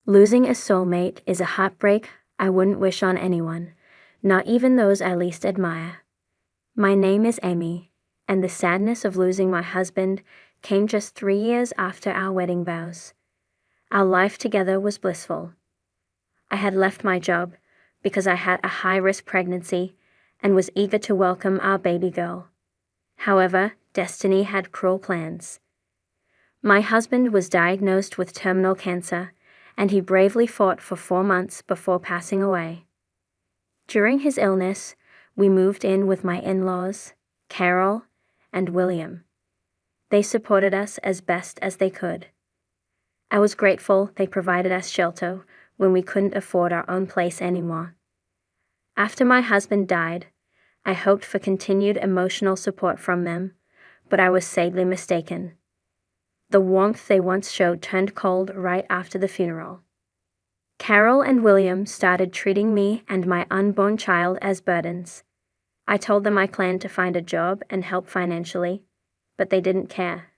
Losing a soulmate is a heartbreak I wouldn't wish on anyone, not even those I least admire. My name is Amy, and the sadness of losing my husband came just 3 years after our wedding vows. Our life together was blissful. I had left my job because I had a high-risk pregnancy and was eager to welcome our baby girl. However, destiny had cruel plans. My husband was diagnosed with terminal cancer, and he bravely fought for 4 months before passing away. During his illness, we moved in with my in-laws, Carol and William. They supported us as best as they could. I was grateful they provided us shelter when we couldn't afford our own place anymore. After my husband died, I hoped for continued emotional support from them, but I was sadly mistaken. The warmth they once showed turned cold right after the funeral. Carol and William started treating me and my unborn child as burdens. I told them I planned to find a job and help financially, but they didn't care.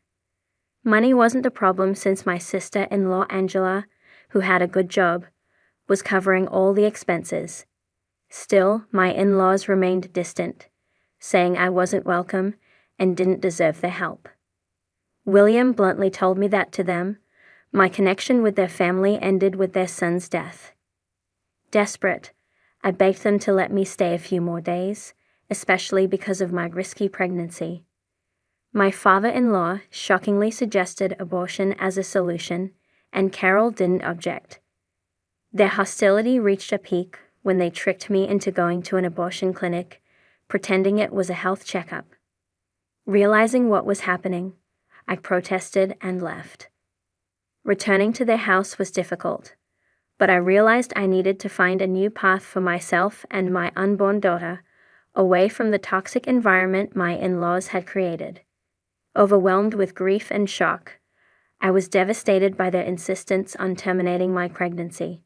Money wasn't a problem since my sister-in-law Angela, who had a good job, was covering all the expenses. Still, my in-laws remained distant, saying I wasn't welcome and didn't deserve their help. William bluntly told me that to them, my connection with their family ended with their son's death. Desperate, I begged them to let me stay a few more days, especially because of my risky pregnancy. My father-in-law shockingly suggested abortion as a solution, and Carol didn't object. Their hostility reached a peak when they tricked me into going to an abortion clinic, pretending it was a health checkup. Realizing what was happening, I protested and left. Returning to their house was difficult, but I realized I needed to find a new path for myself and my unborn daughter, away from the toxic environment my in-laws had created. Overwhelmed with grief and shock, I was devastated by their insistence on terminating my pregnancy.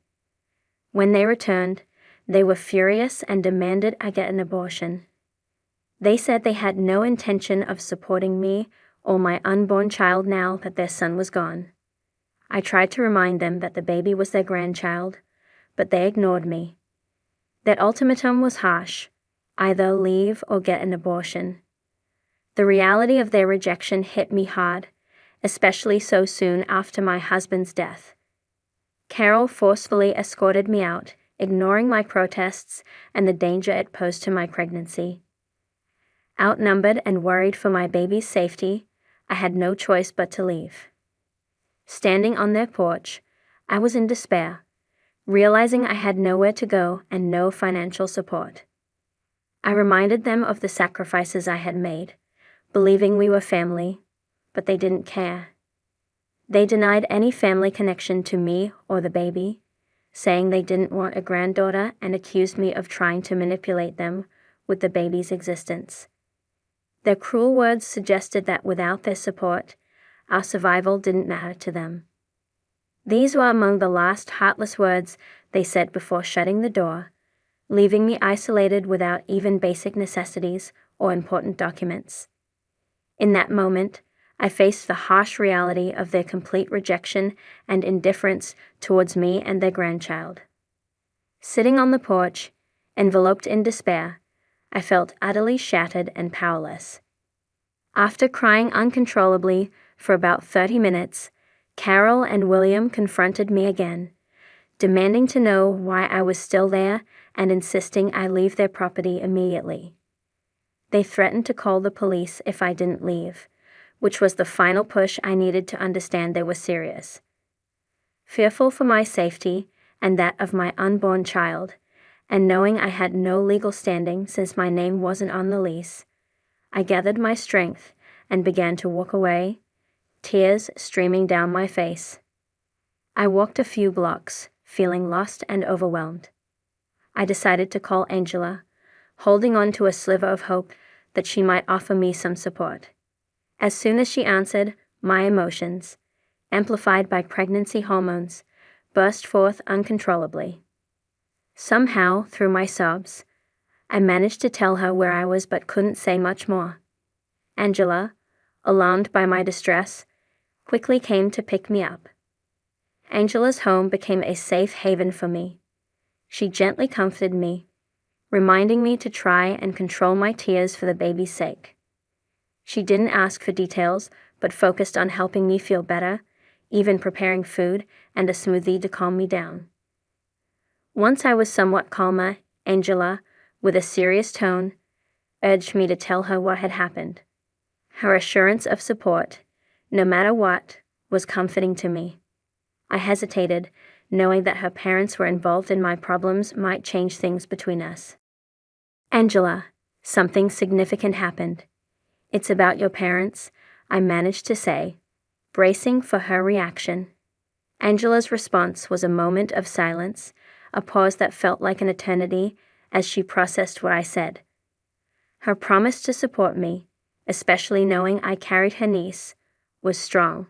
When they returned, they were furious and demanded I get an abortion. They said they had no intention of supporting me or my unborn child now that their son was gone. I tried to remind them that the baby was their grandchild, but they ignored me. Their ultimatum was harsh: either leave or get an abortion. The reality of their rejection hit me hard, especially so soon after my husband's death. Carol forcefully escorted me out, ignoring my protests and the danger it posed to my pregnancy. Outnumbered and worried for my baby's safety, I had no choice but to leave. Standing on their porch, I was in despair, realizing I had nowhere to go and no financial support. I reminded them of the sacrifices I had made, believing we were family, but they didn't care. They denied any family connection to me or the baby, saying they didn't want a granddaughter and accused me of trying to manipulate them with the baby's existence. Their cruel words suggested that without their support, our survival didn't matter to them. These were among the last heartless words they said before shutting the door, leaving me isolated without even basic necessities or important documents. In that moment, I faced the harsh reality of their complete rejection and indifference towards me and their grandchild. Sitting on the porch, enveloped in despair, I felt utterly shattered and powerless. After crying uncontrollably for about 30 minutes, Carol and William confronted me again, demanding to know why I was still there and insisting I leave their property immediately. They threatened to call the police if I didn't leave, which was the final push I needed to understand they were serious. Fearful for my safety and that of my unborn child, and knowing I had no legal standing since my name wasn't on the lease, I gathered my strength and began to walk away, tears streaming down my face. I walked a few blocks, feeling lost and overwhelmed. I decided to call Angela, holding on to a sliver of hope that she might offer me some support. As soon as she answered, my emotions, amplified by pregnancy hormones, burst forth uncontrollably. Somehow, through my sobs, I managed to tell her where I was but couldn't say much more. Angela, alarmed by my distress, quickly came to pick me up. Angela's home became a safe haven for me. She gently comforted me, reminding me to try and control my tears for the baby's sake. She didn't ask for details, but focused on helping me feel better, even preparing food and a smoothie to calm me down. Once I was somewhat calmer, Angela, with a serious tone, urged me to tell her what had happened. Her assurance of support, no matter what, was comforting to me. I hesitated, knowing that her parents were involved in my problems might change things between us. "Angela, something significant happened. It's about your parents," I managed to say, bracing for her reaction. Angela's response was a moment of silence, a pause that felt like an eternity as she processed what I said. Her promise to support me, especially knowing I carried her niece, was strong.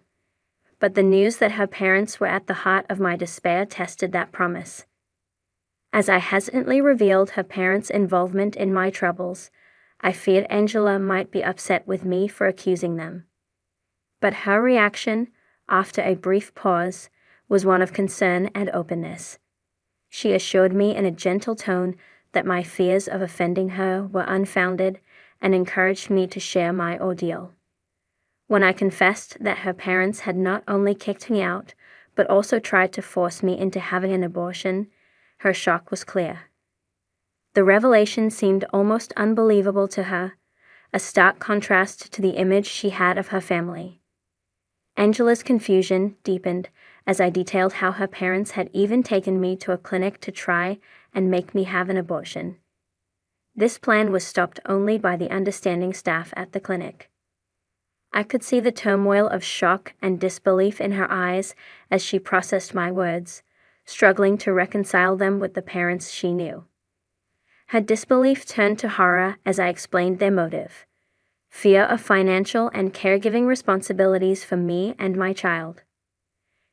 But the news that her parents were at the heart of my despair tested that promise. As I hesitantly revealed her parents' involvement in my troubles, I feared Angela might be upset with me for accusing them. But her reaction, after a brief pause, was one of concern and openness. She assured me in a gentle tone that my fears of offending her were unfounded and encouraged me to share my ordeal. When I confessed that her parents had not only kicked me out, but also tried to force me into having an abortion, her shock was clear. The revelation seemed almost unbelievable to her, a stark contrast to the image she had of her family. Angela's confusion deepened as I detailed how her parents had even taken me to a clinic to try and make me have an abortion. This plan was stopped only by the understanding staff at the clinic. I could see the turmoil of shock and disbelief in her eyes as she processed my words, struggling to reconcile them with the parents she knew. Her disbelief turned to horror as I explained their motive: fear of financial and caregiving responsibilities for me and my child.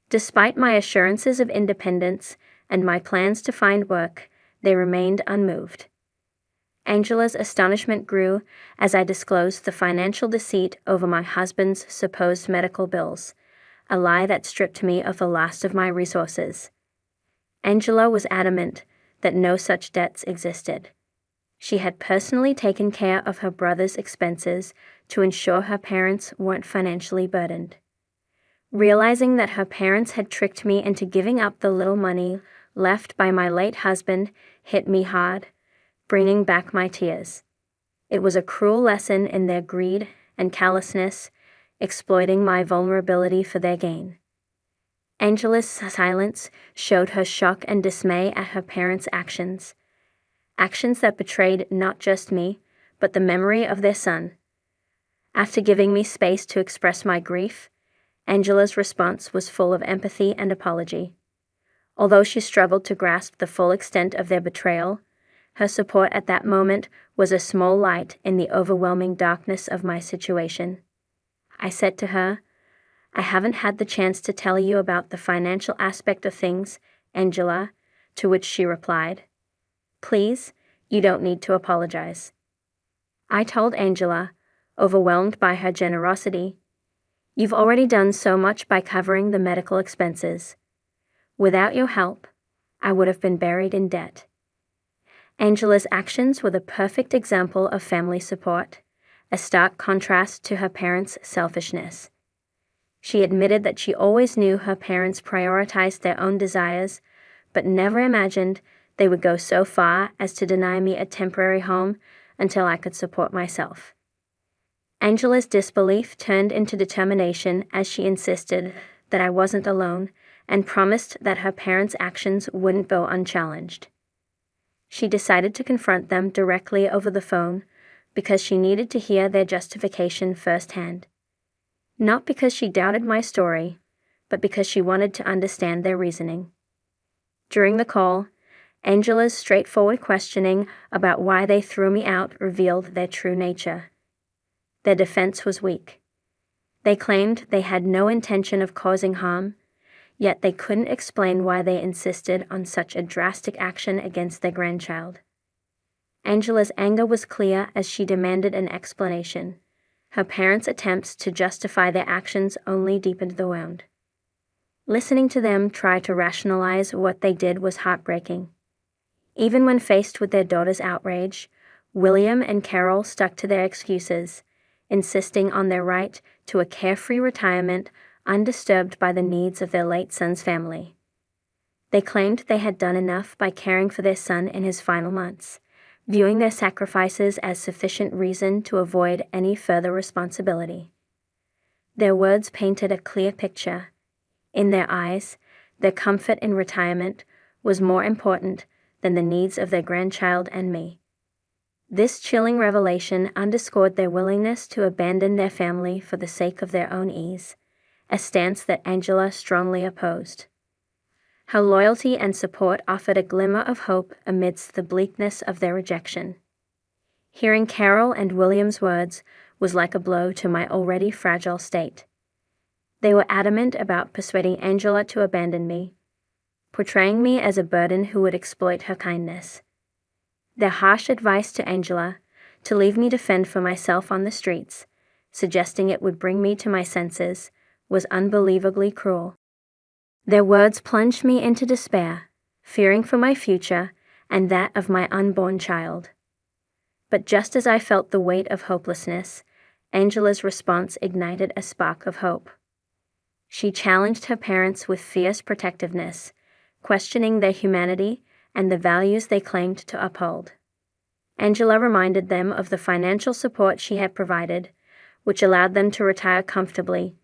Despite my assurances of independence and my plans to find work, they remained unmoved. Angela's astonishment grew as I disclosed the financial deceit over my husband's supposed medical bills, a lie that stripped me of the last of my resources. Angela was adamant that no such debts existed. She had personally taken care of her brother's expenses to ensure her parents weren't financially burdened. Realizing that her parents had tricked me into giving up the little money left by my late husband hit me hard, bringing back my tears. It was a cruel lesson in their greed and callousness, exploiting my vulnerability for their gain. Angela's silence showed her shock and dismay at her parents' actions that betrayed not just me, but the memory of their son. After giving me space to express my grief, Angela's response was full of empathy and apology. Although she struggled to grasp the full extent of their betrayal, her support at that moment was a small light in the overwhelming darkness of my situation. I said to her, "I haven't had the chance to tell you about the financial aspect of things, Angela," to which she replied, "Please, you don't need to apologize." I told Angela, overwhelmed by her generosity, "You've already done so much by covering the medical expenses. Without your help, I would have been buried in debt." Angela's actions were the perfect example of family support, a stark contrast to her parents' selfishness. She admitted that she always knew her parents prioritized their own desires, but never imagined they would go so far as to deny me a temporary home until I could support myself. Angela's disbelief turned into determination as she insisted that I wasn't alone and promised that her parents' actions wouldn't go unchallenged. She decided to confront them directly over the phone because she needed to hear their justification firsthand. Not because she doubted my story, but because she wanted to understand their reasoning. During the call, Angela's straightforward questioning about why they threw me out revealed their true nature. Their defense was weak. They claimed they had no intention of causing harm, yet they couldn't explain why they insisted on such a drastic action against their grandchild. Angela's anger was clear as she demanded an explanation. Her parents' attempts to justify their actions only deepened the wound. Listening to them try to rationalize what they did was heartbreaking. Even when faced with their daughter's outrage, William and Carol stuck to their excuses, insisting on their right to a carefree retirement undisturbed by the needs of their late son's family. They claimed they had done enough by caring for their son in his final months, viewing their sacrifices as sufficient reason to avoid any further responsibility. Their words painted a clear picture. In their eyes, their comfort in retirement was more important than the needs of their grandchild and me. This chilling revelation underscored their willingness to abandon their family for the sake of their own ease, a stance that Angela strongly opposed. Her loyalty and support offered a glimmer of hope amidst the bleakness of their rejection. Hearing Carol and William's words was like a blow to my already fragile state. They were adamant about persuading Angela to abandon me, portraying me as a burden who would exploit her kindness. Their harsh advice to Angela, to leave me to fend for myself on the streets, suggesting it would bring me to my senses, was unbelievably cruel. Their words plunged me into despair, fearing for my future and that of my unborn child. But just as I felt the weight of hopelessness, Angela's response ignited a spark of hope. She challenged her parents with fierce protectiveness, questioning their humanity and the values they claimed to uphold. Angela reminded them of the financial support she had provided, which allowed them to retire comfortably,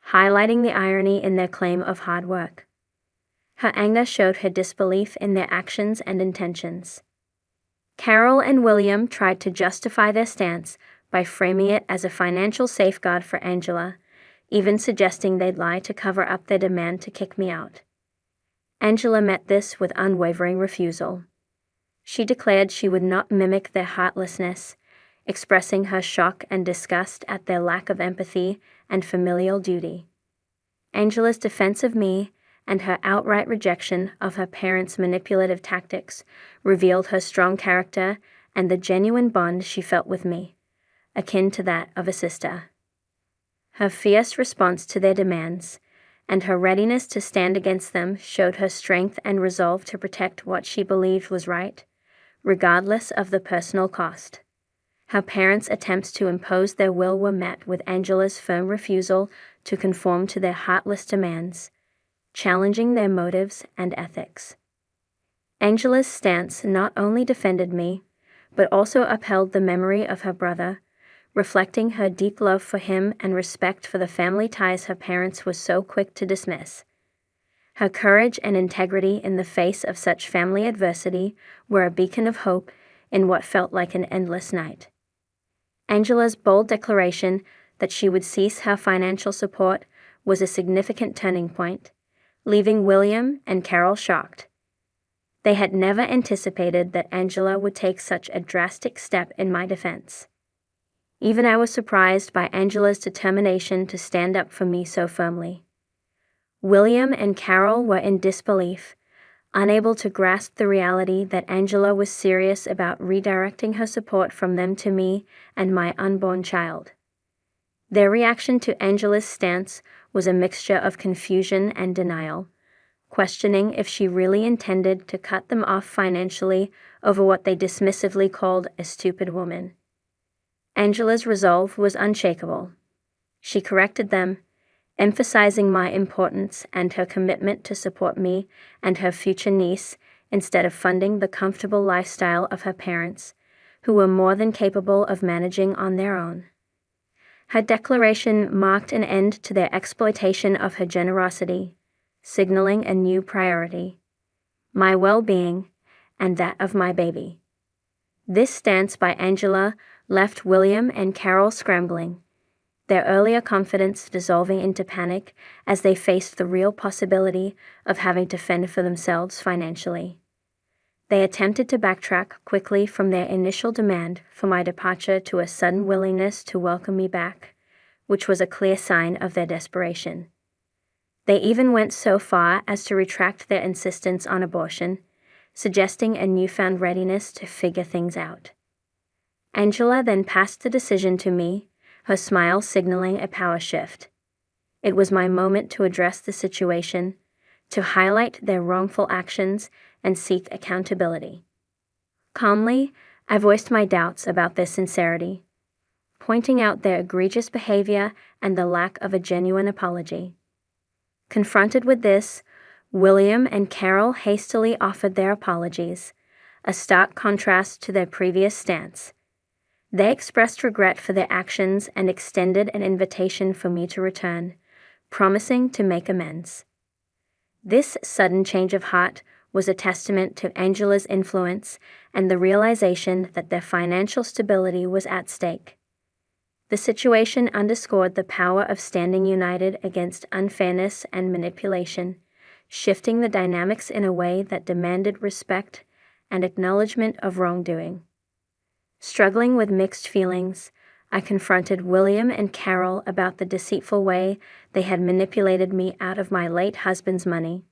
highlighting the irony in their claim of hard work. Her anger showed her disbelief in their actions and intentions. Carol and William tried to justify their stance by framing it as a financial safeguard for Angela, even suggesting they'd lie to cover up their demand to kick me out. Angela met this with unwavering refusal. She declared she would not mimic their heartlessness, expressing her shock and disgust at their lack of empathy and familial duty. Angela's defense of me and her outright rejection of her parents' manipulative tactics revealed her strong character and the genuine bond she felt with me, akin to that of a sister. Her fierce response to their demands, and her readiness to stand against them showed her strength and resolve to protect what she believed was right, regardless of the personal cost. Her parents' attempts to impose their will were met with Angela's firm refusal to conform to their heartless demands, challenging their motives and ethics. Angela's stance not only defended me, but also upheld the memory of her brother, reflecting her deep love for him and respect for the family ties her parents were so quick to dismiss. Her courage and integrity in the face of such family adversity were a beacon of hope in what felt like an endless night. Angela's bold declaration that she would cease her financial support was a significant turning point, leaving William and Carol shocked. They had never anticipated that Angela would take such a drastic step in my defense. Even I was surprised by Angela's determination to stand up for me so firmly. William and Carol were in disbelief, unable to grasp the reality that Angela was serious about redirecting her support from them to me and my unborn child. Their reaction to Angela's stance was a mixture of confusion and denial, questioning if she really intended to cut them off financially over what they dismissively called a stupid woman. Angela's resolve was unshakable. She corrected them, emphasizing my importance and her commitment to support me and her future niece instead of funding the comfortable lifestyle of her parents, who were more than capable of managing on their own. Her declaration marked an end to their exploitation of her generosity, signaling a new priority: my well-being and that of my baby. This stance by Angela left William and Carol scrambling, their earlier confidence dissolving into panic as they faced the real possibility of having to fend for themselves financially. They attempted to backtrack quickly from their initial demand for my departure to a sudden willingness to welcome me back, which was a clear sign of their desperation. They even went so far as to retract their insistence on abortion, suggesting a newfound readiness to figure things out. Angela then passed the decision to me, her smile signaling a power shift. It was my moment to address the situation, to highlight their wrongful actions and seek accountability. Calmly, I voiced my doubts about their sincerity, pointing out their egregious behavior and the lack of a genuine apology. Confronted with this, William and Carol hastily offered their apologies, a stark contrast to their previous stance. They expressed regret for their actions and extended an invitation for me to return, promising to make amends. This sudden change of heart was a testament to Angela's influence and the realization that their financial stability was at stake. The situation underscored the power of standing united against unfairness and manipulation, shifting the dynamics in a way that demanded respect and acknowledgement of wrongdoing. Struggling with mixed feelings, I confronted William and Carol about the deceitful way they had manipulated me out of my late husband's money,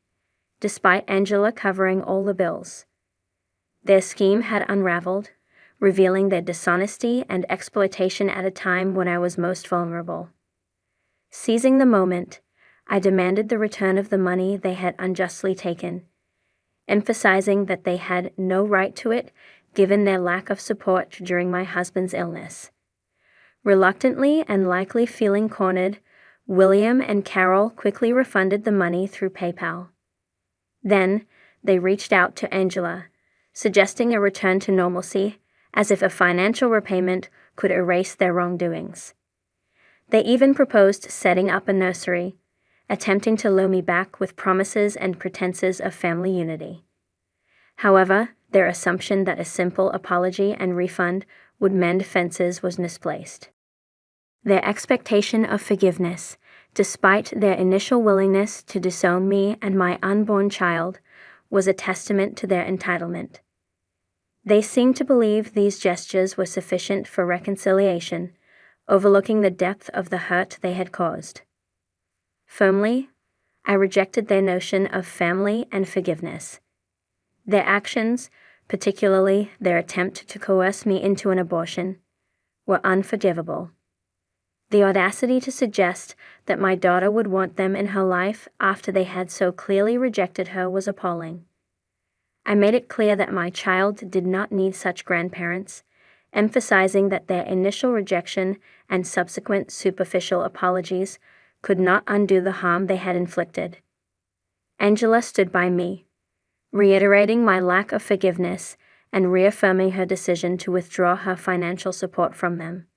despite Angela covering all the bills. Their scheme had unraveled, revealing their dishonesty and exploitation at a time when I was most vulnerable. Seizing the moment, I demanded the return of the money they had unjustly taken, emphasizing that they had no right to it given their lack of support during my husband's illness. Reluctantly and likely feeling cornered, William and Carol quickly refunded the money through PayPal. Then, they reached out to Angela, suggesting a return to normalcy, as if a financial repayment could erase their wrongdoings. They even proposed setting up a nursery, attempting to lure me back with promises and pretenses of family unity. However, their assumption that a simple apology and refund would mend fences was misplaced. Their expectation of forgiveness, despite their initial willingness to disown me and my unborn child, was a testament to their entitlement. They seemed to believe these gestures were sufficient for reconciliation, overlooking the depth of the hurt they had caused. Firmly, I rejected their notion of family and forgiveness. Their actions, particularly their attempt to coerce me into an abortion, were unforgivable. The audacity to suggest that my daughter would want them in her life after they had so clearly rejected her was appalling. I made it clear that my child did not need such grandparents, emphasizing that their initial rejection and subsequent superficial apologies could not undo the harm they had inflicted. Angela stood by me, reiterating my lack of forgiveness and reaffirming her decision to withdraw her financial support from them.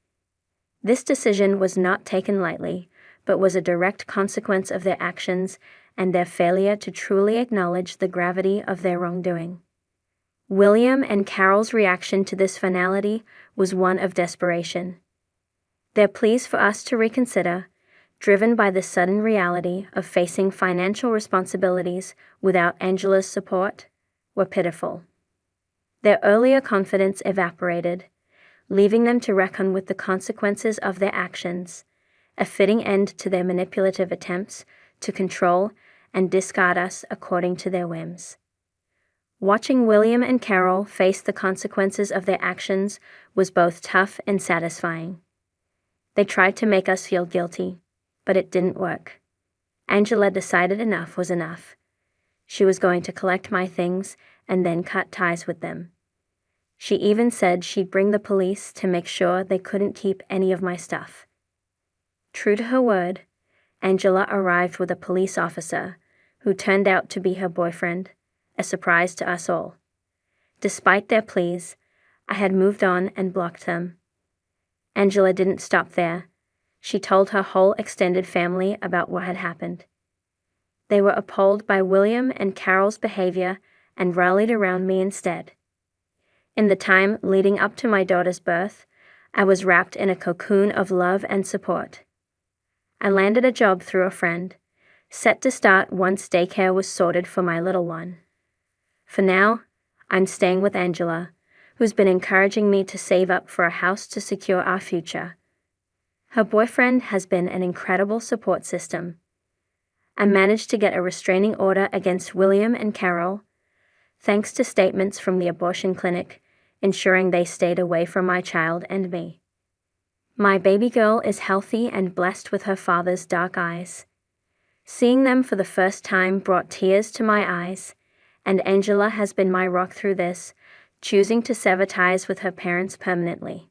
This decision was not taken lightly, but was a direct consequence of their actions and their failure to truly acknowledge the gravity of their wrongdoing. William and Carol's reaction to this finality was one of desperation. Their pleas for us to reconsider, driven by the sudden reality of facing financial responsibilities without Angela's support, were pitiful. Their earlier confidence evaporated, leaving them to reckon with the consequences of their actions, a fitting end to their manipulative attempts to control and discard us according to their whims. Watching William and Carol face the consequences of their actions was both tough and satisfying. They tried to make us feel guilty, but it didn't work. Angela decided enough was enough. She was going to collect my things and then cut ties with them. She even said she'd bring the police to make sure they couldn't keep any of my stuff. True to her word, Angela arrived with a police officer who turned out to be her boyfriend, a surprise to us all. Despite their pleas, I had moved on and blocked them. Angela didn't stop there. She told her whole extended family about what had happened. They were appalled by William and Carol's behavior and rallied around me instead. In the time leading up to my daughter's birth, I was wrapped in a cocoon of love and support. I landed a job through a friend, set to start once daycare was sorted for my little one. For now, I'm staying with Angela, who's been encouraging me to save up for a house to secure our future. Her boyfriend has been an incredible support system. I managed to get a restraining order against William and Carol, thanks to statements from the abortion clinic, ensuring they stayed away from my child and me. My baby girl is healthy and blessed with her father's dark eyes. Seeing them for the first time brought tears to my eyes, and Angela has been my rock through this, choosing to sever ties with her parents permanently.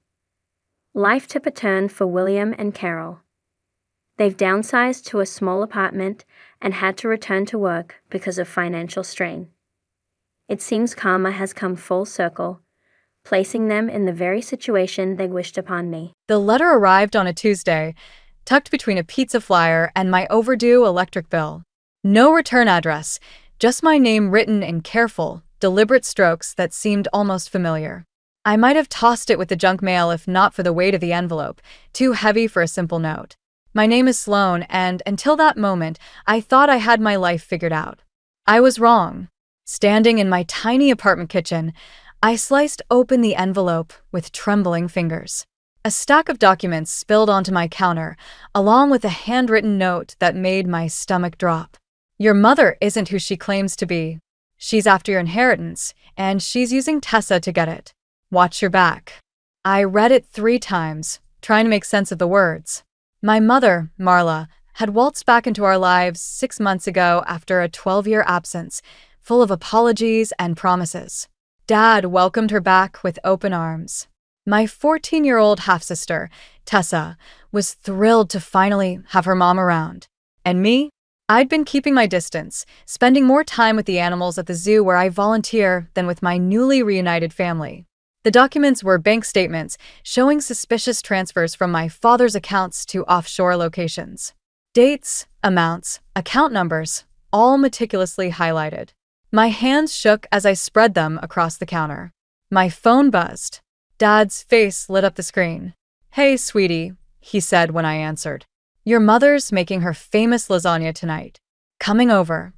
Life took a turn for William and Carol. They've downsized to a small apartment and had to return to work because of financial strain. It seems karma has come full circle, placing them in the very situation they wished upon me. The letter arrived on a Tuesday, tucked between a pizza flyer and my overdue electric bill. No return address, just my name written in careful, deliberate strokes that seemed almost familiar. I might have tossed it with the junk mail if not for the weight of the envelope, too heavy for a simple note. My name is Sloan, and until that moment, I thought I had my life figured out. I was wrong. Standing in my tiny apartment kitchen, I sliced open the envelope with trembling fingers. A stack of documents spilled onto my counter, along with a handwritten note that made my stomach drop. Your mother isn't who she claims to be. She's after your inheritance, and she's using Tessa to get it. Watch your back. I read it 3 times, trying to make sense of the words. My mother, Marla, had waltzed back into our lives 6 months ago after a 12-year absence, full of apologies and promises. Dad welcomed her back with open arms. My 14-year-old half-sister, Tessa, was thrilled to finally have her mom around. And me? I'd been keeping my distance, spending more time with the animals at the zoo where I volunteer than with my newly reunited family. The documents were bank statements showing suspicious transfers from my father's accounts to offshore locations. Dates, amounts, account numbers, all meticulously highlighted. My hands shook as I spread them across the counter. My phone buzzed. Dad's face lit up the screen. Hey, sweetie, he said when I answered. Your mother's making her famous lasagna tonight. Coming over.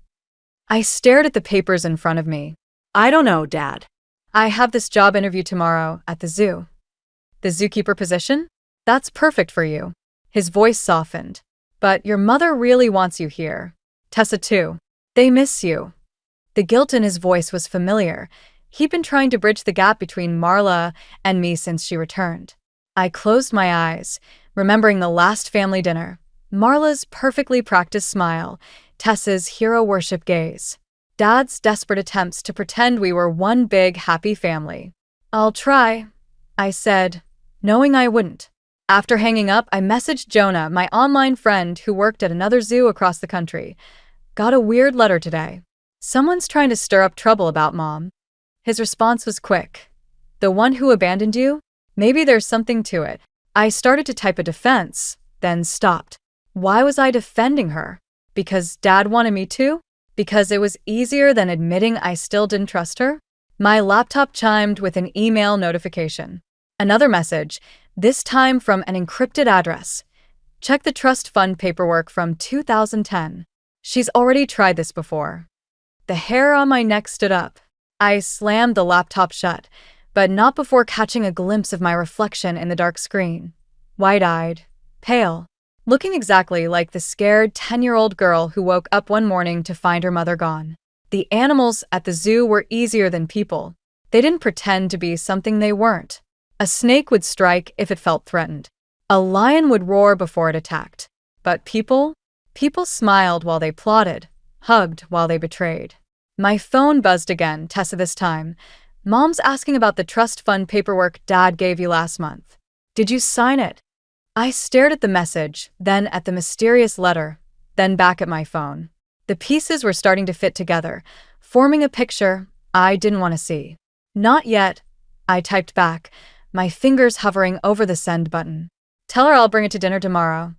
I stared at the papers in front of me. I don't know, Dad. I have this job interview tomorrow at the zoo. The zookeeper position? That's perfect for you. His voice softened. But your mother really wants you here. Tessa too. They miss you. The guilt in his voice was familiar. He'd been trying to bridge the gap between Marla and me since she returned. I closed my eyes, remembering the last family dinner. Marla's perfectly practiced smile, Tessa's hero worship gaze, Dad's desperate attempts to pretend we were one big happy family. I'll try, I said, knowing I wouldn't. After hanging up, I messaged Jonah, my online friend who worked at another zoo across the country. Got a weird letter today. Someone's trying to stir up trouble about Mom. His response was quick. The one who abandoned you? Maybe there's something to it. I started to type a defense, then stopped. Why was I defending her? Because Dad wanted me to? Because it was easier than admitting I still didn't trust her? My laptop chimed with an email notification. Another message, this time from an encrypted address. Check the trust fund paperwork from 2010. She's already tried this before. The hair on my neck stood up. I slammed the laptop shut, but not before catching a glimpse of my reflection in the dark screen. Wide-eyed, pale, looking exactly like the scared 10-year-old girl who woke up one morning to find her mother gone. The animals at the zoo were easier than people. They didn't pretend to be something they weren't. A snake would strike if it felt threatened. A lion would roar before it attacked. But people smiled while they plotted, hugged while they betrayed. My phone buzzed again, Tessa this time. Mom's asking about the trust fund paperwork Dad gave you last month. Did you sign it? I stared at the message, then at the mysterious letter, then back at my phone. The pieces were starting to fit together, forming a picture I didn't want to see. Not yet, I typed back, my fingers hovering over the send button. Tell her I'll bring it to dinner tomorrow.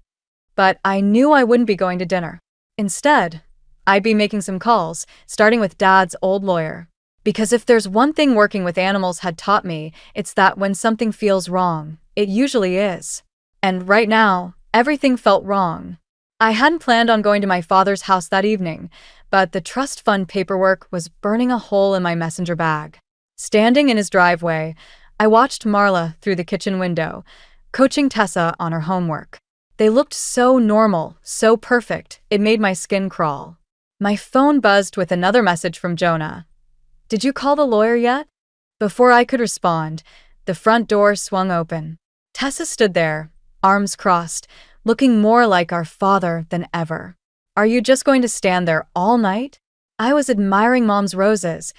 But I knew I wouldn't be going to dinner. Instead, I'd be making some calls, starting with Dad's old lawyer. Because if there's one thing working with animals had taught me, it's that when something feels wrong, it usually is. And right now, everything felt wrong. I hadn't planned on going to my father's house that evening, but the trust fund paperwork was burning a hole in my messenger bag. Standing in his driveway, I watched Marla through the kitchen window, coaching Tessa on her homework. They looked so normal, so perfect, it made my skin crawl. My phone buzzed with another message from Jonah. Did you call the lawyer yet? Before I could respond, the front door swung open. Tessa stood there, arms crossed, looking more like our father than ever. Are you just going to stand there all night? I was admiring Mom's roses.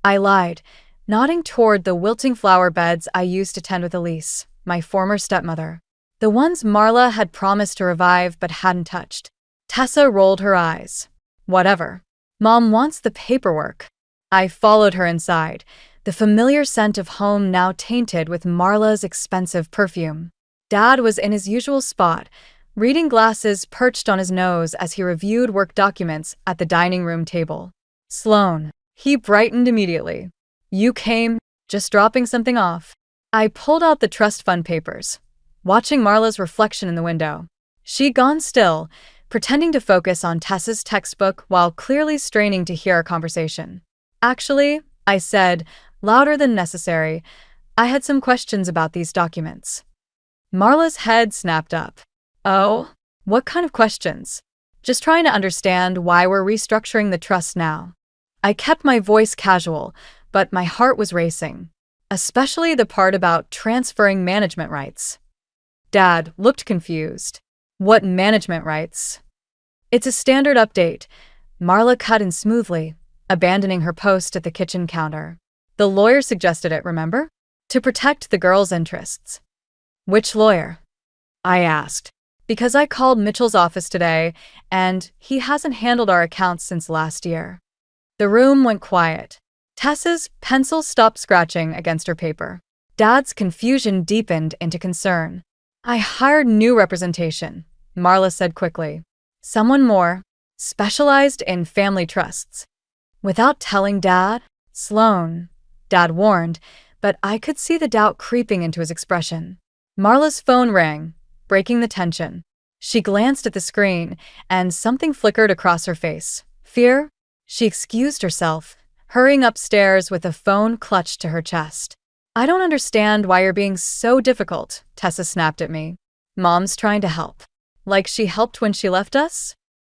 I lied, nodding toward the wilting flower beds I used to tend with Elise, my former stepmother. The ones Marla had promised to revive but hadn't touched. Tessa rolled her eyes. Whatever. Mom wants the paperwork. I followed her inside, the familiar scent of home now tainted with Marla's expensive perfume. Dad was in his usual spot, reading glasses perched on his nose as he reviewed work documents at the dining room table. Sloan. He brightened immediately. You came, just dropping something off. I pulled out the trust fund papers, watching Marla's reflection in the window. She'd gone still, pretending to focus on Tessa's textbook while clearly straining to hear our conversation. Actually, I said, louder than necessary, I had some questions about these documents. Marla's head snapped up. Oh, what kind of questions? Just trying to understand why we're restructuring the trust now. I kept my voice casual, but my heart was racing, especially the part about transferring management rights. Dad looked confused. What management rights? It's a standard update. Marla cut in smoothly, abandoning her post at the kitchen counter. The lawyer suggested it, remember? To protect the girls' interests. Which lawyer? I asked, because I called Mitchell's office today, and he hasn't handled our accounts since last year. The room went quiet. Tessa's pencil stopped scratching against her paper. Dad's confusion deepened into concern. I hired new representation, Marla said quickly. Someone more, specialized in family trusts. Without telling Dad, Sloan, Dad warned, but I could see the doubt creeping into his expression. Marla's phone rang, breaking the tension. She glanced at the screen, and something flickered across her face. Fear? She excused herself, hurrying upstairs with the phone clutched to her chest. I don't understand why you're being so difficult, Tessa snapped at me. Mom's trying to help. Like she helped when she left us?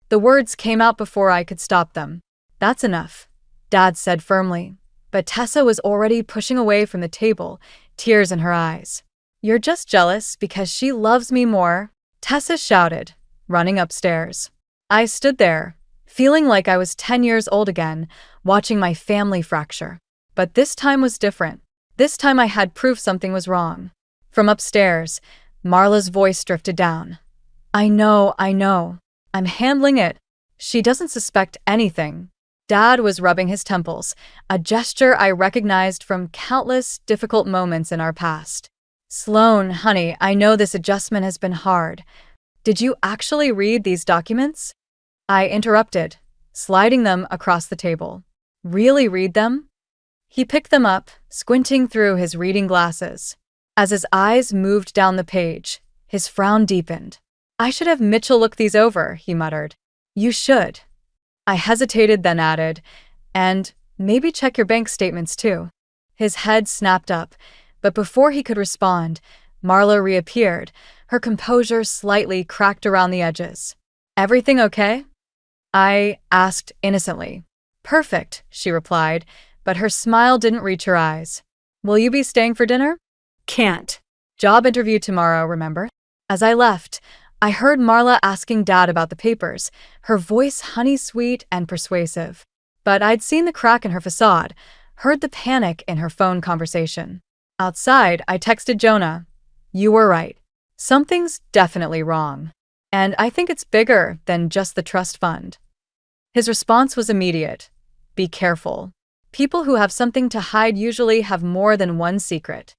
The words came out before I could stop them. That's enough, Dad said firmly. But Tessa was already pushing away from the table, tears in her eyes. You're just jealous because she loves me more, Tessa shouted, running upstairs. I stood there, feeling like I was 10 years old again, watching my family fracture. But this time was different. This time I had proof something was wrong. From upstairs, Marla's voice drifted down. I know. I'm handling it. She doesn't suspect anything. Dad was rubbing his temples, a gesture I recognized from countless difficult moments in our past. Sloan, honey, I know this adjustment has been hard. Did you actually read these documents? I interrupted, sliding them across the table. Really read them? He picked them up, squinting through his reading glasses. As his eyes moved down the page, his frown deepened. I should have Mitchell look these over, he muttered. You should. I hesitated, then added, and maybe check your bank statements too. His head snapped up, but before he could respond, Marla reappeared, her composure slightly cracked around the edges. Everything okay? I asked innocently. Perfect, she replied, but her smile didn't reach her eyes. Will you be staying for dinner? Can't. Job interview tomorrow, remember? As I left, I heard Marla asking Dad about the papers, her voice honey-sweet and persuasive. But I'd seen the crack in her facade, heard the panic in her phone conversation. Outside, I texted Jonah. You were right. Something's definitely wrong. And I think it's bigger than just the trust fund. His response was immediate. Be careful. People who have something to hide usually have more than one secret.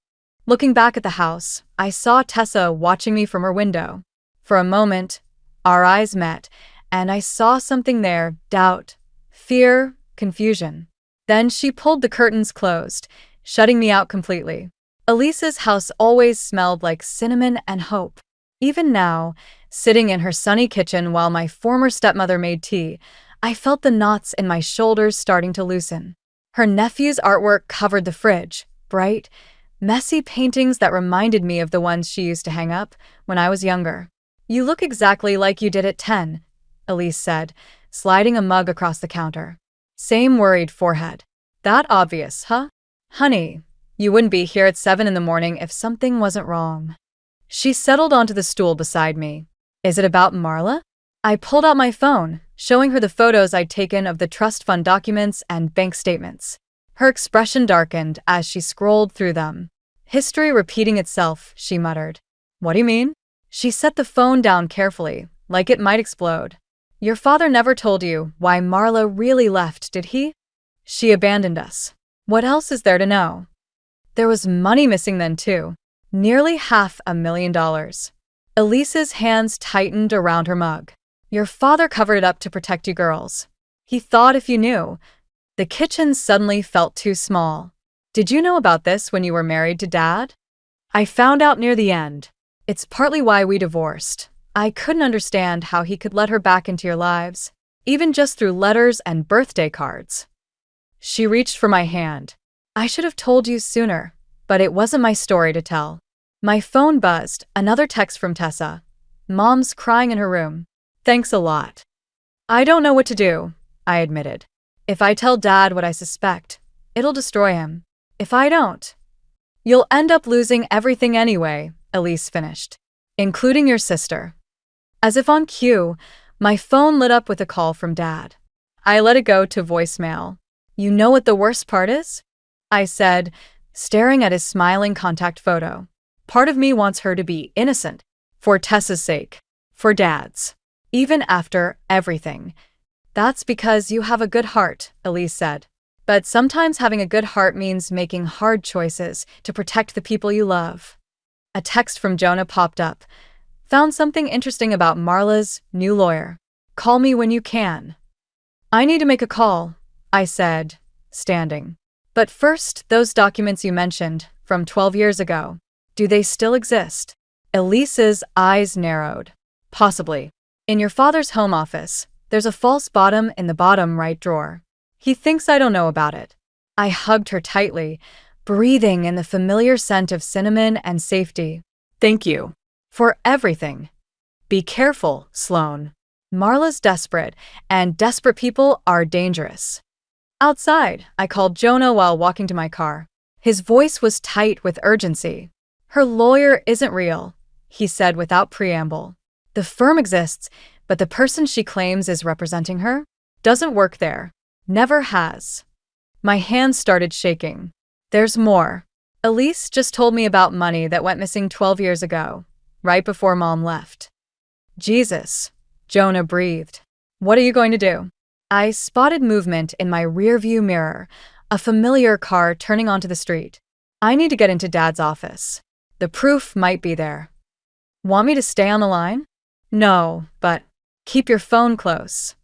Looking back at the house, I saw Tessa watching me from her window. For a moment, our eyes met, and I saw something there, doubt, fear, confusion. Then she pulled the curtains closed, shutting me out completely. Elisa's house always smelled like cinnamon and hope. Even now, sitting in her sunny kitchen while my former stepmother made tea, I felt the knots in my shoulders starting to loosen. Her nephew's artwork covered the fridge, bright, messy paintings that reminded me of the ones she used to hang up when I was younger. You look exactly like you did at 10, Elise said, sliding a mug across the counter. Same worried forehead. That obvious, huh? Honey, you wouldn't be here at 7 in the morning if something wasn't wrong. She settled onto the stool beside me. Is it about Marla? I pulled out my phone, showing her the photos I'd taken of the trust fund documents and bank statements. Her expression darkened as she scrolled through them. History repeating itself, she muttered. What do you mean? She set the phone down carefully, like it might explode. Your father never told you why Marla really left, did he? She abandoned us. What else is there to know? There was money missing then too. Nearly $500,000. Elise's hands tightened around her mug. Your father covered it up to protect you girls. He thought if you knew. The kitchen suddenly felt too small. Did you know about this when you were married to Dad? I found out near the end. It's partly why we divorced. I couldn't understand how he could let her back into your lives, even just through letters and birthday cards. She reached for my hand. I should have told you sooner, but it wasn't my story to tell. My phone buzzed, another text from Tessa. Mom's crying in her room. Thanks a lot. I don't know what to do, I admitted. If I tell Dad what I suspect, it'll destroy him. If I don't, you'll end up losing everything anyway, Elise finished, including your sister. As if on cue, my phone lit up with a call from Dad. I let it go to voicemail. You know what the worst part is? I said, staring at his smiling contact photo. Part of me wants her to be innocent, for Tessa's sake, for Dad's. Even after everything. That's because you have a good heart, Elise said. But sometimes having a good heart means making hard choices to protect the people you love. A text from Jonah popped up. Found something interesting about Marla's new lawyer. Call me when you can. I need to make a call, I said, standing. But first, those documents you mentioned, from 12 years ago. Do they still exist? Elise's eyes narrowed. Possibly. In your father's home office, there's a false bottom in the bottom right drawer. He thinks I don't know about it. I hugged her tightly, breathing in the familiar scent of cinnamon and safety. Thank you. For everything. Be careful, Sloane. Marla's desperate, and desperate people are dangerous. Outside, I called Jonah while walking to my car. His voice was tight with urgency. Her lawyer isn't real, he said without preamble. The firm exists, but the person she claims is representing her doesn't work there. Never has. My hands started shaking. There's more. Elise just told me about money that went missing 12 years ago, right before Mom left. Jesus, Jonah breathed. What are you going to do? I spotted movement in my rearview mirror, a familiar car turning onto the street. I need to get into Dad's office. The proof might be there. Want me to stay on the line? No, but keep your phone close.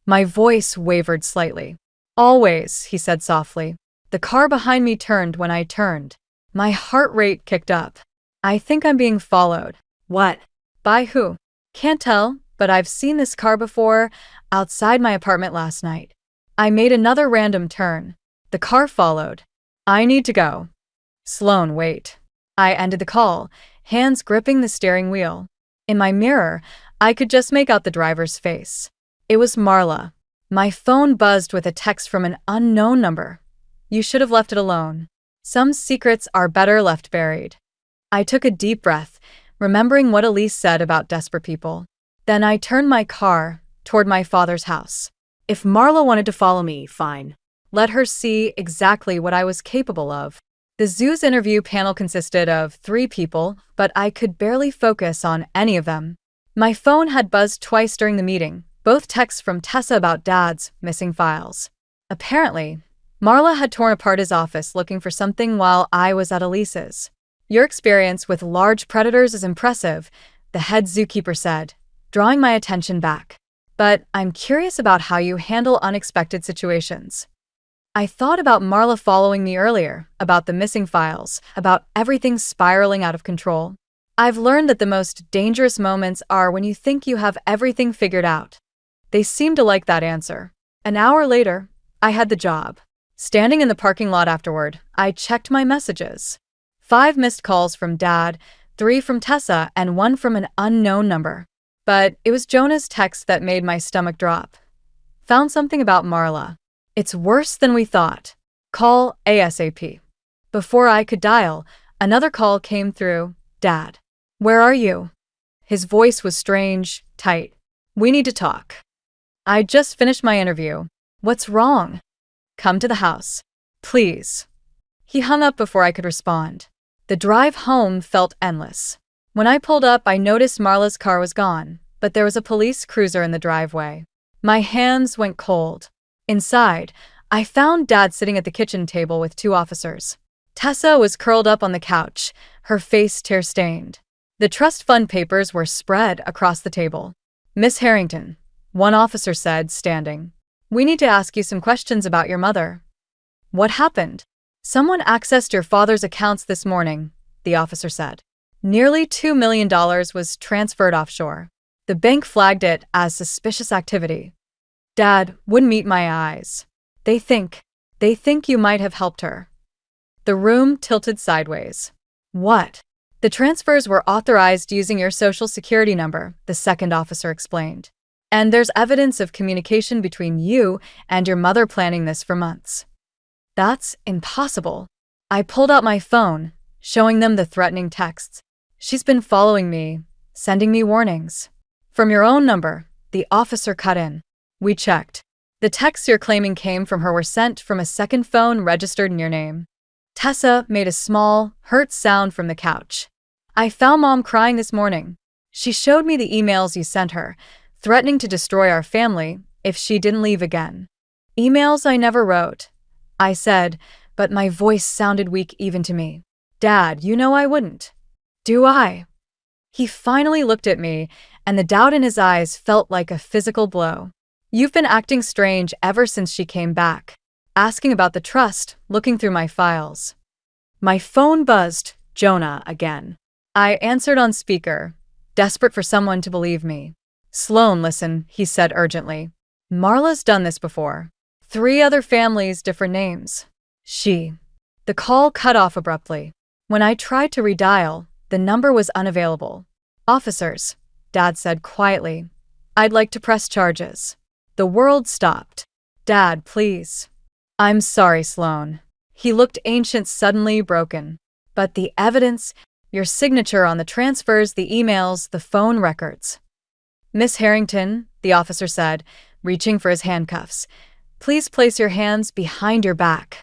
My voice wavered slightly. Always, he said softly. The car behind me turned when I turned. My heart rate kicked up. I think I'm being followed. What? By who? Can't tell, but I've seen this car before, outside my apartment last night. I made another random turn. The car followed. I need to go. Sloane, wait. I ended the call, hands gripping the steering wheel. In my mirror, I could just make out the driver's face. It was Marla. My phone buzzed with a text from an unknown number. You should have left it alone. Some secrets are better left buried. I took a deep breath, remembering what Elise said about desperate people. Then I turned my car toward my father's house. If Marla wanted to follow me, fine. Let her see exactly what I was capable of. The zoo's interview panel consisted of 3 people, but I could barely focus on any of them. My phone had buzzed twice during the meeting, both texts from Tessa about Dad's missing files. Apparently, Marla had torn apart his office looking for something while I was at Elise's. Your experience with large predators is impressive, the head zookeeper said, drawing my attention back. But I'm curious about how you handle unexpected situations. I thought about Marla following me earlier, about the missing files, about everything spiraling out of control. I've learned that the most dangerous moments are when you think you have everything figured out. They seemed to like that answer. An hour later, I had the job. Standing in the parking lot afterward, I checked my messages. 5 missed calls from Dad, 3 from Tessa, and 1 from an unknown number. But it was Jonah's text that made my stomach drop. Found something about Marla. It's worse than we thought. Call ASAP. Before I could dial, another call came through. Dad. Where are you? His voice was strange, tight. We need to talk. I just finished my interview. What's wrong? Come to the house. Please. He hung up before I could respond. The drive home felt endless. When I pulled up, I noticed Marla's car was gone, but there was a police cruiser in the driveway. My hands went cold. Inside, I found Dad sitting at the kitchen table with 2 officers. Tessa was curled up on the couch, her face tear-stained. The trust fund papers were spread across the table. Miss Harrington, one officer said, standing. We need to ask you some questions about your mother. What happened? Someone accessed your father's accounts this morning, the officer said. Nearly $2 million was transferred offshore. The bank flagged it as suspicious activity. Dad wouldn't meet my eyes. They think you might have helped her. The room tilted sideways. What? The transfers were authorized using your social security number, the second officer explained. And there's evidence of communication between you and your mother planning this for months. That's impossible. I pulled out my phone, showing them the threatening texts. She's been following me, sending me warnings. From your own number, the officer cut in. We checked. The texts you're claiming came from her were sent from a second phone registered in your name. Tessa made a small, hurt sound from the couch. I found Mom crying this morning. She showed me the emails you sent her, threatening to destroy our family if she didn't leave again. Emails I never wrote. I said, but my voice sounded weak even to me. Dad, you know I wouldn't. Do I? He finally looked at me, and the doubt in his eyes felt like a physical blow. You've been acting strange ever since she came back, asking about the trust, looking through my files. My phone buzzed, Jonah, again. I answered on speaker, desperate for someone to believe me. Sloan, listen, he said urgently. Marla's done this before. 3 other families, different names. She. The call cut off abruptly. When I tried to redial, the number was unavailable. Officers, Dad said quietly. I'd like to press charges. The world stopped. Dad, please. I'm sorry, Sloan. He looked ancient, suddenly broken. But the evidence, your signature on the transfers, the emails, the phone records. Miss Harrington, the officer said, reaching for his handcuffs. Please place your hands behind your back.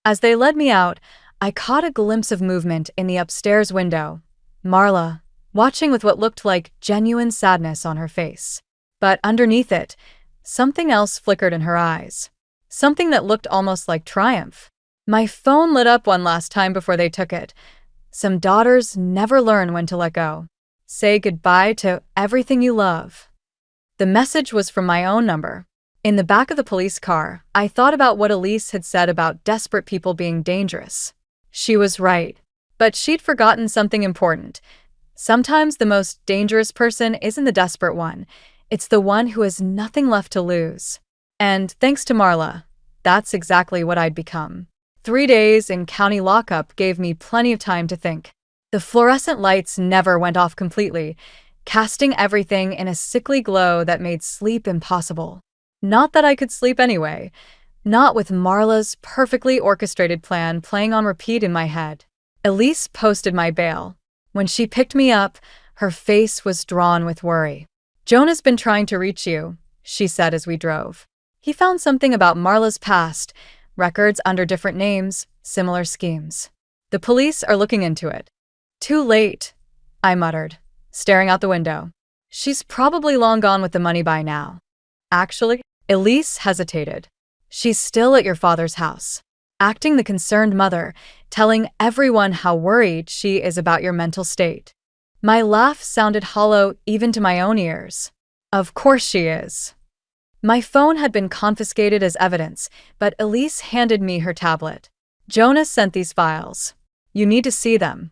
As they led me out, I caught a glimpse of movement in the upstairs window. Marla, watching with what looked like genuine sadness on her face. But underneath it, something else flickered in her eyes. Something that looked almost like triumph. My phone lit up one last time before they took it. Some daughters never learn when to let go. Say goodbye to everything you love. The message was from my own number. In the back of the police car, I thought about what Elise had said about desperate people being dangerous. She was right. But she'd forgotten something important. Sometimes the most dangerous person isn't the desperate one. It's the one who has nothing left to lose. And thanks to Marla, that's exactly what I'd become. 3 days in county lockup gave me plenty of time to think. The fluorescent lights never went off completely, casting everything in a sickly glow that made sleep impossible. Not that I could sleep anyway. Not with Marla's perfectly orchestrated plan playing on repeat in my head. Elise posted my bail. When she picked me up, her face was drawn with worry. Jonah's been trying to reach you, she said as we drove. He found something about Marla's past, records under different names, similar schemes. The police are looking into it. Too late, I muttered, staring out the window. She's probably long gone with the money by now. Actually, Elise hesitated. She's still at your father's house, acting the concerned mother, telling everyone how worried she is about your mental state. My laugh sounded hollow even to my own ears. Of course she is. My phone had been confiscated as evidence, but Elise handed me her tablet. Jonah sent these files. You need to see them.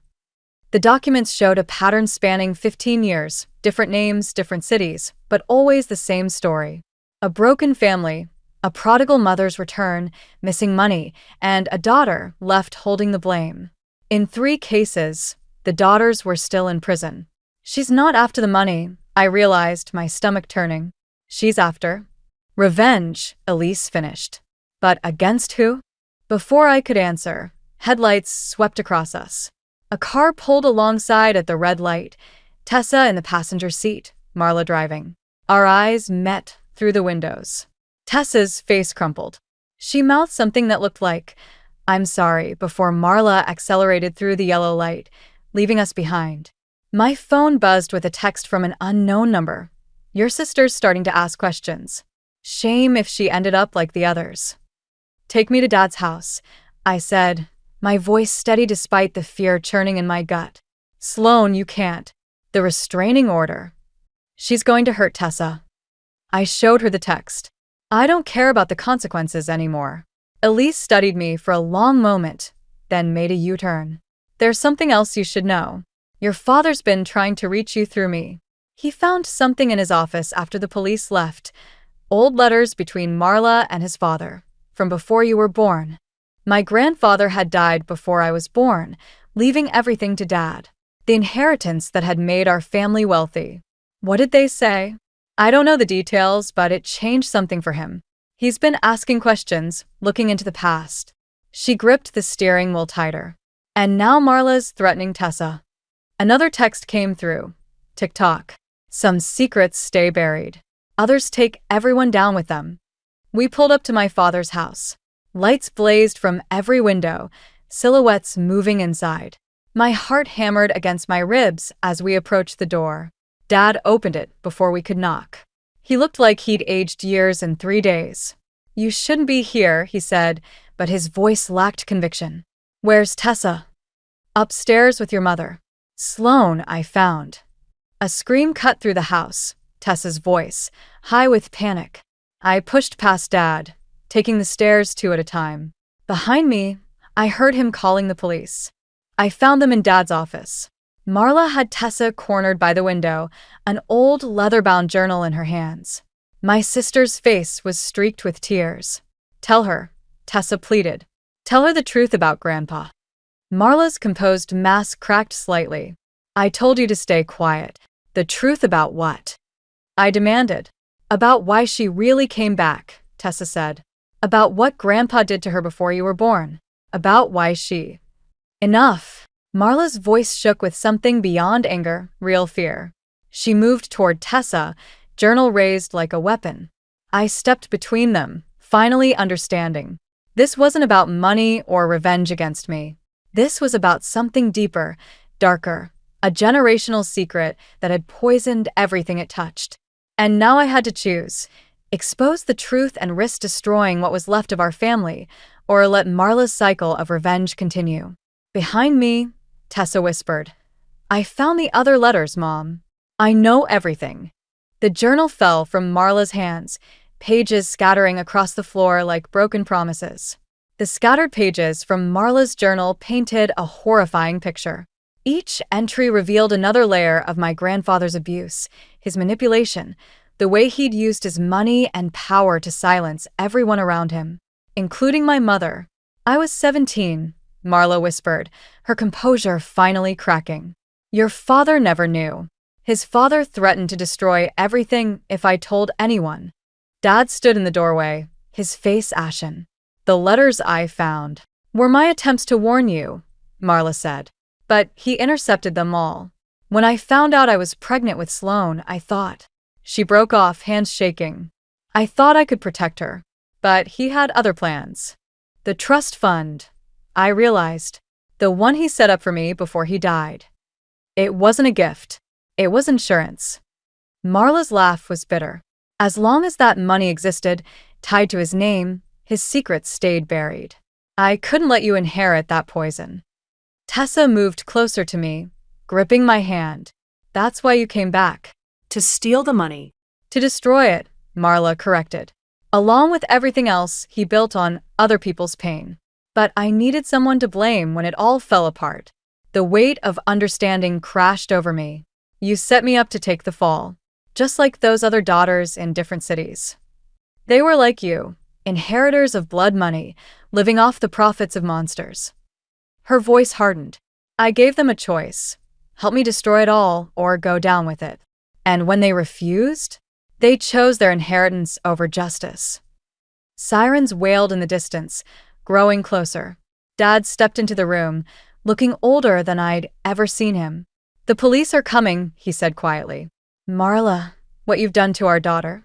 The documents showed a pattern spanning 15 years, different names, different cities, but always the same story. A broken family, a prodigal mother's return, missing money, and a daughter left holding the blame. In 3 cases, the daughters were still in prison. She's not after the money, I realized, my stomach turning. She's after revenge, Elise finished. But against who? Before I could answer, headlights swept across us. A car pulled alongside at the red light, Tessa in the passenger seat, Marla driving. Our eyes met through the windows. Tessa's face crumpled. She mouthed something that looked like, "I'm sorry," before Marla accelerated through the yellow light, leaving us behind. My phone buzzed with a text from an unknown number. "Your sister's starting to ask questions. Shame if she ended up like the others." "Take me to Dad's house," I said, my voice steady despite the fear churning in my gut. "Sloan, you can't. The restraining order. She's going to hurt Tessa." I showed her the text. "I don't care about the consequences anymore." Elise studied me for a long moment, then made a U-turn. "There's something else you should know. Your father's been trying to reach you through me. He found something in his office after the police left. Old letters between Marla and his father, from before you were born. My grandfather had died before I was born, leaving everything to Dad. The inheritance that had made our family wealthy." "What did they say?" "I don't know the details, but it changed something for him. He's been asking questions, looking into the past." She gripped the steering wheel tighter. "And now Marla's threatening Tessa." Another text came through. "TikTok. Some secrets stay buried. Others take everyone down with them." We pulled up to my father's house. Lights blazed from every window, silhouettes moving inside. My heart hammered against my ribs as we approached the door. Dad opened it before we could knock. He looked like he'd aged years in 3 days. "You shouldn't be here," he said, but his voice lacked conviction. "Where's Tessa?" "Upstairs with your mother." "Sloan, I found." A scream cut through the house, Tessa's voice, high with panic. I pushed past Dad, taking the stairs 2 at a time. Behind me, I heard him calling the police. I found them in Dad's office. Marla had Tessa cornered by the window, an old leather-bound journal in her hands. My sister's face was streaked with tears. "Tell her," Tessa pleaded. "Tell her the truth about Grandpa." Marla's composed mask cracked slightly. "I told you to stay quiet." "The truth about what?" I demanded. "About why she really came back," Tessa said. "About what Grandpa did to her before you were born. About why she—" "Enough." Marla's voice shook with something beyond anger, real fear. She moved toward Tessa, journal raised like a weapon. I stepped between them, finally understanding. This wasn't about money or revenge against me. This was about something deeper, darker, a generational secret that had poisoned everything it touched. And now I had to choose: expose the truth and risk destroying what was left of our family, or let Marla's cycle of revenge continue. "Behind me," Tessa whispered. "I found the other letters, Mom. I know everything." The journal fell from Marla's hands, pages scattering across the floor like broken promises. The scattered pages from Marla's journal painted a horrifying picture. Each entry revealed another layer of my grandfather's abuse, his manipulation, the way he'd used his money and power to silence everyone around him, including my mother. "I was 17, Marla whispered, her composure finally cracking. "Your father never knew. His father threatened to destroy everything if I told anyone." Dad stood in the doorway, his face ashen. "The letters I found were my attempts to warn you," Marla said. "But he intercepted them all. When I found out I was pregnant with Sloan, I thought—" She broke off, hands shaking. "I thought I could protect her. But he had other plans. The trust fund, I realized. The one he set up for me before he died. It wasn't a gift. It was insurance." Marla's laugh was bitter. As long as that money existed, tied to his name, his secrets stayed buried. "I couldn't let you inherit that poison." Tessa moved closer to me, gripping my hand. "That's why you came back." To steal the money. "To destroy it," Marla corrected. "Along with everything else he built on other people's pain. But I needed someone to blame when it all fell apart. The weight of understanding crashed over me. You set me up to take the fall, just like those other daughters in different cities. They were like you, inheritors of blood money, living off the profits of monsters." Her voice hardened. "I gave them a choice. Help me destroy it all or go down with it. And when they refused, they chose their inheritance over justice." Sirens wailed in the distance, growing closer. Dad stepped into the room, looking older than I'd ever seen him. "The police are coming," he said quietly. "Marla," What you've done to our daughter.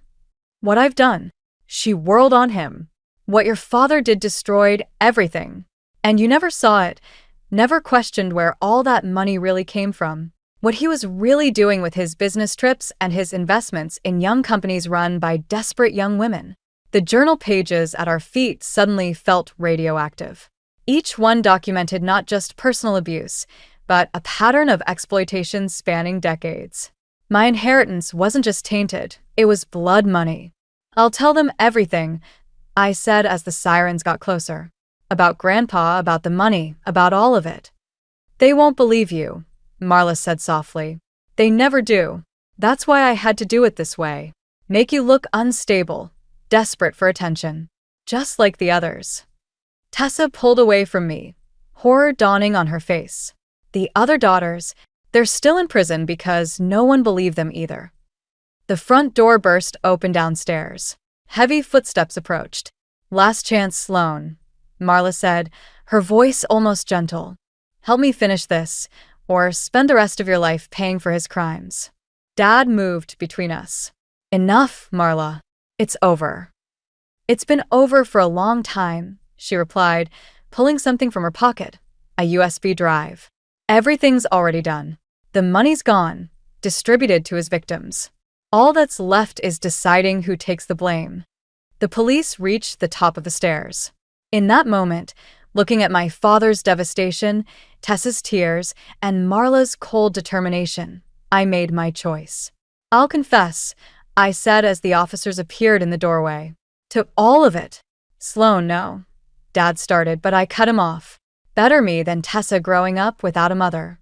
What I've done. She whirled on him. What your father did destroyed everything. And you never saw it, never questioned where all that money really came from. What he was really doing with his business trips and his investments in young companies run by desperate young women. The journal pages at our feet suddenly felt radioactive. Each one documented not just personal abuse, but a pattern of exploitation spanning decades. My inheritance wasn't just tainted, it was blood money. I'll tell them everything, I said as the sirens got closer. About Grandpa, about the money, about all of it. They won't believe you, Marla said softly. They never do. That's why I had to do it this way. Make you look unstable, desperate for attention. Just like the others. Tessa pulled away from me, horror dawning on her face. The other daughters, they're still in prison because no one believed them either. The front door burst open downstairs. Heavy footsteps approached. Last chance, Sloane, Marla said, her voice almost gentle. Help me finish this, or spend the rest of your life paying for his crimes. Dad moved between us. Enough, Marla. It's over. It's been over for a long time, she replied, pulling something from her pocket, a USB drive. Everything's already done. The money's gone, distributed to his victims. All that's left is deciding who takes the blame. The police reached the top of the stairs. In that moment, looking at my father's devastation, Tessa's tears, and Marla's cold determination, I made my choice. I'll confess, I said as the officers appeared in the doorway. To all of it. Sloane, no. Dad started, but I cut him off. Better me than Tessa growing up without a mother.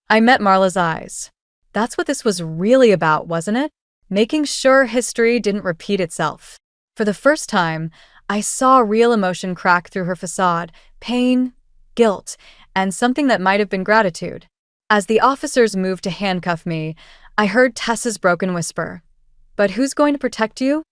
I met Marla's eyes. That's what this was really about, wasn't it? Making sure history didn't repeat itself. For the first time, I saw real emotion crack through her facade, pain, guilt, and something that might have been gratitude. As the officers moved to handcuff me, I heard Tessa's broken whisper. But who's going to protect you?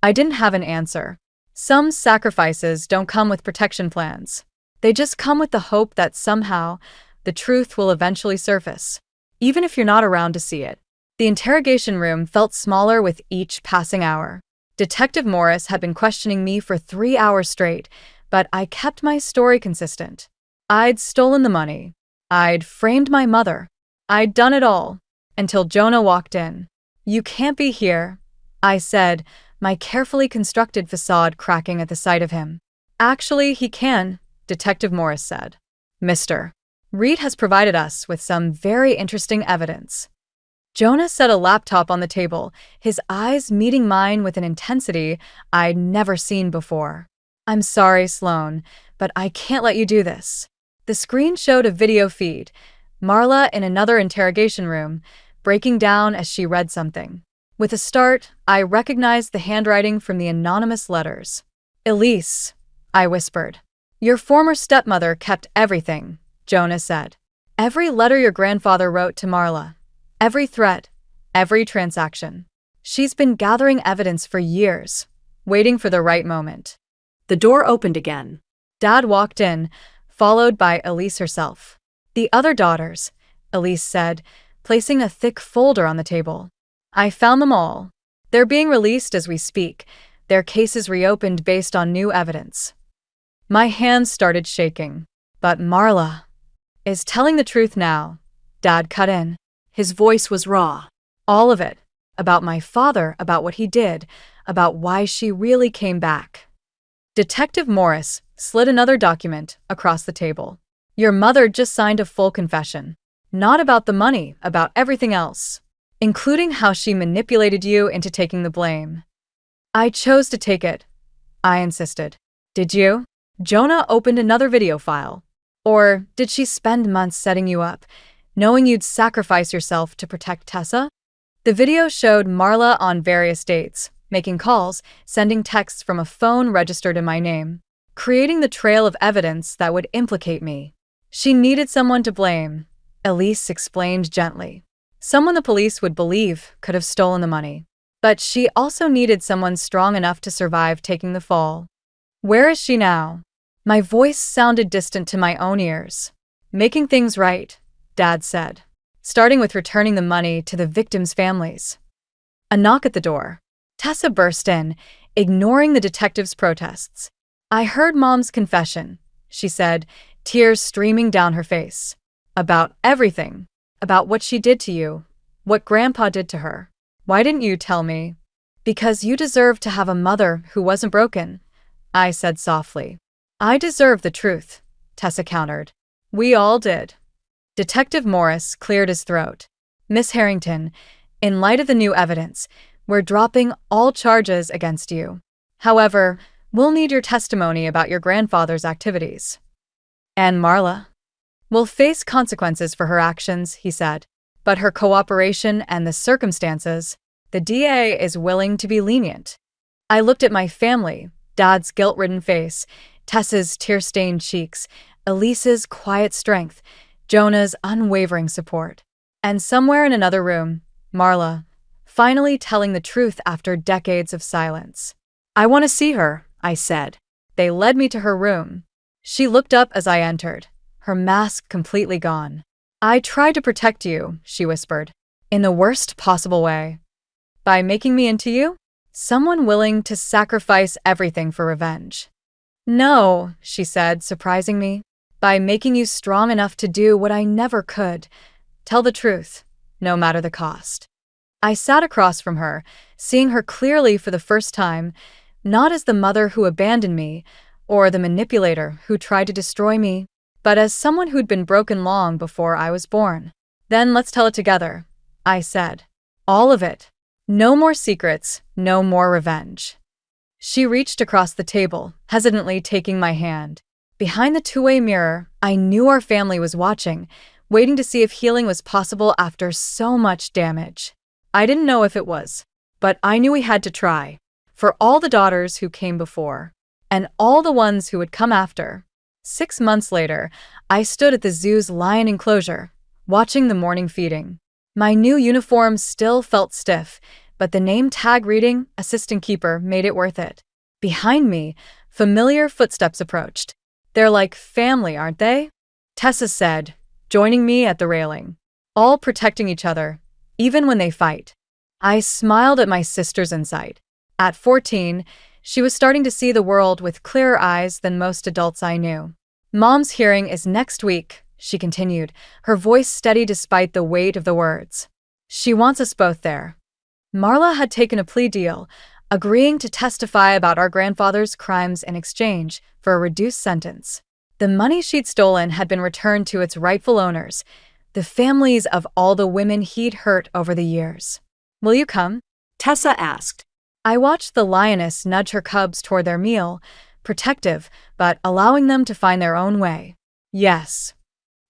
I didn't have an answer. Some sacrifices don't come with protection plans. They just come with the hope that somehow, the truth will eventually surface, even if you're not around to see it. The interrogation room felt smaller with each passing hour. Detective Morris had been questioning me for 3 hours straight, but I kept my story consistent. I'd stolen the money. I'd framed my mother. I'd done it all, until Jonah walked in. You can't be here, I said, my carefully constructed facade cracking at the sight of him. Actually, he can, Detective Morris said. Mr. Reed has provided us with some very interesting evidence. Jonah set a laptop on the table, his eyes meeting mine with an intensity I'd never seen before. I'm sorry, Sloane, but I can't let you do this. The screen showed a video feed, Marla in another interrogation room, breaking down as she read something. With a start, I recognized the handwriting from the anonymous letters. Elise, I whispered. Your former stepmother kept everything, Jonah said. Every letter your grandfather wrote to Marla. Every threat. Every transaction. She's been gathering evidence for years, waiting for the right moment. The door opened again. Dad walked in, followed by Elise herself. The other daughters, Elise said, placing a thick folder on the table. I found them all. They're being released as we speak, their cases reopened based on new evidence. My hands started shaking. But Marla is telling the truth now, Dad cut in. His voice was raw. All of it. About my father, about what he did, about why she really came back. Detective Morris slid another document across the table. Your mother just signed a full confession. Not about the money, about everything else, including how she manipulated you into taking the blame. I chose to take it, I insisted. Did you? Jonah opened another video file. Or did she spend months setting you up, knowing you'd sacrifice yourself to protect Tessa? The video showed Marla on various dates, making calls, sending texts from a phone registered in my name, creating the trail of evidence that would implicate me. She needed someone to blame, Elise explained gently. Someone the police would believe could have stolen the money. But she also needed someone strong enough to survive taking the fall. Where is she now? My voice sounded distant to my own ears. Making things right, Dad said, starting with returning the money to the victims' families. A knock at the door. Tessa burst in, ignoring the detective's protests. "I heard Mom's confession," she said, tears streaming down her face. "About everything. About what she did to you. What Grandpa did to her. Why didn't you tell me?" "Because you deserve to have a mother who wasn't broken," I said softly. "I deserve the truth," Tessa countered. "We all did." Detective Morris cleared his throat. "Miss Harrington, in light of the new evidence, we're dropping all charges against you. However, we'll need your testimony about your grandfather's activities." "And Marla will face consequences for her actions," he said. "But her cooperation and the circumstances, the DA is willing to be lenient." I looked at my family, Dad's guilt-ridden face, Tessa's tear-stained cheeks, Elise's quiet strength, Jonah's unwavering support. And somewhere in another room, Marla, finally telling the truth after decades of silence. "I want to see her," I said. They led me to her room. She looked up as I entered, her mask completely gone. "I tried to protect you," she whispered, "in the worst possible way. By making me into you? Someone willing to sacrifice everything for revenge." "No," she said, surprising me. "By making you strong enough to do what I never could. Tell the truth, no matter the cost." I sat across from her, seeing her clearly for the first time, not as the mother who abandoned me, or the manipulator who tried to destroy me, but as someone who'd been broken long before I was born. "Then let's tell it together," I said. "All of it. No more secrets, no more revenge." She reached across the table, hesitantly taking my hand. Behind the two-way mirror, I knew our family was watching, waiting to see if healing was possible after so much damage. I didn't know if it was, but I knew we had to try. For all the daughters who came before, and all the ones who would come after. 6 months later, I stood at the zoo's lion enclosure, watching the morning feeding. My new uniform still felt stiff, but the name tag reading, "Assistant Keeper," made it worth it. Behind me, familiar footsteps approached. "They're like family, aren't they?" Tessa said, joining me at the railing. "All protecting each other, even when they fight." I smiled at my sister's insight. At 14, she was starting to see the world with clearer eyes than most adults I knew. "Mom's hearing is next week," she continued, her voice steady despite the weight of the words. "She wants us both there." Marla had taken a plea deal, agreeing to testify about our grandfather's crimes in exchange for a reduced sentence. The money she'd stolen had been returned to its rightful owners, the families of all the women he'd hurt over the years. "Will you come?" Tessa asked. I watched the lioness nudge her cubs toward their meal, protective, but allowing them to find their own way. "Yes."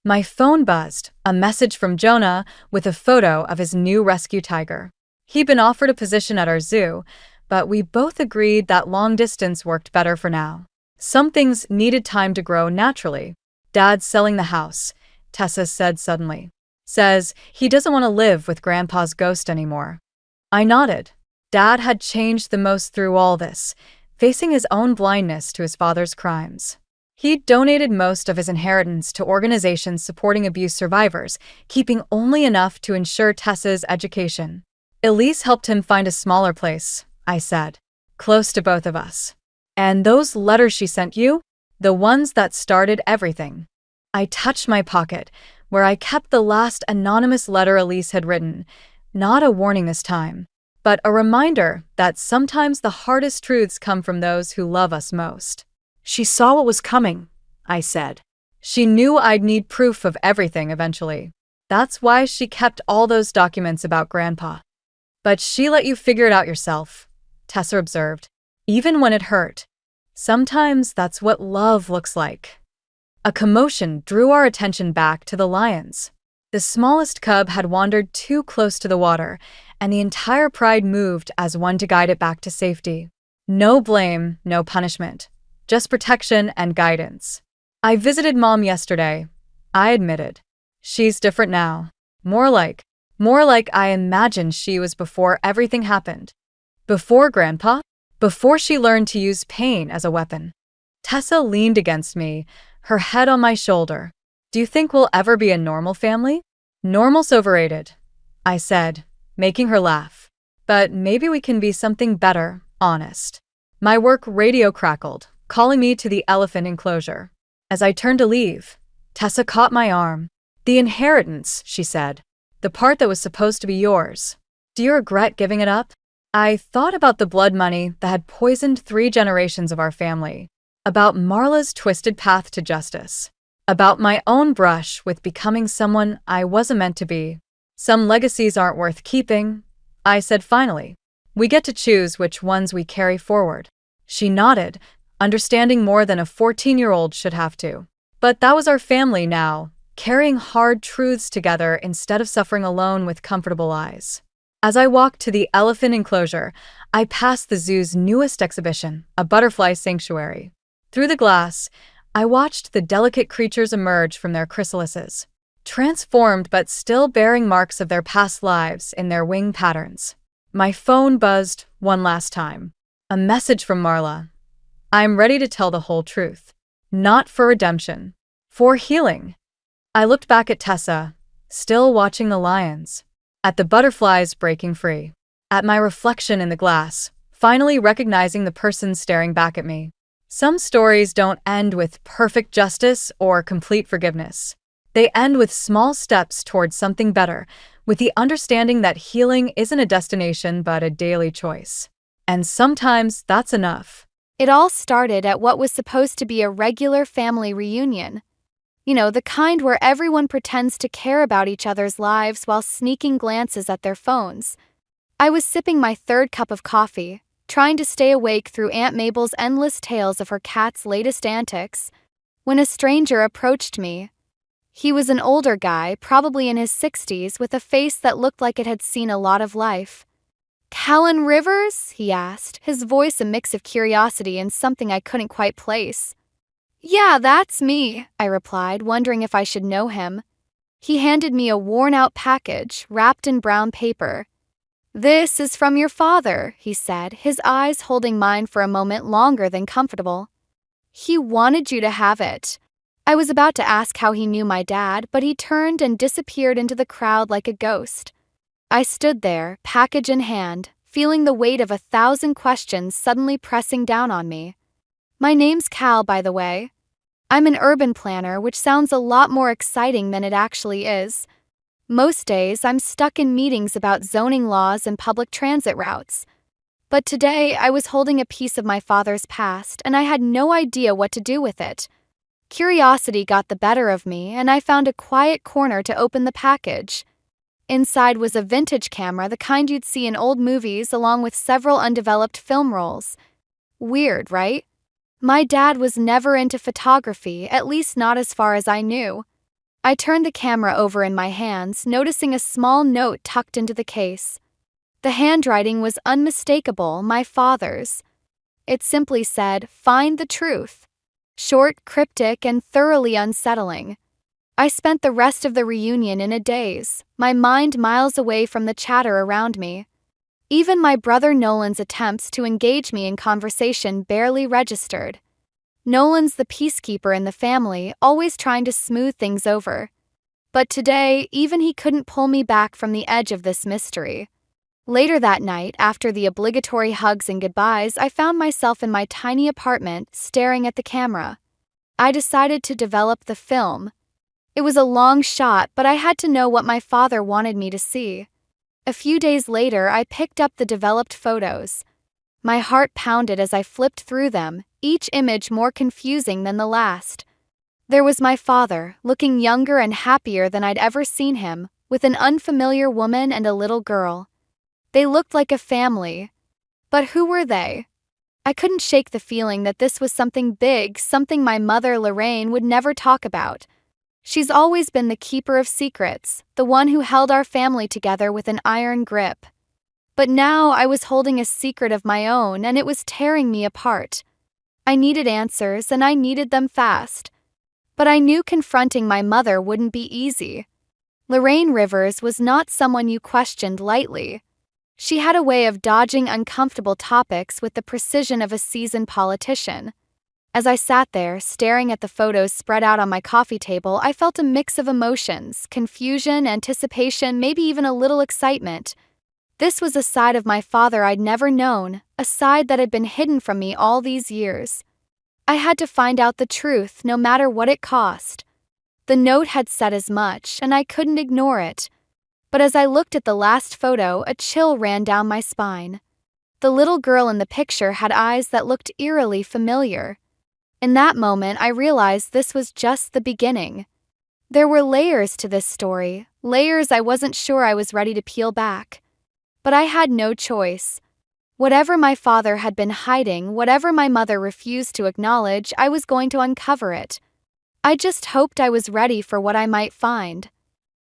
My phone buzzed, a message from Jonah with a photo of his new rescue tiger. He'd been offered a position at our zoo, but we both agreed that long distance worked better for now. Some things needed time to grow naturally. "Dad's selling the house," Tessa said suddenly. "Says he doesn't want to live with Grandpa's ghost anymore." I nodded. Dad had changed the most through all this, facing his own blindness to his father's crimes. He'd donated most of his inheritance to organizations supporting abuse survivors, keeping only enough to ensure Tessa's education. "Elise helped him find a smaller place," I said, "close to both of us." "And those letters she sent you? The ones that started everything." I touched my pocket, where I kept the last anonymous letter Elise had written, not a warning this time, but a reminder that sometimes the hardest truths come from those who love us most. "She saw what was coming," I said. "She knew I'd need proof of everything eventually. That's why she kept all those documents about Grandpa." "But she let you figure it out yourself," Tessa observed, "even when it hurt. Sometimes that's what love looks like." A commotion drew our attention back to the lions. The smallest cub had wandered too close to the water, and the entire pride moved as one to guide it back to safety. No blame, no punishment, just protection and guidance. "I visited Mom yesterday," I admitted. "She's different now. More like I imagined she was before everything happened. Before Grandpa? Before she learned to use pain as a weapon." Tessa leaned against me, her head on my shoulder. "Do you think we'll ever be a normal family?" "Normal's overrated," I said, making her laugh. But maybe we can be something better, honest. My work radio crackled, calling me to the elephant enclosure. As I turned to leave, Tessa caught my arm. "The inheritance," she said. "The part that was supposed to be yours. Do you regret giving it up?" I thought about the blood money that had poisoned 3 generations of our family, about Marla's twisted path to justice, about my own brush with becoming someone I wasn't meant to be. "Some legacies aren't worth keeping," I said finally. "We get to choose which ones we carry forward." She nodded, understanding more than a 14-year-old should have to. But that was our family now, carrying hard truths together instead of suffering alone with comfortable lies. As I walked to the elephant enclosure, I passed the zoo's newest exhibition, a butterfly sanctuary. Through the glass, I watched the delicate creatures emerge from their chrysalises, transformed but still bearing marks of their past lives in their wing patterns. My phone buzzed one last time. A message from Marla. "I'm ready to tell the whole truth. Not for redemption. For healing." I looked back at Tessa, still watching the lions, at the butterflies breaking free, at my reflection in the glass, finally recognizing the person staring back at me. Some stories don't end with perfect justice or complete forgiveness. They end with small steps towards something better, with the understanding that healing isn't a destination but a daily choice. And sometimes that's enough. It all started at what was supposed to be a regular family reunion. You know, the kind where everyone pretends to care about each other's lives while sneaking glances at their phones. I was sipping my 3rd cup of coffee, trying to stay awake through Aunt Mabel's endless tales of her cat's latest antics, when a stranger approached me. He was an older guy, probably in his 60s, with a face that looked like it had seen a lot of life. "Callan Rivers?" he asked, his voice a mix of curiosity and something I couldn't quite place. "Yeah, that's me," I replied, wondering if I should know him. He handed me a worn-out package, wrapped in brown paper. "This is from your father," he said, his eyes holding mine for a moment longer than comfortable. "He wanted you to have it." I was about to ask how he knew my dad, but he turned and disappeared into the crowd like a ghost. I stood there, package in hand, feeling the weight of 1,000 questions suddenly pressing down on me. My name's Cal, by the way. I'm an urban planner, which sounds a lot more exciting than it actually is. Most days, I'm stuck in meetings about zoning laws and public transit routes. But today, I was holding a piece of my father's past, and I had no idea what to do with it. Curiosity got the better of me, and I found a quiet corner to open the package. Inside was a vintage camera, the kind you'd see in old movies, along with several undeveloped film rolls. Weird, right? My dad was never into photography, at least not as far as I knew. I turned the camera over in my hands, noticing a small note tucked into the case. The handwriting was unmistakable, my father's. It simply said, "Find the truth." Short, cryptic, and thoroughly unsettling. I spent the rest of the reunion in a daze, my mind miles away from the chatter around me. Even my brother Nolan's attempts to engage me in conversation barely registered. Nolan's the peacekeeper in the family, always trying to smooth things over. But today, even he couldn't pull me back from the edge of this mystery. Later that night, after the obligatory hugs and goodbyes, I found myself in my tiny apartment, staring at the camera. I decided to develop the film. It was a long shot, but I had to know what my father wanted me to see. A few days later, I picked up the developed photos. My heart pounded as I flipped through them, each image more confusing than the last. There was my father, looking younger and happier than I'd ever seen him, with an unfamiliar woman and a little girl. They looked like a family. But who were they? I couldn't shake the feeling that this was something big, something my mother, Lorraine, would never talk about. She's always been the keeper of secrets, the one who held our family together with an iron grip. But now I was holding a secret of my own, and it was tearing me apart. I needed answers, and I needed them fast. But I knew confronting my mother wouldn't be easy. Lorraine Rivers was not someone you questioned lightly. She had a way of dodging uncomfortable topics with the precision of a seasoned politician. As I sat there, staring at the photos spread out on my coffee table, I felt a mix of emotions: confusion, anticipation, maybe even a little excitement. This was a side of my father I'd never known, a side that had been hidden from me all these years. I had to find out the truth, no matter what it cost. The note had said as much, and I couldn't ignore it. But as I looked at the last photo, a chill ran down my spine. The little girl in the picture had eyes that looked eerily familiar. In that moment, I realized this was just the beginning. There were layers to this story, layers I wasn't sure I was ready to peel back. But I had no choice. Whatever my father had been hiding, whatever my mother refused to acknowledge, I was going to uncover it. I just hoped I was ready for what I might find.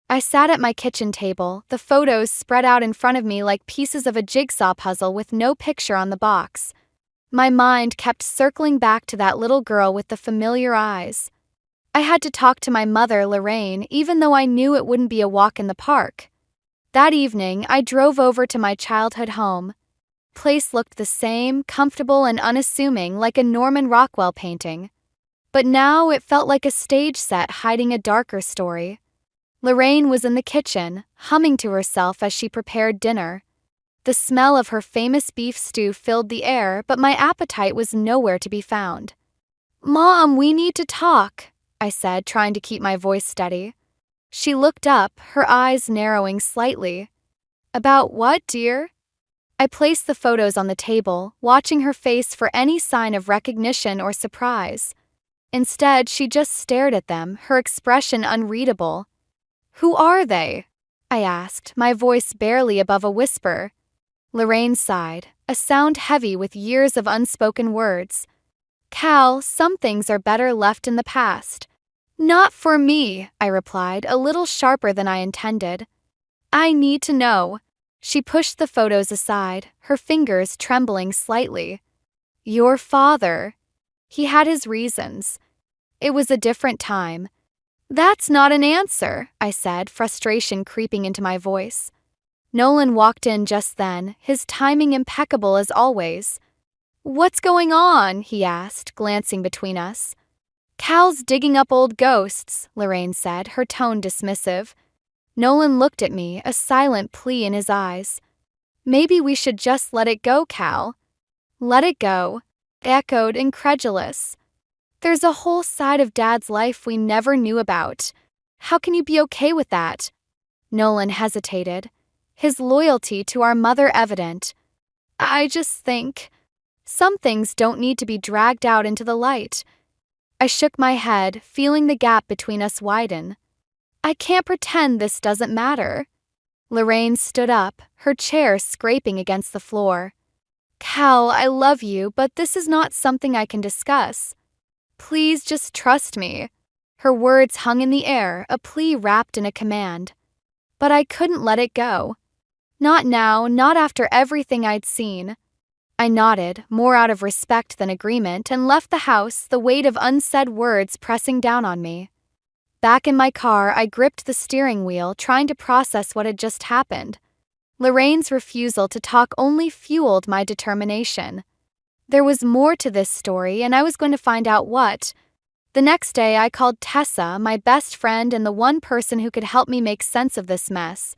I sat at my kitchen table, the photos spread out in front of me like pieces of a jigsaw puzzle with no picture on the box. My mind kept circling back to that little girl with the familiar eyes. I had to talk to my mother, Lorraine, even though I knew it wouldn't be a walk in the park. That evening, I drove over to my childhood home. Place looked the same, comfortable and unassuming, like a Norman Rockwell painting. But now it felt like a stage set hiding a darker story. Lorraine was in the kitchen, humming to herself as she prepared dinner. The smell of her famous beef stew filled the air, but my appetite was nowhere to be found. "Mom, we need to talk," I said, trying to keep my voice steady. She looked up, her eyes narrowing slightly. "About what, dear?" I placed the photos on the table, watching her face for any sign of recognition or surprise. Instead, she just stared at them, her expression unreadable. "Who are they?" I asked, my voice barely above a whisper. Lorraine sighed, a sound heavy with years of unspoken words. "Cal, some things are better left in the past." "Not for me," I replied, a little sharper than I intended. "I need to know." She pushed the photos aside, her fingers trembling slightly. "Your father. He had his reasons. It was a different time." "That's not an answer," I said, frustration creeping into my voice. Nolan walked in just then, his timing impeccable as always. "What's going on?" he asked, glancing between us. "Cal's digging up old ghosts," Lorraine said, her tone dismissive. Nolan looked at me, a silent plea in his eyes. "Maybe we should just let it go, Cal." "Let it go?" echoed, incredulous. "There's a whole side of Dad's life we never knew about. How can you be okay with that?" Nolan hesitated, his loyalty to our mother evident. "I just think some things don't need to be dragged out into the light." I shook my head, feeling the gap between us widen. "I can't pretend this doesn't matter." Lorraine stood up, her chair scraping against the floor. "Cal, I love you, but this is not something I can discuss. Please just trust me." Her words hung in the air, a plea wrapped in a command. But I couldn't let it go. Not now, not after everything I'd seen. I nodded, more out of respect than agreement, and left the house, the weight of unsaid words pressing down on me. Back in my car, I gripped the steering wheel, trying to process what had just happened. Lorraine's refusal to talk only fueled my determination. There was more to this story, and I was going to find out what. The next day, I called Tessa, my best friend and the one person who could help me make sense of this mess.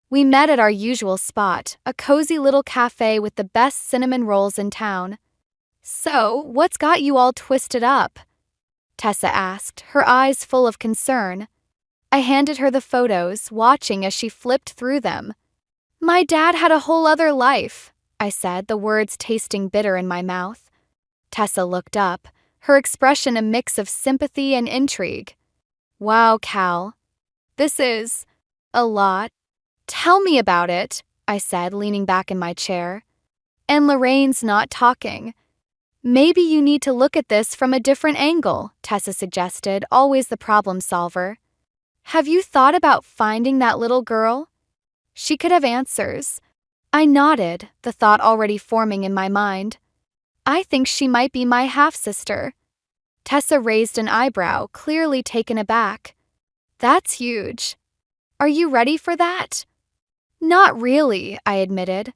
We met at our usual spot, a cozy little cafe with the best cinnamon rolls in town. "So, what's got you all twisted up?" Tessa asked, her eyes full of concern. I handed her the photos, watching as she flipped through them. "My dad had a whole other life," I said, the words tasting bitter in my mouth. Tessa looked up, her expression a mix of sympathy and intrigue. "Wow, Cal. This is a lot. Tell me about it," I said, leaning back in my chair. "And Lorraine's not talking." "Maybe you need to look at this from a different angle," Tessa suggested, always the problem solver. "Have you thought about finding that little girl? She could have answers." I nodded, the thought already forming in my mind. "I think she might be my half-sister." Tessa raised an eyebrow, clearly taken aback. "That's huge. Are you ready for that?" "Not really," I admitted.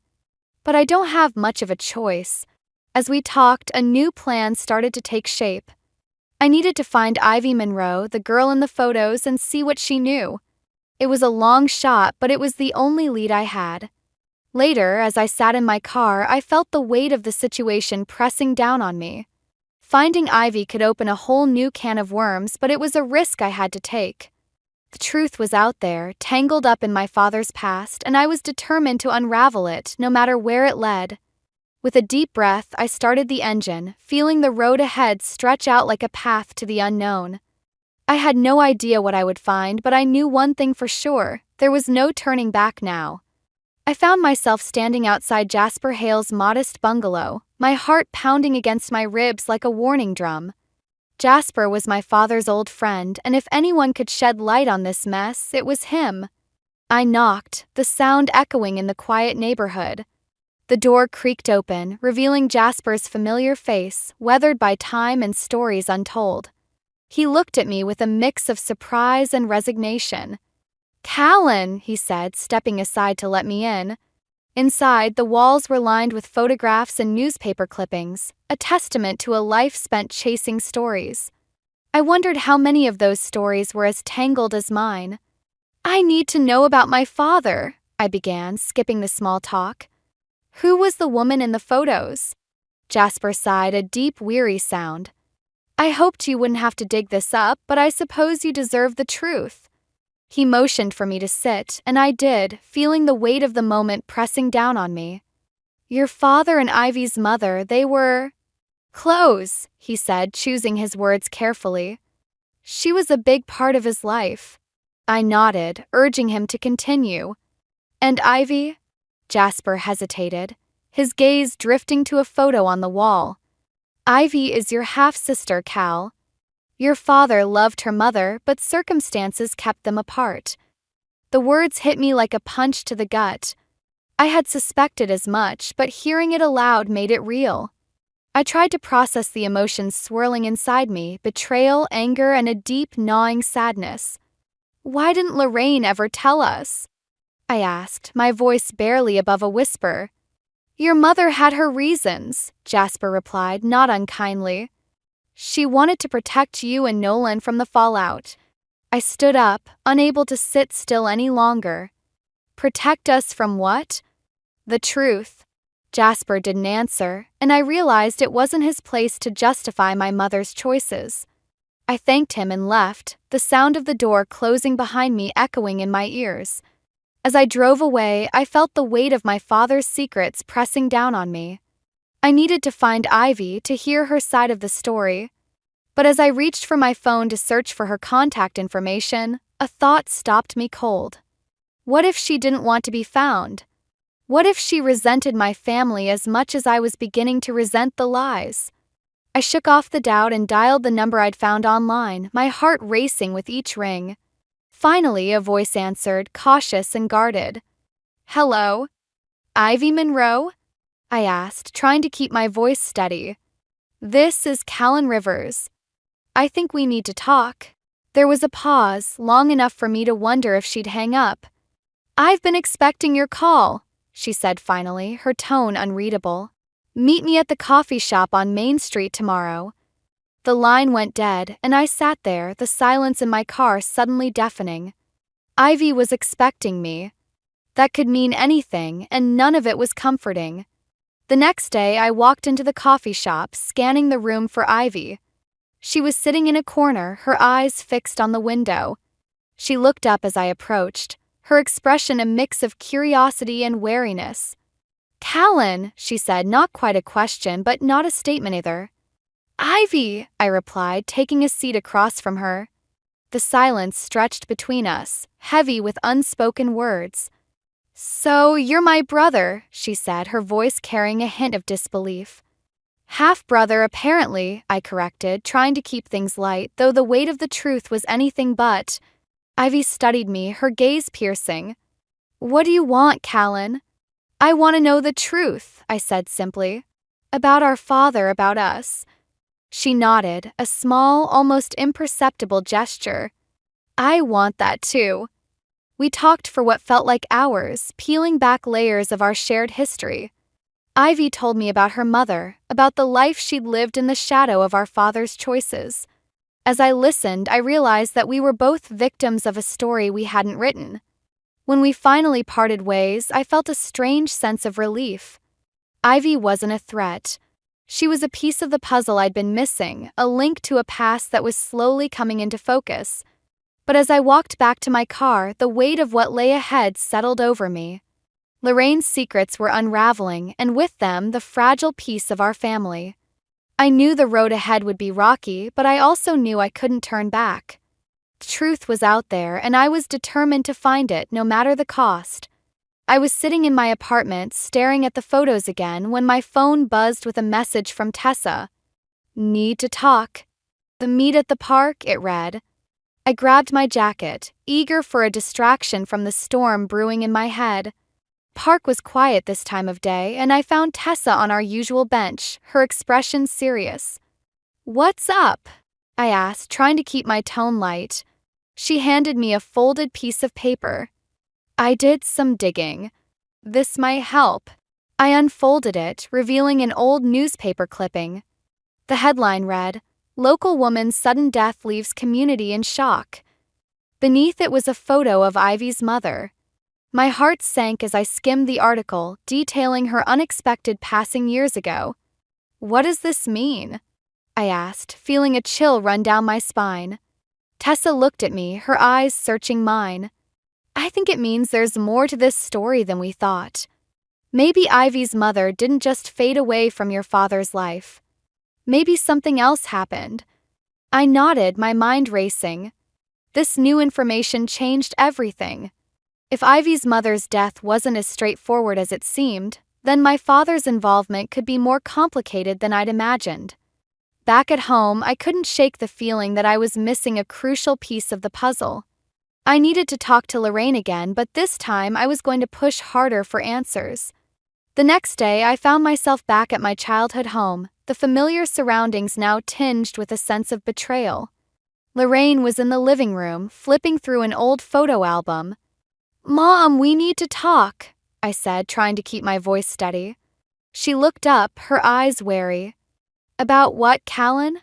"But I don't have much of a choice." As we talked, a new plan started to take shape. I needed to find Ivy Monroe, the girl in the photos, and see what she knew. It was a long shot, but it was the only lead I had. Later, as I sat in my car, I felt the weight of the situation pressing down on me. Finding Ivy could open a whole new can of worms, but it was a risk I had to take. The truth was out there, tangled up in my father's past, and I was determined to unravel it, no matter where it led. With a deep breath, I started the engine, feeling the road ahead stretch out like a path to the unknown. I had no idea what I would find, but I knew one thing for sure: there was no turning back now. I found myself standing outside Jasper Hale's modest bungalow, my heart pounding against my ribs like a warning drum. Jasper was my father's old friend, and if anyone could shed light on this mess, it was him. I knocked, the sound echoing in the quiet neighborhood. The door creaked open, revealing Jasper's familiar face, weathered by time and stories untold. He looked at me with a mix of surprise and resignation. "Callan," he said, stepping aside to let me in. Inside, the walls were lined with photographs and newspaper clippings, a testament to a life spent chasing stories. I wondered how many of those stories were as tangled as mine. "I need to know about my father," I began, skipping the small talk. "Who was the woman in the photos?" Jasper sighed, a deep, weary sound. "I hoped you wouldn't have to dig this up, but I suppose you deserve the truth." He motioned for me to sit, and I did, feeling the weight of the moment pressing down on me. "Your father and Ivy's mother, they were close," he said, choosing his words carefully. "She was a big part of his life." I nodded, urging him to continue. "And Ivy?" Jasper hesitated, his gaze drifting to a photo on the wall. "Ivy is your half-sister, Cal. Your father loved her mother, but circumstances kept them apart." The words hit me like a punch to the gut. I had suspected as much, but hearing it aloud made it real. I tried to process the emotions swirling inside me: betrayal, anger, and a deep, gnawing sadness. "Why didn't Lorraine ever tell us?" I asked, my voice barely above a whisper. "Your mother had her reasons," Jasper replied, not unkindly. "She wanted to protect you and Nolan from the fallout." I stood up, unable to sit still any longer. "Protect us from what?" "The truth." Jasper didn't answer, and I realized it wasn't his place to justify my mother's choices. I thanked him and left, the sound of the door closing behind me echoing in my ears. As I drove away, I felt the weight of my father's secrets pressing down on me. I needed to find Ivy to hear her side of the story. But as I reached for my phone to search for her contact information, a thought stopped me cold. What if she didn't want to be found? What if she resented my family as much as I was beginning to resent the lies? I shook off the doubt and dialed the number I'd found online, my heart racing with each ring. Finally, a voice answered, cautious and guarded. "Hello? Ivy Monroe?" I asked, trying to keep my voice steady. "This is Callan Rivers. I think we need to talk." There was a pause, long enough for me to wonder if she'd hang up. "I've been expecting your call," she said finally, her tone unreadable. "Meet me at the coffee shop on Main Street tomorrow." The line went dead, and I sat there, the silence in my car suddenly deafening. Ivy was expecting me. That could mean anything, and none of it was comforting. The next day, I walked into the coffee shop, scanning the room for Ivy. She was sitting in a corner, her eyes fixed on the window. She looked up as I approached, her expression a mix of curiosity and wariness. "Callan," she said, not quite a question, but not a statement either. "Ivy," I replied, taking a seat across from her. The silence stretched between us, heavy with unspoken words. "So, you're my brother," she said, her voice carrying a hint of disbelief. "Half-brother, apparently," I corrected, trying to keep things light, though the weight of the truth was anything but. Ivy studied me, her gaze piercing. "What do you want, Callan?" "I want to know the truth," I said simply. "About our father, about us." She nodded, a small, almost imperceptible gesture. "I want that too." We talked for what felt like hours, peeling back layers of our shared history. Ivy told me about her mother, about the life she'd lived in the shadow of our father's choices. As I listened, I realized that we were both victims of a story we hadn't written. When we finally parted ways, I felt a strange sense of relief. Ivy wasn't a threat. She was a piece of the puzzle I'd been missing, a link to a past that was slowly coming into focus. But as I walked back to my car, the weight of what lay ahead settled over me. Lorraine's secrets were unraveling, and with them, the fragile piece of our family. I knew the road ahead would be rocky, but I also knew I couldn't turn back. The truth was out there, and I was determined to find it, no matter the cost. I was sitting in my apartment, staring at the photos again, when my phone buzzed with a message from Tessa. "Need to talk." "The meet at the park," it read. I grabbed my jacket, eager for a distraction from the storm brewing in my head. Park was quiet this time of day, and I found Tessa on our usual bench, her expression serious. "What's up?" I asked, trying to keep my tone light. She handed me a folded piece of paper. "I did some digging. This might help." I unfolded it, revealing an old newspaper clipping. The headline read, "Local woman's sudden death leaves community in shock." Beneath it was a photo of Ivy's mother. My heart sank as I skimmed the article, detailing her unexpected passing years ago. "What does this mean?" I asked, feeling a chill run down my spine. Tessa looked at me, her eyes searching mine. "I think it means there's more to this story than we thought. Maybe Ivy's mother didn't just fade away from your father's life. Maybe something else happened." I nodded, my mind racing. This new information changed everything. If Ivy's mother's death wasn't as straightforward as it seemed, then my father's involvement could be more complicated than I'd imagined. Back at home, I couldn't shake the feeling that I was missing a crucial piece of the puzzle. I needed to talk to Lorraine again, but this time I was going to push harder for answers. The next day, I found myself back at my childhood home, the familiar surroundings now tinged with a sense of betrayal. Lorraine was in the living room, flipping through an old photo album. "Mom, we need to talk," I said, trying to keep my voice steady. She looked up, her eyes wary. "About what, Callan?"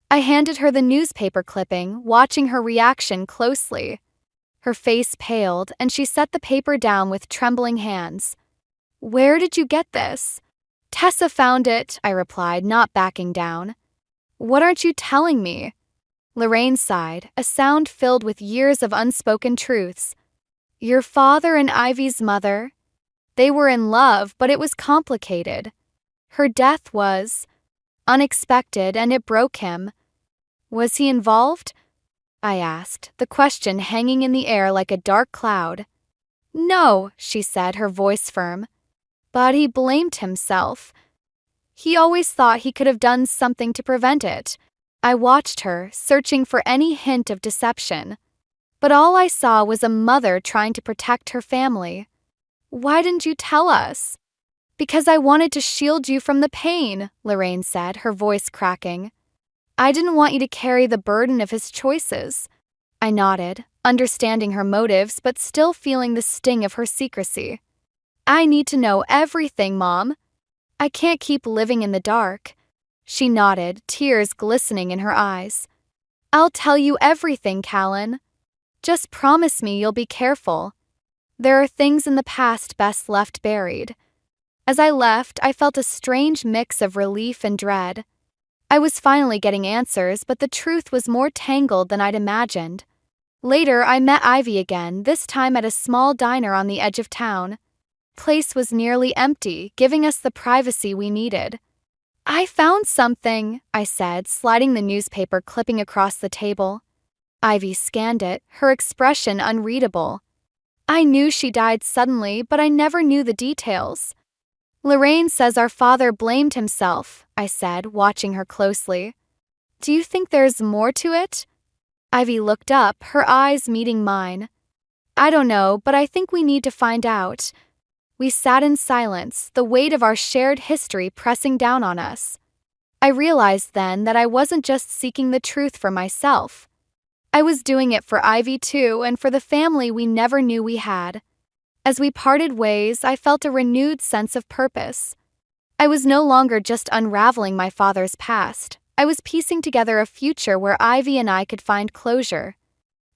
I handed her the newspaper clipping, watching her reaction closely. Her face paled, and she set the paper down with trembling hands. "Where did you get this?" "Tessa found it," I replied, not backing down. "What aren't you telling me?" Lorraine sighed, a sound filled with years of unspoken truths. "Your father and Ivy's mother, they were in love, but it was complicated. Her death was unexpected, and it broke him." "Was he involved?" I asked, the question hanging in the air like a dark cloud. "No," she said, her voice firm. "But he blamed himself. He always thought he could have done something to prevent it." I watched her, searching for any hint of deception. But all I saw was a mother trying to protect her family. "Why didn't you tell us?" "Because I wanted to shield you from the pain," Lorraine said, her voice cracking. "I didn't want you to carry the burden of his choices." I nodded, understanding her motives but still feeling the sting of her secrecy. "I need to know everything, Mom. I can't keep living in the dark." She nodded, tears glistening in her eyes. "I'll tell you everything, Callan. Just promise me you'll be careful. There are things in the past best left buried." As I left, I felt a strange mix of relief and dread. I was finally getting answers, but the truth was more tangled than I'd imagined. Later, I met Ivy again, this time at a small diner on the edge of town. The place was nearly empty, giving us the privacy we needed. "I found something," I said, sliding the newspaper clipping across the table. Ivy scanned it, her expression unreadable. "I knew she died suddenly, but I never knew the details." "Lorraine says our father blamed himself," I said, watching her closely. "Do you think there's more to it?" Ivy looked up, her eyes meeting mine. "I don't know, but I think we need to find out." We sat in silence, the weight of our shared history pressing down on us. I realized then that I wasn't just seeking the truth for myself. I was doing it for Ivy too, and for the family we never knew we had. As we parted ways, I felt a renewed sense of purpose. I was no longer just unraveling my father's past. I was piecing together a future where Ivy and I could find closure.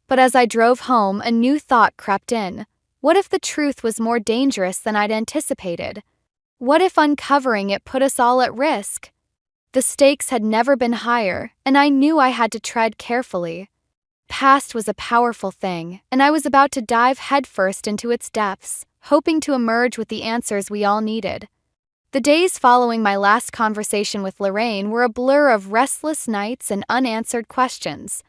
But as I drove home, a new thought crept in. What if the truth was more dangerous than I'd anticipated? What if uncovering it put us all at risk? The stakes had never been higher, and I knew I had to tread carefully. Past was a powerful thing, and I was about to dive headfirst into its depths, hoping to emerge with the answers we all needed. The days following my last conversation with Lorraine were a blur of restless nights and unanswered questions.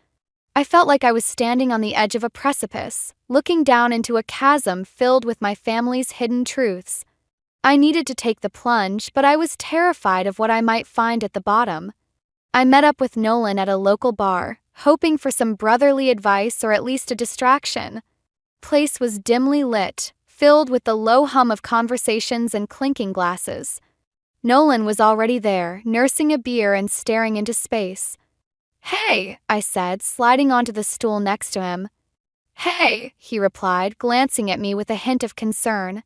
I felt like I was standing on the edge of a precipice, looking down into a chasm filled with my family's hidden truths. I needed to take the plunge, but I was terrified of what I might find at the bottom. I met up with Nolan at a local bar, hoping for some brotherly advice or at least a distraction. Place was dimly lit, filled with the low hum of conversations and clinking glasses. Nolan was already there, nursing a beer and staring into space. "Hey," I said, sliding onto the stool next to him. "Hey," he replied, glancing at me with a hint of concern.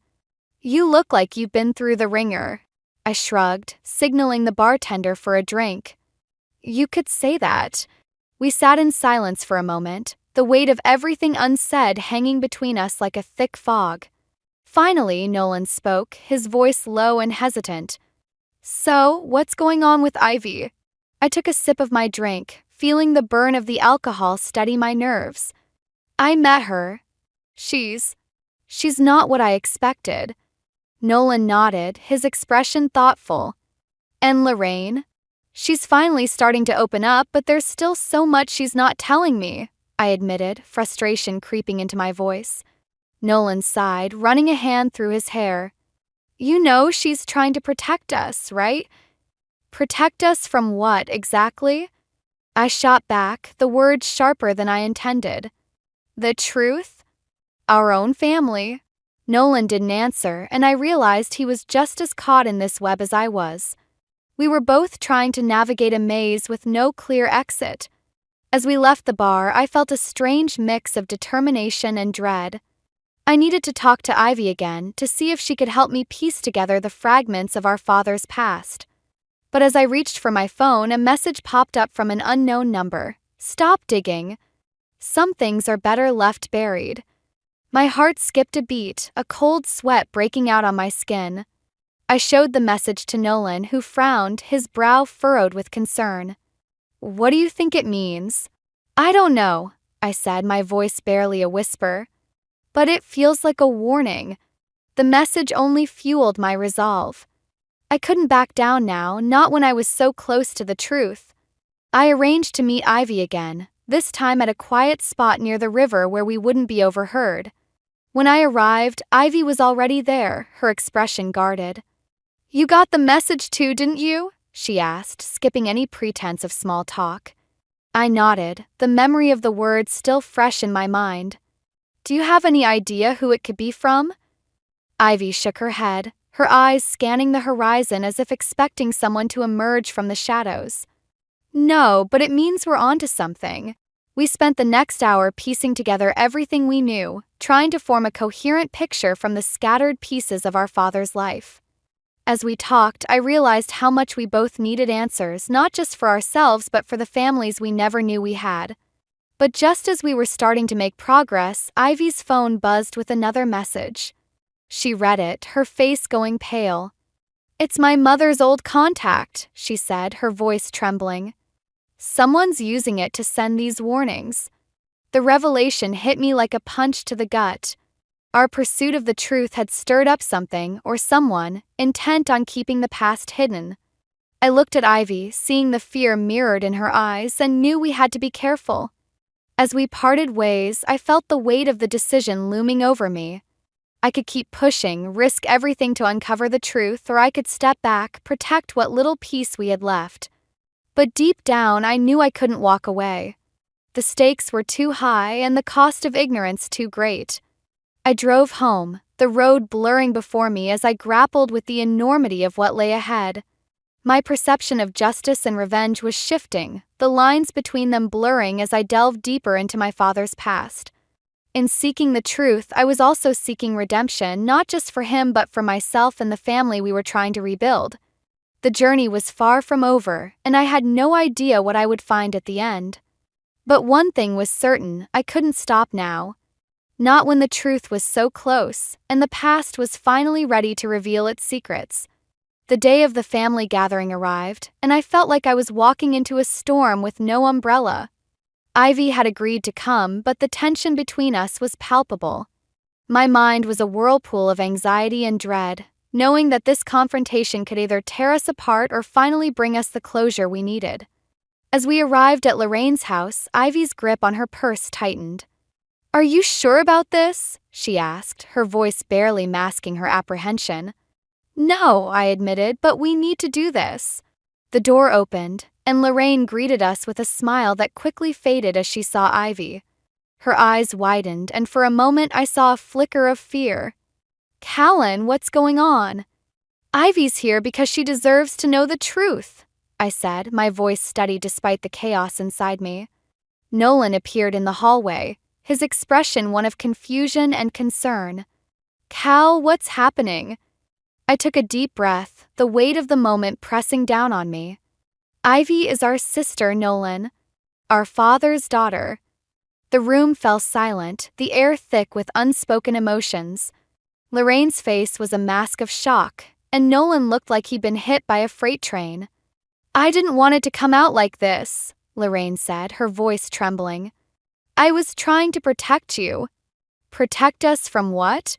"You look like you've been through the ringer." I shrugged, signaling the bartender for a drink. "You could say that." We sat in silence for a moment, the weight of everything unsaid hanging between us like a thick fog. Finally, Nolan spoke, his voice low and hesitant. "So, what's going on with Ivy?" I took a sip of my drink, feeling the burn of the alcohol steady my nerves. "I met her. She's not what I expected." Nolan nodded, his expression thoughtful. "And Lorraine? She's finally starting to open up, but there's still so much she's not telling me," I admitted, frustration creeping into my voice. Nolan sighed, running a hand through his hair. "You know she's trying to protect us, right?" "Protect us from what, exactly?" I shot back, the words sharper than I intended. "The truth? Our own family." Nolan didn't answer, and I realized he was just as caught in this web as I was. We were both trying to navigate a maze with no clear exit. As we left the bar, I felt a strange mix of determination and dread. I needed to talk to Ivy again to see if she could help me piece together the fragments of our father's past. But as I reached for my phone, a message popped up from an unknown number. "Stop digging. Some things are better left buried." My heart skipped a beat, a cold sweat breaking out on my skin. I showed the message to Nolan, who frowned, his brow furrowed with concern. "What do you think it means?" "I don't know," I said, my voice barely a whisper. "But it feels like a warning." The message only fueled my resolve. I couldn't back down now, not when I was so close to the truth. I arranged to meet Ivy again, this time at a quiet spot near the river where we wouldn't be overheard. When I arrived, Ivy was already there, her expression guarded. "You got the message too, didn't you?" she asked, skipping any pretense of small talk. I nodded, the memory of the words still fresh in my mind. "Do you have any idea who it could be from?" Ivy shook her head, her eyes scanning the horizon as if expecting someone to emerge from the shadows. "No, but it means we're onto something." We spent the next hour piecing together everything we knew, trying to form a coherent picture from the scattered pieces of our father's life. As we talked, I realized how much we both needed answers, not just for ourselves but for the families we never knew we had. But just as we were starting to make progress, Ivy's phone buzzed with another message. She read it, her face going pale. "It's my mother's old contact," she said, her voice trembling. "Someone's using it to send these warnings." The revelation hit me like a punch to the gut. Our pursuit of the truth had stirred up something, or someone, intent on keeping the past hidden. I looked at Ivy, seeing the fear mirrored in her eyes, and knew we had to be careful. As we parted ways, I felt the weight of the decision looming over me. I could keep pushing, risk everything to uncover the truth, or I could step back, protect what little peace we had left. But deep down, I knew I couldn't walk away. The stakes were too high and the cost of ignorance too great. I drove home, the road blurring before me as I grappled with the enormity of what lay ahead. My perception of justice and revenge was shifting, the lines between them blurring as I delved deeper into my father's past. In seeking the truth, I was also seeking redemption, not just for him but for myself and the family we were trying to rebuild. The journey was far from over, and I had no idea what I would find at the end. But one thing was certain, I couldn't stop now. Not when the truth was so close, and the past was finally ready to reveal its secrets. The day of the family gathering arrived, and I felt like I was walking into a storm with no umbrella. Ivy had agreed to come, but the tension between us was palpable. My mind was a whirlpool of anxiety and dread, knowing that this confrontation could either tear us apart or finally bring us the closure we needed. As we arrived at Lorraine's house, Ivy's grip on her purse tightened. "Are you sure about this?" she asked, her voice barely masking her apprehension. "No," I admitted, "but we need to do this." The door opened, and Lorraine greeted us with a smile that quickly faded as she saw Ivy. Her eyes widened, and for a moment I saw a flicker of fear. "Callan, what's going on?" "Ivy's here because she deserves to know the truth," I said, my voice steady despite the chaos inside me. Nolan appeared in the hallway, his expression one of confusion and concern. "Cal, what's happening?" I took a deep breath, the weight of the moment pressing down on me. "Ivy is our sister, Nolan. Our father's daughter." The room fell silent, the air thick with unspoken emotions. Lorraine's face was a mask of shock, and Nolan looked like he'd been hit by a freight train. "I didn't want it to come out like this," Lorraine said, her voice trembling. "I was trying to protect you." "Protect us from what?"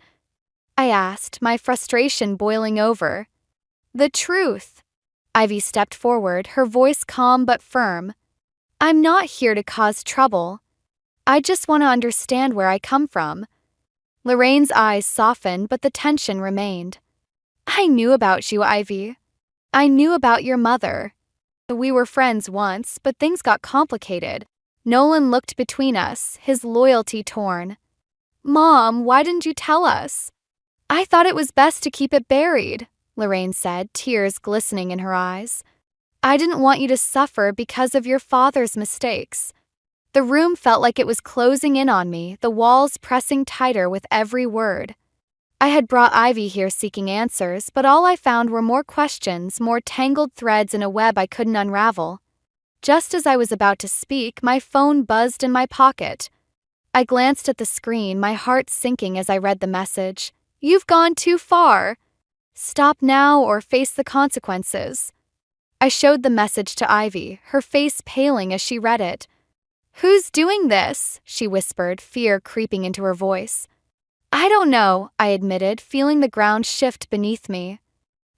I asked, my frustration boiling over. "The truth." Ivy stepped forward, her voice calm but firm. "I'm not here to cause trouble. I just want to understand where I come from." Lorraine's eyes softened, but the tension remained. "I knew about you, Ivy. I knew about your mother. We were friends once, but things got complicated." Nolan looked between us, his loyalty torn. "Mom, why didn't you tell us?" "I thought it was best to keep it buried," Lorraine said, tears glistening in her eyes. "I didn't want you to suffer because of your father's mistakes." The room felt like it was closing in on me, the walls pressing tighter with every word. I had brought Ivy here seeking answers, but all I found were more questions, more tangled threads in a web I couldn't unravel. Just as I was about to speak, my phone buzzed in my pocket. I glanced at the screen, my heart sinking as I read the message. "You've gone too far. Stop now or face the consequences." I showed the message to Ivy, her face paling as she read it. "Who's doing this?" she whispered, fear creeping into her voice. "I don't know," I admitted, feeling the ground shift beneath me.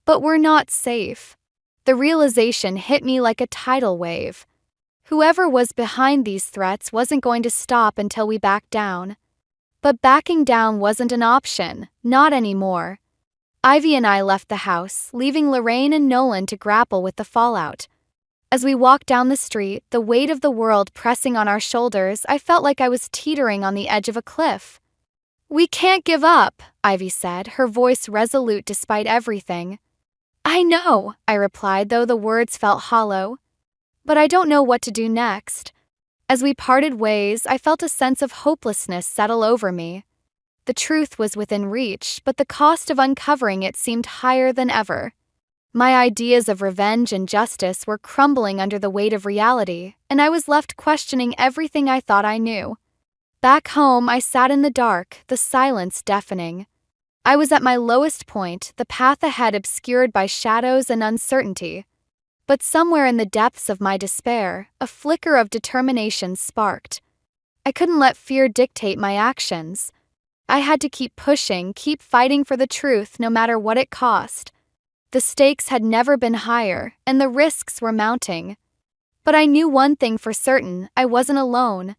"But we're not safe." The realization hit me like a tidal wave. Whoever was behind these threats wasn't going to stop until we backed down. But backing down wasn't an option, not anymore. Ivy and I left the house, leaving Lorraine and Nolan to grapple with the fallout. As we walked down the street, the weight of the world pressing on our shoulders, I felt like I was teetering on the edge of a cliff. "We can't give up," Ivy said, her voice resolute despite everything. "I know," I replied, though the words felt hollow. "But I don't know what to do next." As we parted ways, I felt a sense of hopelessness settle over me. The truth was within reach, but the cost of uncovering it seemed higher than ever. My ideas of revenge and justice were crumbling under the weight of reality, and I was left questioning everything I thought I knew. Back home, I sat in the dark, the silence deafening. I was at my lowest point, the path ahead obscured by shadows and uncertainty. But somewhere in the depths of my despair, a flicker of determination sparked. I couldn't let fear dictate my actions. I had to keep pushing, keep fighting for the truth, no matter what it cost. The stakes had never been higher, and the risks were mounting. But I knew one thing for certain: I wasn't alone.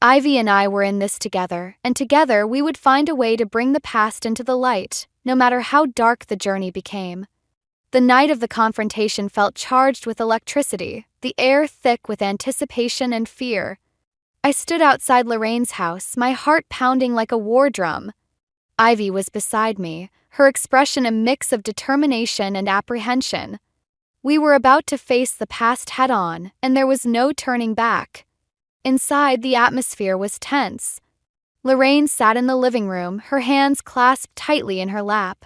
Ivy and I were in this together, and together we would find a way to bring the past into the light, no matter how dark the journey became. The night of the confrontation felt charged with electricity, the air thick with anticipation and fear. I stood outside Lorraine's house, my heart pounding like a war drum. Ivy was beside me, her expression a mix of determination and apprehension. We were about to face the past head-on, and there was no turning back. Inside, the atmosphere was tense. Lorraine sat in the living room, her hands clasped tightly in her lap.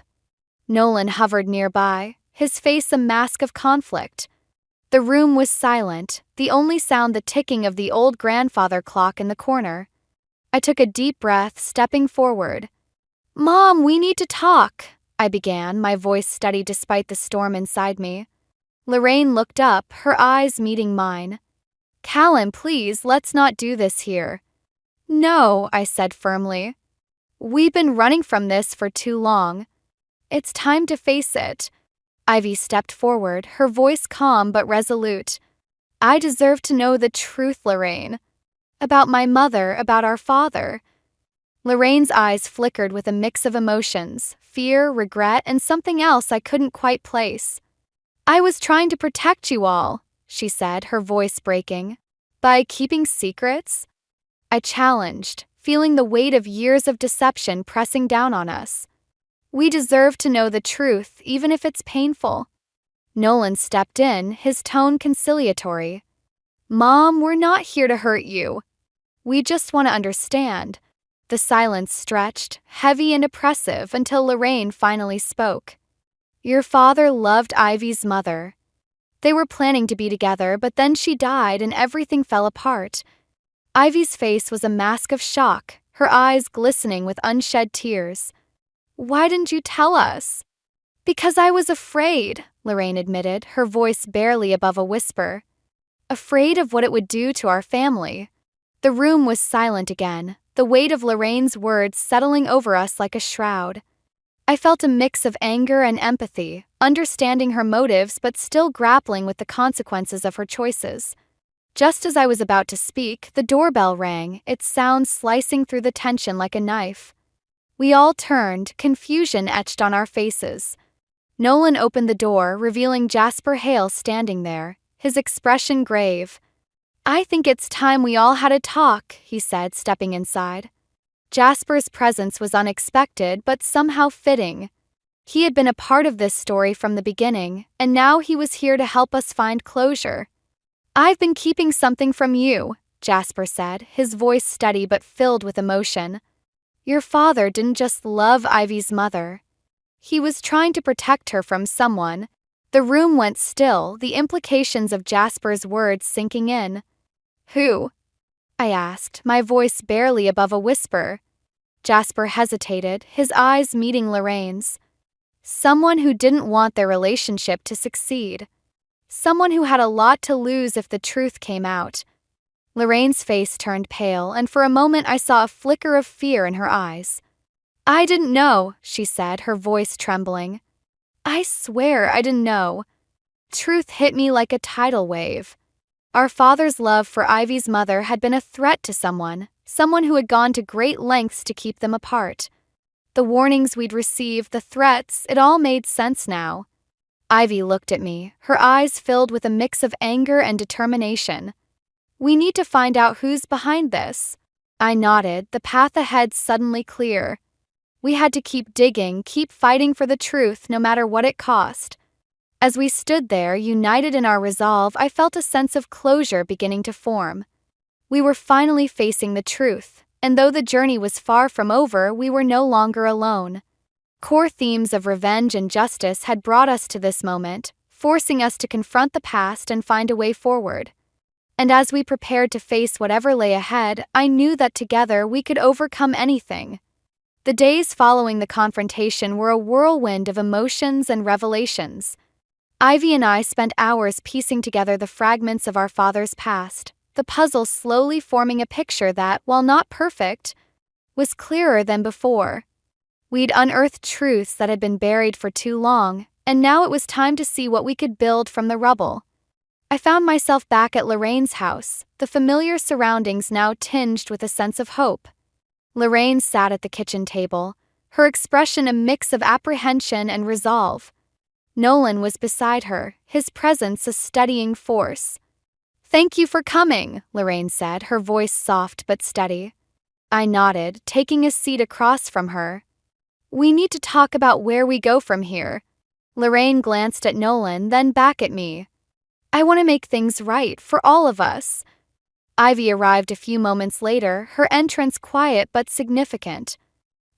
Nolan hovered nearby, his face a mask of conflict. The room was silent, the only sound the ticking of the old grandfather clock in the corner. I took a deep breath, stepping forward. "Mom, we need to talk," I began, my voice steady despite the storm inside me. Lorraine looked up, her eyes meeting mine. "Callum, please, let's not do this here." "No," I said firmly. "We've been running from this for too long. It's time to face it." Ivy stepped forward, her voice calm but resolute. "I deserve to know the truth, Lorraine. About my mother, about our father." Lorraine's eyes flickered with a mix of emotions, fear, regret, and something else I couldn't quite place. "I was trying to protect you all," she said, her voice breaking. "By keeping secrets?" I challenged, feeling the weight of years of deception pressing down on us. "We deserve to know the truth, even if it's painful." Nolan stepped in, his tone conciliatory. "Mom, we're not here to hurt you. We just want to understand." The silence stretched, heavy and oppressive, until Lorraine finally spoke. "Your father loved Ivy's mother. They were planning to be together, but then she died and everything fell apart." Ivy's face was a mask of shock, her eyes glistening with unshed tears. "Why didn't you tell us?" "Because I was afraid," Lorraine admitted, her voice barely above a whisper. "Afraid of what it would do to our family." The room was silent again, the weight of Lorraine's words settling over us like a shroud. I felt a mix of anger and empathy, understanding her motives but still grappling with the consequences of her choices. Just as I was about to speak, the doorbell rang, its sound slicing through the tension like a knife. We all turned, confusion etched on our faces. Nolan opened the door, revealing Jasper Hale standing there, his expression grave. "I think it's time we all had a talk," he said, stepping inside. Jasper's presence was unexpected but somehow fitting. He had been a part of this story from the beginning, and now he was here to help us find closure. "I've been keeping something from you," Jasper said, his voice steady but filled with emotion. "Your father didn't just love Ivy's mother. He was trying to protect her from someone." The room went still, the implications of Jasper's words sinking in. "Who?" I asked, my voice barely above a whisper. Jasper hesitated, his eyes meeting Lorraine's. "Someone who didn't want their relationship to succeed. Someone who had a lot to lose if the truth came out." Lorraine's face turned pale, and for a moment I saw a flicker of fear in her eyes. "I didn't know," she said, her voice trembling. "I swear I didn't know." Truth hit me like a tidal wave. Our father's love for Ivy's mother had been a threat to someone who had gone to great lengths to keep them apart. The warnings we'd received, the threats, it all made sense now. Ivy looked at me, her eyes filled with a mix of anger and determination. "We need to find out who's behind this." I nodded, the path ahead suddenly clear. We had to keep digging, keep fighting for the truth, no matter what it cost. As we stood there, united in our resolve, I felt a sense of closure beginning to form. We were finally facing the truth, and though the journey was far from over, we were no longer alone. Core themes of revenge and justice had brought us to this moment, forcing us to confront the past and find a way forward. And as we prepared to face whatever lay ahead, I knew that together we could overcome anything. The days following the confrontation were a whirlwind of emotions and revelations. Ivy and I spent hours piecing together the fragments of our father's past, the puzzle slowly forming a picture that, while not perfect, was clearer than before. We'd unearthed truths that had been buried for too long, and now it was time to see what we could build from the rubble. I found myself back at Lorraine's house, the familiar surroundings now tinged with a sense of hope. Lorraine sat at the kitchen table, her expression a mix of apprehension and resolve. Nolan was beside her, his presence a steadying force. "Thank you for coming," Lorraine said, her voice soft but steady. I nodded, taking a seat across from her. "We need to talk about where we go from here." Lorraine glanced at Nolan, then back at me. "I want to make things right for all of us." Ivy arrived a few moments later, her entrance quiet but significant.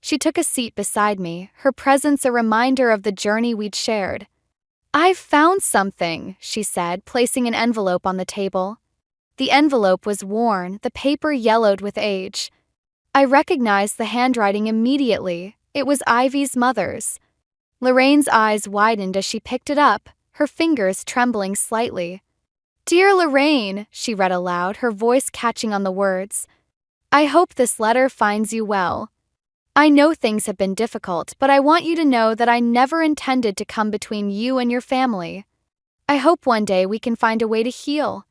She took a seat beside me, her presence a reminder of the journey we'd shared. "I've found something," she said, placing an envelope on the table. The envelope was worn, the paper yellowed with age. I recognized the handwriting immediately. It was Ivy's mother's. Lorraine's eyes widened as she picked it up, her fingers trembling slightly. "Dear Lorraine," she read aloud, her voice catching on the words. "I hope this letter finds you well. I know things have been difficult, but I want you to know that I never intended to come between you and your family. I hope one day we can find a way to heal."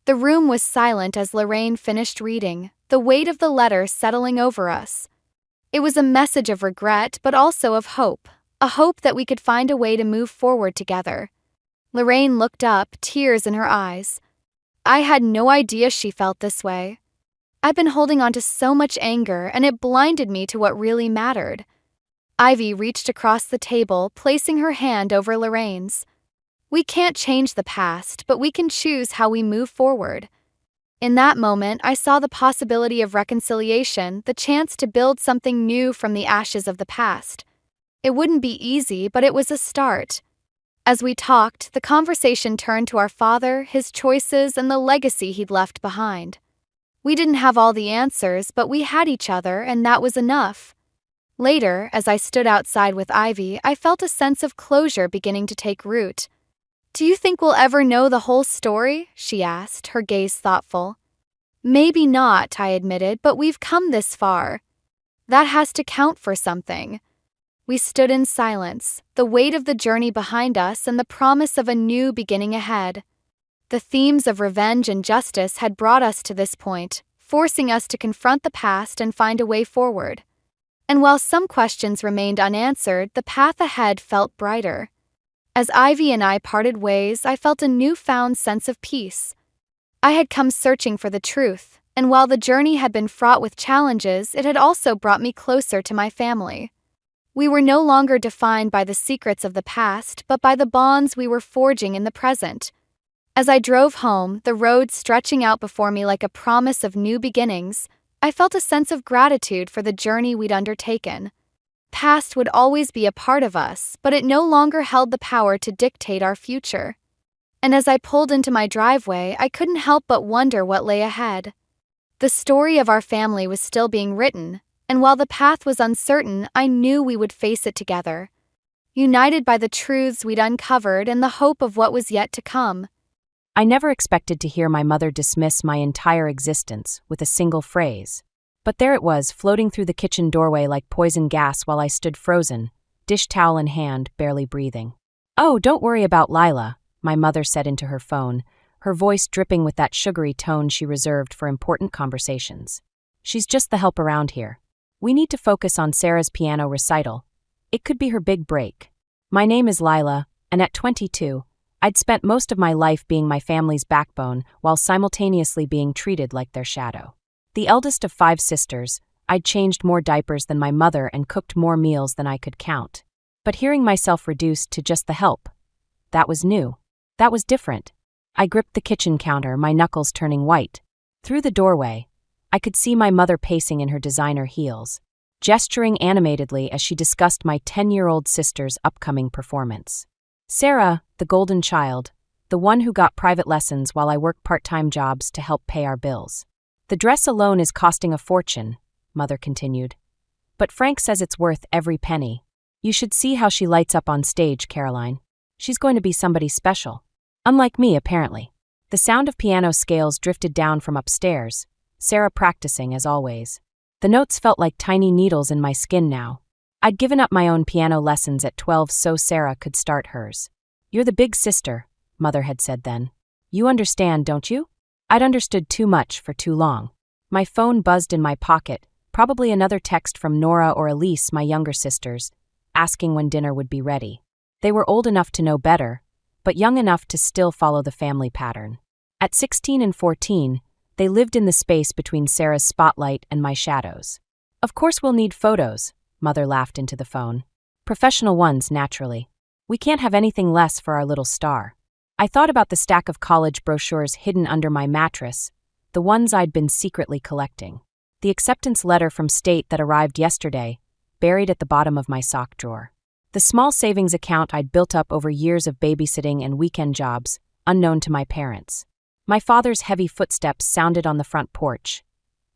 The room was silent as Lorraine finished reading, the weight of the letter settling over us. It was a message of regret, but also of hope, a hope that we could find a way to move forward together. Lorraine looked up, tears in her eyes. I had no idea she felt this way. I've been holding on to so much anger, and it blinded me to what really mattered. Ivy reached across the table, placing her hand over Lorraine's. "We can't change the past, but we can choose how we move forward." In that moment, I saw the possibility of reconciliation, the chance to build something new from the ashes of the past. It wouldn't be easy, but it was a start. As we talked, the conversation turned to our father, his choices, and the legacy he'd left behind. We didn't have all the answers, but we had each other, and that was enough. Later, as I stood outside with Ivy, I felt a sense of closure beginning to take root. "Do you think we'll ever know the whole story?" she asked, her gaze thoughtful. "Maybe not," I admitted, "but we've come this far. That has to count for something." We stood in silence, the weight of the journey behind us and the promise of a new beginning ahead. The themes of revenge and justice had brought us to this point, forcing us to confront the past and find a way forward. And while some questions remained unanswered, the path ahead felt brighter. As Ivy and I parted ways, I felt a newfound sense of peace. I had come searching for the truth, and while the journey had been fraught with challenges, it had also brought me closer to my family. We were no longer defined by the secrets of the past, but by the bonds we were forging in the present. As I drove home, the road stretching out before me like a promise of new beginnings, I felt a sense of gratitude for the journey we'd undertaken. Past would always be a part of us, but it no longer held the power to dictate our future. And as I pulled into my driveway, I couldn't help but wonder what lay ahead. The story of our family was still being written, and while the path was uncertain, I knew we would face it together, united by the truths we'd uncovered and the hope of what was yet to come. I never expected to hear my mother dismiss my entire existence with a single phrase. But there it was, floating through the kitchen doorway like poison gas while I stood frozen, dish towel in hand, barely breathing. "Oh, don't worry about Lila," my mother said into her phone, her voice dripping with that sugary tone she reserved for important conversations. "She's just the help around here. We need to focus on Sarah's piano recital. It could be her big break." My name is Lila, and at 22, I'd spent most of my life being my family's backbone while simultaneously being treated like their shadow. The eldest of 5 sisters, I'd changed more diapers than my mother and cooked more meals than I could count. But hearing myself reduced to just the help, that was new. That was different. I gripped the kitchen counter, my knuckles turning white. Through the doorway, I could see my mother pacing in her designer heels, gesturing animatedly as she discussed my 10-year-old sister's upcoming performance. Sarah, the golden child, the one who got private lessons while I worked part-time jobs to help pay our bills. "The dress alone is costing a fortune," Mother continued. "But Frank says it's worth every penny. You should see how she lights up on stage, Caroline. She's going to be somebody special. Unlike me, apparently." The sound of piano scales drifted down from upstairs, Sarah practicing as always. The notes felt like tiny needles in my skin now. I'd given up my own piano lessons at 12 so Sarah could start hers. "You're the big sister," Mother had said then. "You understand, don't you?" I'd understood too much for too long. My phone buzzed in my pocket, probably another text from Nora or Elise, my younger sisters, asking when dinner would be ready. They were old enough to know better, but young enough to still follow the family pattern. At 16 and 14, they lived in the space between Sarah's spotlight and my shadows. "Of course we'll need photos," Mother laughed into the phone. "Professional ones, naturally. We can't have anything less for our little star." I thought about the stack of college brochures hidden under my mattress, the ones I'd been secretly collecting. The acceptance letter from state that arrived yesterday, buried at the bottom of my sock drawer. The small savings account I'd built up over years of babysitting and weekend jobs, unknown to my parents. My father's heavy footsteps sounded on the front porch.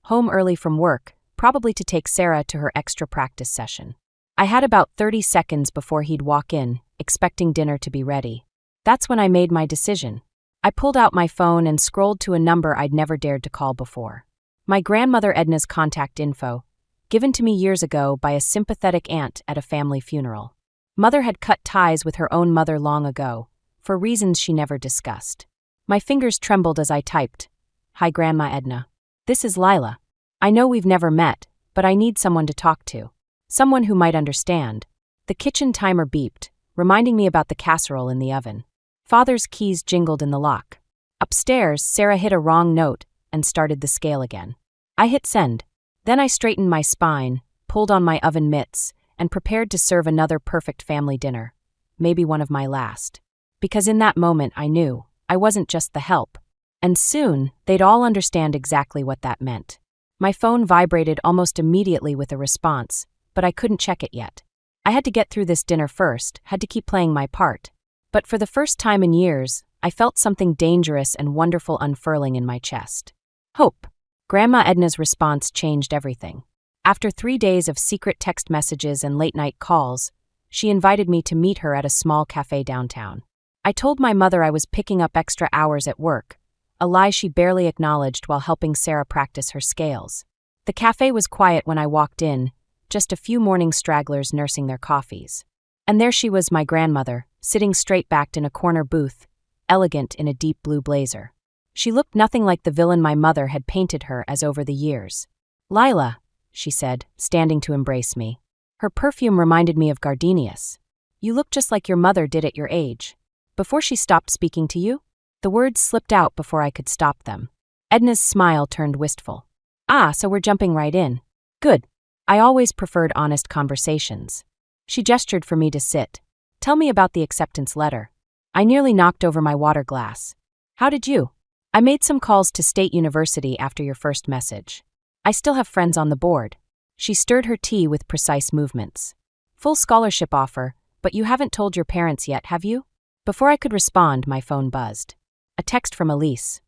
Home early from work, probably to take Sarah to her extra practice session. I had about 30 seconds before he'd walk in, expecting dinner to be ready. That's when I made my decision. I pulled out my phone and scrolled to a number I'd never dared to call before. My grandmother Edna's contact info, given to me years ago by a sympathetic aunt at a family funeral. Mother had cut ties with her own mother long ago, for reasons she never discussed. My fingers trembled as I typed, "Hi Grandma Edna. This is Lila. I know we've never met, but I need someone to talk to. Someone who might understand." The kitchen timer beeped, reminding me about the casserole in the oven. Father's keys jingled in the lock. Upstairs, Sarah hit a wrong note and started the scale again. I hit send. Then I straightened my spine, pulled on my oven mitts, and prepared to serve another perfect family dinner, maybe one of my last. Because in that moment I knew I wasn't just the help. And soon, they'd all understand exactly what that meant. My phone vibrated almost immediately with a response, but I couldn't check it yet. I had to get through this dinner first, had to keep playing my part. But for the first time in years, I felt something dangerous and wonderful unfurling in my chest. Hope. Grandma Edna's response changed everything. After 3 days of secret text messages and late-night calls, she invited me to meet her at a small cafe downtown. I told my mother I was picking up extra hours at work, a lie she barely acknowledged while helping Sarah practice her scales. The cafe was quiet when I walked in, just a few morning stragglers nursing their coffees. And there she was, my grandmother, sitting straight-backed in a corner booth, elegant in a deep blue blazer. She looked nothing like the villain my mother had painted her as over the years. "Lila," she said, standing to embrace me. Her perfume reminded me of gardenias. "You look just like your mother did at your age." Before she stopped speaking to you? The words slipped out before I could stop them. Edna's smile turned wistful. "Ah, so we're jumping right in. Good. I always preferred honest conversations." She gestured for me to sit. "Tell me about the acceptance letter." I nearly knocked over my water glass. "How did you?" "I made some calls to State University after your first message. I still have friends on the board." She stirred her tea with precise movements. "Full scholarship offer, but you haven't told your parents yet, have you?" Before I could respond, my phone buzzed. A text from Elise.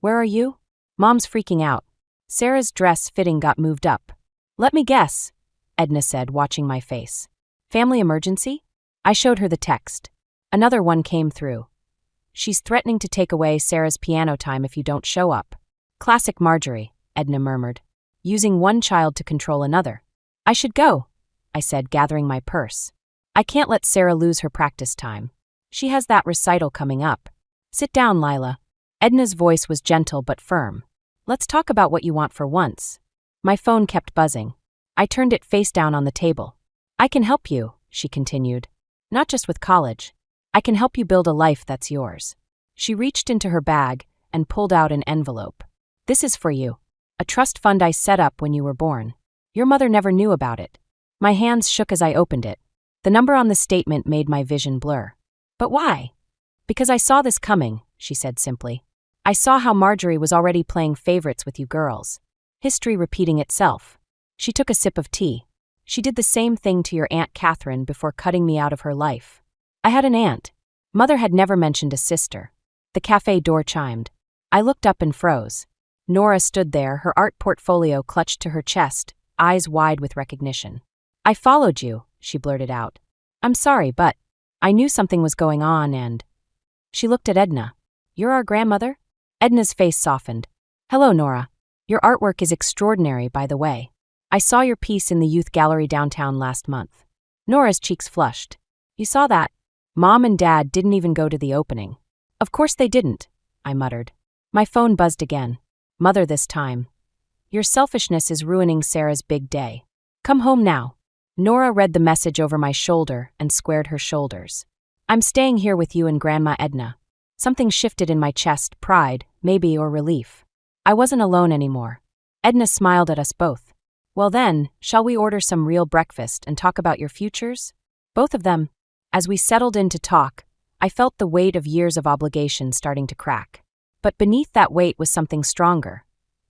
"Where are you?" "Mom's freaking out. Sarah's dress fitting got moved up." "Let me guess," Edna said, watching my face. "Family emergency?" I showed her the text. Another one came through. "She's threatening to take away Sarah's piano time if you don't show up." "Classic Marjorie," Edna murmured, using one child to control another. "I should go," I said, gathering my purse. "I can't let Sarah lose her practice time. She has that recital coming up." "Sit down, Lila." Edna's voice was gentle but firm. "Let's talk about what you want for once." My phone kept buzzing. I turned it face down on the table. "I can help you," she continued. "Not just with college. I can help you build a life that's yours." She reached into her bag and pulled out an envelope. "This is for you. A trust fund I set up when you were born. Your mother never knew about it." My hands shook as I opened it. The number on the statement made my vision blur. "But why?" "Because I saw this coming," she said simply. "I saw how Marjorie was already playing favorites with you girls. History repeating itself." She took a sip of tea. "She did the same thing to your Aunt Catherine before cutting me out of her life." I had an aunt. Mother had never mentioned a sister. The cafe door chimed. I looked up and froze. Nora stood there, her art portfolio clutched to her chest, eyes wide with recognition. "I followed you," she blurted out. "I'm sorry, but I knew something was going on and..." She looked at Edna. "You're our grandmother?" Edna's face softened. "Hello, Nora. Your artwork is extraordinary, by the way. I saw your piece in the youth gallery downtown last month." Nora's cheeks flushed. "You saw that? Mom and Dad didn't even go to the opening." "Of course they didn't," I muttered. My phone buzzed again. Mother this time. "Your selfishness is ruining Sarah's big day. Come home now." Nora read the message over my shoulder and squared her shoulders. "I'm staying here with you and Grandma Edna." Something shifted in my chest, pride, maybe, or relief. I wasn't alone anymore. Edna smiled at us both. "Well then, shall we order some real breakfast and talk about your futures?" Both of them. As we settled in to talk, I felt the weight of years of obligation starting to crack. But beneath that weight was something stronger.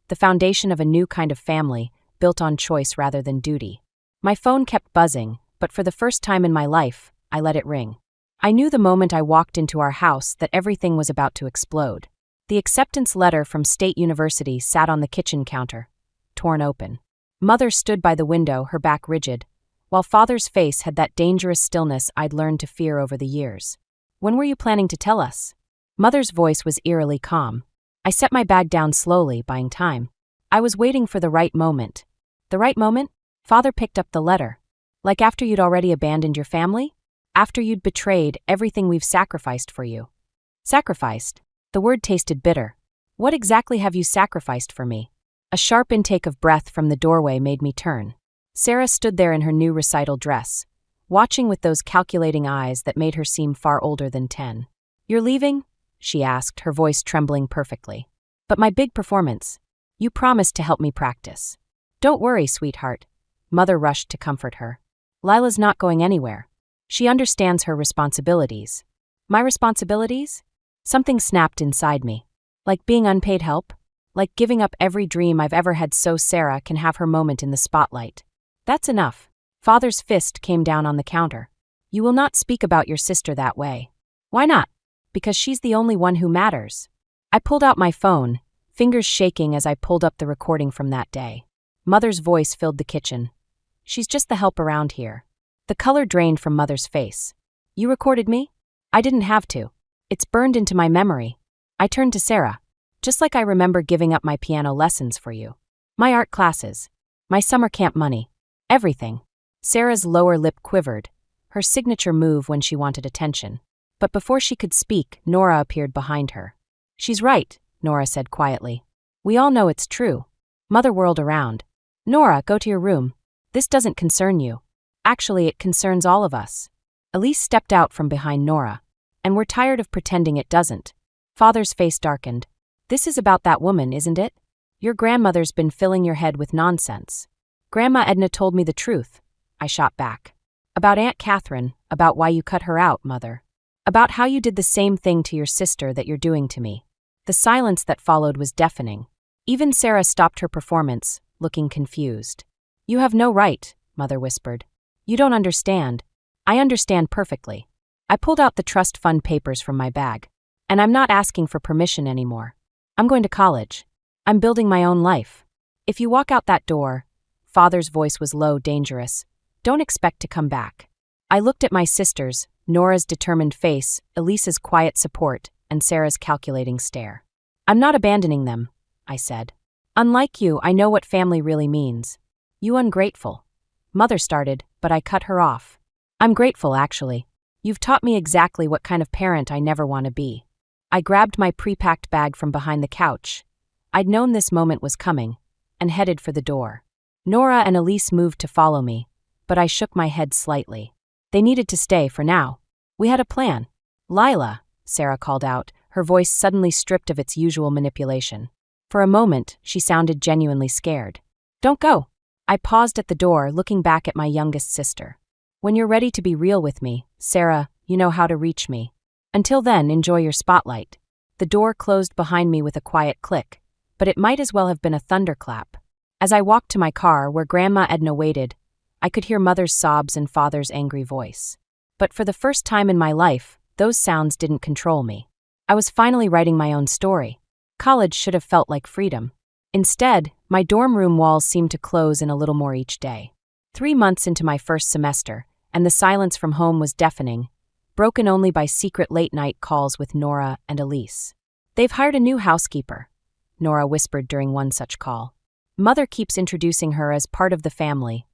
The foundation of a new kind of family, built on choice rather than duty. My phone kept buzzing, but for the first time in my life, I let it ring. I knew the moment I walked into our house that everything was about to explode. The acceptance letter from State University sat on the kitchen counter, torn open. Mother stood by the window, her back rigid, while Father's face had that dangerous stillness I'd learned to fear over the years. When were you planning to tell us? Mother's voice was eerily calm. I set my bag down slowly, buying time. I was waiting for the right moment. The right moment? Father picked up the letter. Like after you'd already abandoned your family? After you'd betrayed everything we've sacrificed for you. Sacrificed? The word tasted bitter. What exactly have you sacrificed for me? A sharp intake of breath from the doorway made me turn. Sarah stood there in her new recital dress, watching with those calculating eyes that made her seem far older than 10. You're leaving? She asked, her voice trembling perfectly. But my big performance. You promised to help me practice. Don't worry, sweetheart. Mother rushed to comfort her. Lila's not going anywhere. She understands her responsibilities. My responsibilities? Something snapped inside me. Like being unpaid help? Like giving up every dream I've ever had so Sarah can have her moment in the spotlight. That's enough. Father's fist came down on the counter. You will not speak about your sister that way. Why not? Because she's the only one who matters. I pulled out my phone, fingers shaking as I pulled up the recording from that day. Mother's voice filled the kitchen. She's just the help around here. The color drained from Mother's face. You recorded me? I didn't have to. It's burned into my memory. I turned to Sarah. Just like I remember giving up my piano lessons for you. My art classes. My summer camp money. Everything. Sarah's lower lip quivered, her signature move when she wanted attention. But before she could speak, Nora appeared behind her. She's right, Nora said quietly. We all know it's true. Mother whirled around. Nora, go to your room. This doesn't concern you. Actually, it concerns all of us. Elise stepped out from behind Nora. And we're tired of pretending it doesn't. Father's face darkened. This is about that woman, isn't it? Your grandmother's been filling your head with nonsense. Grandma Edna told me the truth. I shot back. About Aunt Catherine, about why you cut her out, Mother. About how you did the same thing to your sister that you're doing to me. The silence that followed was deafening. Even Sarah stopped her performance, looking confused. You have no right, Mother whispered. You don't understand. I understand perfectly. I pulled out the trust fund papers from my bag. And I'm not asking for permission anymore. I'm going to college. I'm building my own life. If you walk out that door, Father's voice was low, dangerous. Don't expect to come back. I looked at my sisters, Nora's determined face, Elise's quiet support, and Sarah's calculating stare. I'm not abandoning them, I said. Unlike you, I know what family really means. You ungrateful. Mother started, but I cut her off. I'm grateful, actually. You've taught me exactly what kind of parent I never want to be. I grabbed my pre-packed bag from behind the couch. I'd known this moment was coming, and headed for the door. Nora and Elise moved to follow me, but I shook my head slightly. They needed to stay for now. We had a plan. Lila, Sarah called out, her voice suddenly stripped of its usual manipulation. For a moment, she sounded genuinely scared. Don't go. I paused at the door, looking back at my youngest sister. When you're ready to be real with me, Sarah, you know how to reach me. Until then, enjoy your spotlight. The door closed behind me with a quiet click, but it might as well have been a thunderclap. As I walked to my car, where Grandma Edna waited, I could hear Mother's sobs and Father's angry voice. But for the first time in my life, those sounds didn't control me. I was finally writing my own story. College should have felt like freedom. Instead, my dorm room walls seemed to close in a little more each day. 3 months into my first semester, and the silence from home was deafening, broken only by secret late-night calls with Nora and Elise. They've hired a new housekeeper, Nora whispered during one such call. Mother keeps introducing her as part of the family.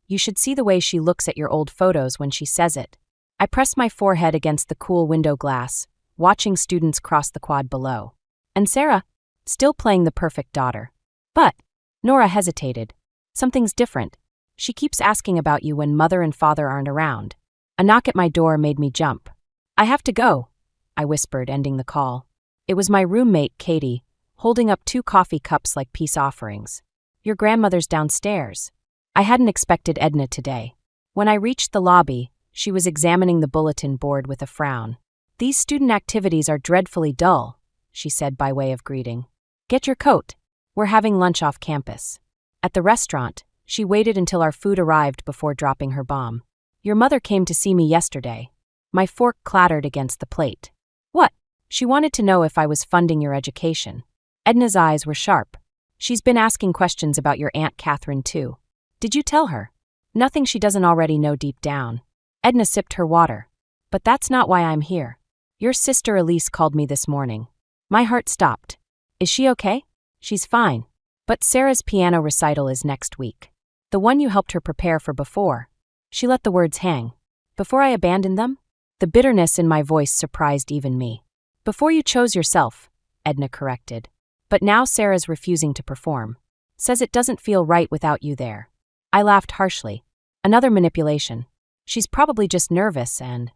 You should see the way she looks at your old photos when she says it. I pressed my forehead against the cool window glass, watching students cross the quad below. And Sarah, still playing the perfect daughter. But, Nora hesitated. Something's different. She keeps asking about you when Mother and Father aren't around. A knock at my door made me jump. I have to go, I whispered, ending the call. It was my roommate, Katie, holding up 2 coffee cups like peace offerings. Your grandmother's downstairs. I hadn't expected Edna today. When I reached the lobby, she was examining the bulletin board with a frown. These student activities are dreadfully dull, she said by way of greeting. Get your coat. We're having lunch off campus. At the restaurant, she waited until our food arrived before dropping her bomb. Your mother came to see me yesterday. My fork clattered against the plate. What? She wanted to know if I was funding your education. Edna's eyes were sharp. She's been asking questions about your Aunt Catherine, too. Did you tell her? Nothing she doesn't already know deep down. Edna sipped her water. But that's not why I'm here. Your sister Elise called me this morning. My heart stopped. Is she okay? She's fine. But Sarah's piano recital is next week. The one you helped her prepare for before. She let the words hang. Before I abandoned them? The bitterness in my voice surprised even me. Before you chose yourself, Edna corrected. But now Sarah's refusing to perform. Says it doesn't feel right without you there. I laughed harshly. Another manipulation. She's probably just nervous and...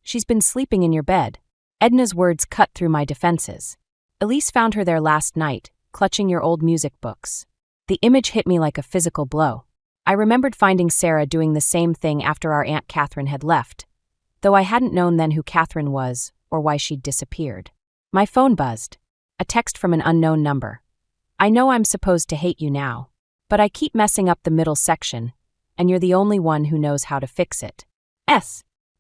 She's been sleeping in your bed. Edna's words cut through my defenses. Elise found her there last night, clutching your old music books. The image hit me like a physical blow. I remembered finding Sarah doing the same thing after our Aunt Catherine had left, though I hadn't known then who Catherine was or why she'd disappeared. My phone buzzed. A text from an unknown number. I know I'm supposed to hate you now, but I keep messing up the middle section, and you're the only one who knows how to fix it.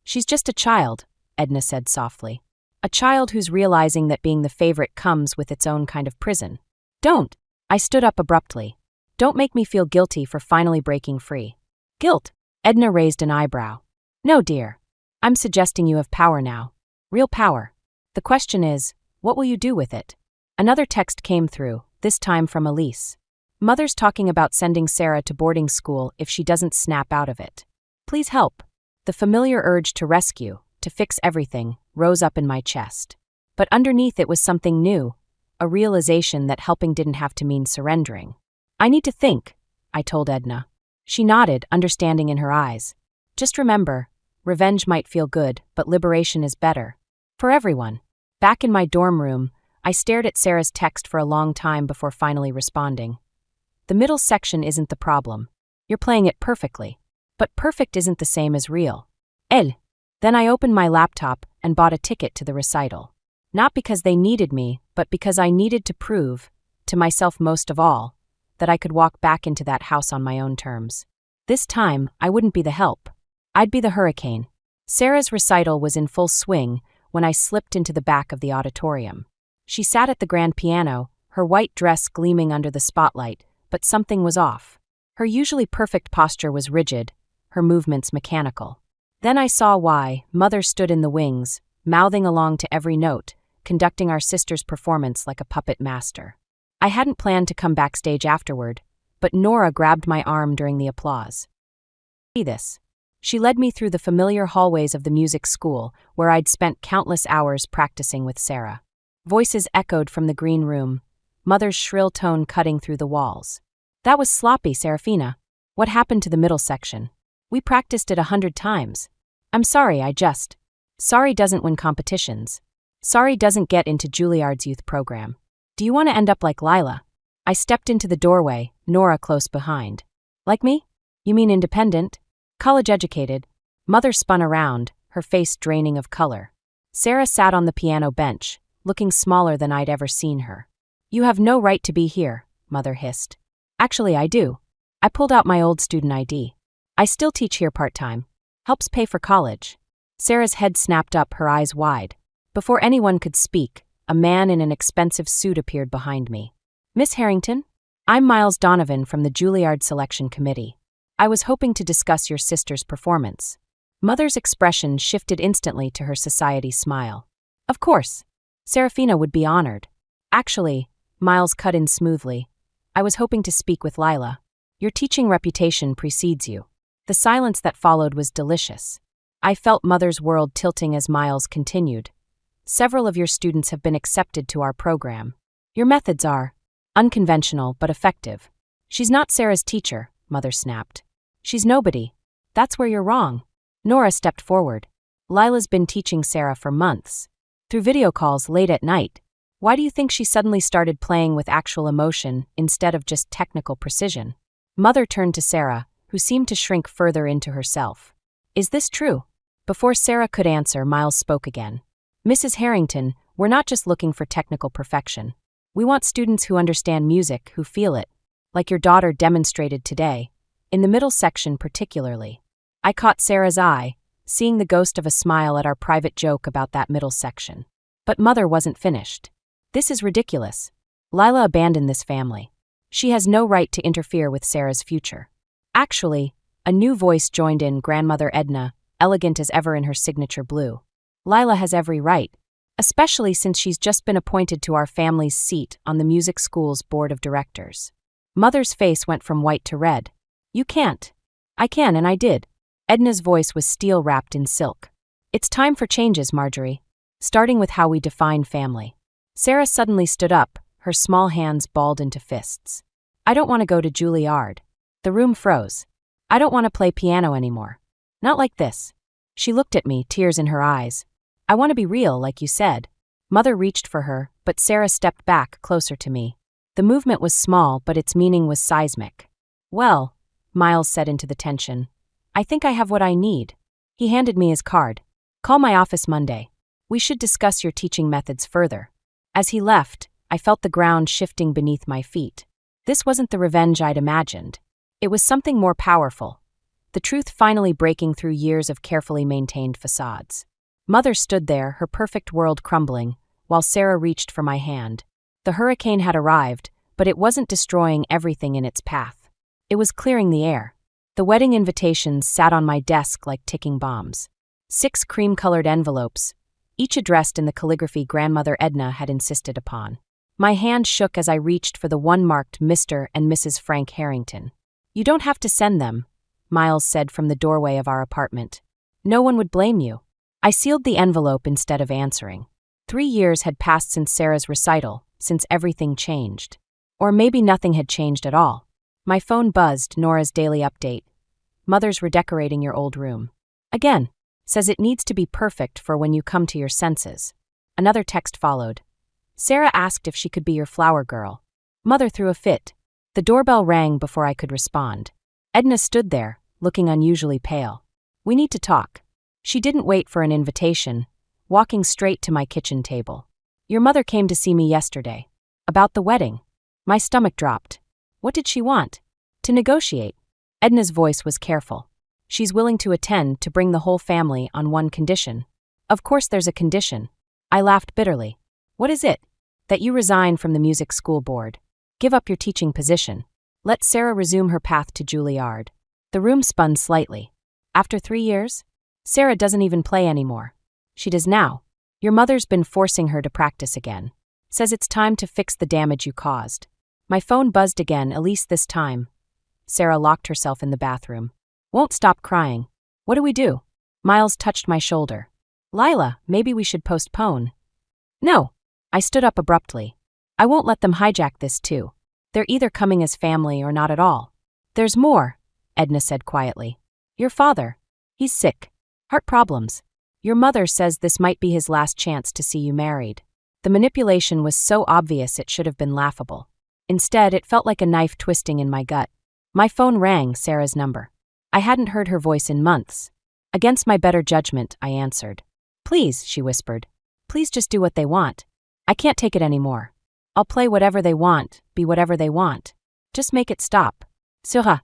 She's just a child, Edna said softly. A child who's realizing that being the favorite comes with its own kind of prison. Don't. I stood up abruptly. Don't make me feel guilty for finally breaking free. Guilt? Edna raised an eyebrow. No, dear. I'm suggesting you have power now. Real power. The question is, what will you do with it? Another text came through, this time from Elise. Mother's talking about sending Sarah to boarding school if she doesn't snap out of it. Please help. The familiar urge to rescue, to fix everything, rose up in my chest. But underneath it was something new, a realization that helping didn't have to mean surrendering. I need to think, I told Edna. She nodded, understanding in her eyes. Just remember, revenge might feel good, but liberation is better. For everyone. Back in my dorm room, I stared at Sarah's text for a long time before finally responding. The middle section isn't the problem. You're playing it perfectly. But perfect isn't the same as real. Then I opened my laptop and bought a ticket to the recital. Not because they needed me, but because I needed to prove, to myself most of all, that I could walk back into that house on my own terms. This time, I wouldn't be the help. I'd be the hurricane. Sarah's recital was in full swing when I slipped into the back of the auditorium. She sat at the grand piano, her white dress gleaming under the spotlight, but something was off. Her usually perfect posture was rigid, her movements mechanical. Then I saw why. Mother stood in the wings, mouthing along to every note, conducting our sister's performance like a puppet master. I hadn't planned to come backstage afterward, but Nora grabbed my arm during the applause. See this. She led me through the familiar hallways of the music school, where I'd spent countless hours practicing with Sarah. Voices echoed from the green room, Mother's shrill tone cutting through the walls. That was sloppy, Serafina. What happened to the middle section? We practiced it 100 times. I'm sorry, Sorry doesn't win competitions. Sorry doesn't get into Juilliard's youth program. Do you want to end up like Lila? I stepped into the doorway, Nora close behind. Like me? You mean independent? College-educated. Mother spun around, her face draining of color. Sarah sat on the piano bench, looking smaller than I'd ever seen her. You have no right to be here, Mother hissed. Actually, I do. I pulled out my old student ID. I still teach here part-time. Helps pay for college. Sarah's head snapped up, her eyes wide. Before anyone could speak, a man in an expensive suit appeared behind me. Miss Harrington? I'm Miles Donovan from the Juilliard Selection Committee. I was hoping to discuss your sister's performance. Mother's expression shifted instantly to her society smile. Of course. Serafina would be honored. Actually, Miles cut in smoothly. I was hoping to speak with Lila. Your teaching reputation precedes you. The silence that followed was delicious. I felt Mother's world tilting as Miles continued. Several of your students have been accepted to our program. Your methods are unconventional but effective. She's not Sarah's teacher, Mother snapped. She's nobody. That's where you're wrong. Nora stepped forward. Lila's been teaching Sarah for months. Through video calls late at night. Why do you think she suddenly started playing with actual emotion instead of just technical precision? Mother turned to Sarah, who seemed to shrink further into herself. Is this true? Before Sarah could answer, Miles spoke again. Mrs. Harrington, we're not just looking for technical perfection. We want students who understand music, who feel it, like your daughter demonstrated today, in the middle section particularly. I caught Sarah's eye, seeing the ghost of a smile at our private joke about that middle section. But Mother wasn't finished. This is ridiculous. Lila abandoned this family. She has no right to interfere with Sarah's future. Actually, a new voice joined in, Grandmother Edna, elegant as ever in her signature blue. Lila has every right, especially since she's just been appointed to our family's seat on the music school's board of directors. Mother's face went from white to red. You can't. I can, and I did. Edna's voice was steel-wrapped in silk. It's time for changes, Marjorie. Starting with how we define family. Sarah suddenly stood up, her small hands balled into fists. I don't want to go to Juilliard. The room froze. I don't want to play piano anymore. Not like this. She looked at me, tears in her eyes. I want to be real, like you said. Mother reached for her, but Sarah stepped back, closer to me. The movement was small, but its meaning was seismic. Well, Miles said into the tension, I think I have what I need. He handed me his card. Call my office Monday. We should discuss your teaching methods further. As he left, I felt the ground shifting beneath my feet. This wasn't the revenge I'd imagined. It was something more powerful. The truth finally breaking through years of carefully maintained facades. Mother stood there, her perfect world crumbling, while Sarah reached for my hand. The hurricane had arrived, but it wasn't destroying everything in its path. It was clearing the air. The wedding invitations sat on my desk like ticking bombs. 6 cream-colored envelopes, each addressed in the calligraphy Grandmother Edna had insisted upon. My hand shook as I reached for the one marked Mr. and Mrs. Frank Harrington. You don't have to send them, Miles said from the doorway of our apartment. No one would blame you. I sealed the envelope instead of answering. 3 years had passed since Sarah's recital, since everything changed. Or maybe nothing had changed at all. My phone buzzed, Nora's daily update. Mother's redecorating your old room. Again. Says it needs to be perfect for when you come to your senses. Another text followed. Sarah asked if she could be your flower girl. Mother threw a fit. The doorbell rang before I could respond. Edna stood there, looking unusually pale. We need to talk. She didn't wait for an invitation, walking straight to my kitchen table. Your mother came to see me yesterday. About the wedding. My stomach dropped. What did she want? To negotiate. Edna's voice was careful. She's willing to attend to bring the whole family on one condition. Of course there's a condition. I laughed bitterly. What is it? That you resign from the music school board. Give up your teaching position. Let Sarah resume her path to Juilliard. The room spun slightly. After 3 years? Sarah doesn't even play anymore. She does now. Your mother's been forcing her to practice again. Says it's time to fix the damage you caused. My phone buzzed again, at least this time. Sarah locked herself in the bathroom. Won't stop crying. What do we do? Miles touched my shoulder. Lila, maybe we should postpone. No. I stood up abruptly. I won't let them hijack this too. They're either coming as family or not at all. There's more, Edna said quietly. Your father. He's sick. Heart problems. Your mother says this might be his last chance to see you married. The manipulation was so obvious it should have been laughable. Instead, it felt like a knife twisting in my gut. My phone rang, Sarah's number. I hadn't heard her voice in months. Against my better judgment, I answered. Please, she whispered. Please just do what they want. I can't take it anymore. I'll play whatever they want, be whatever they want. Just make it stop. Sura.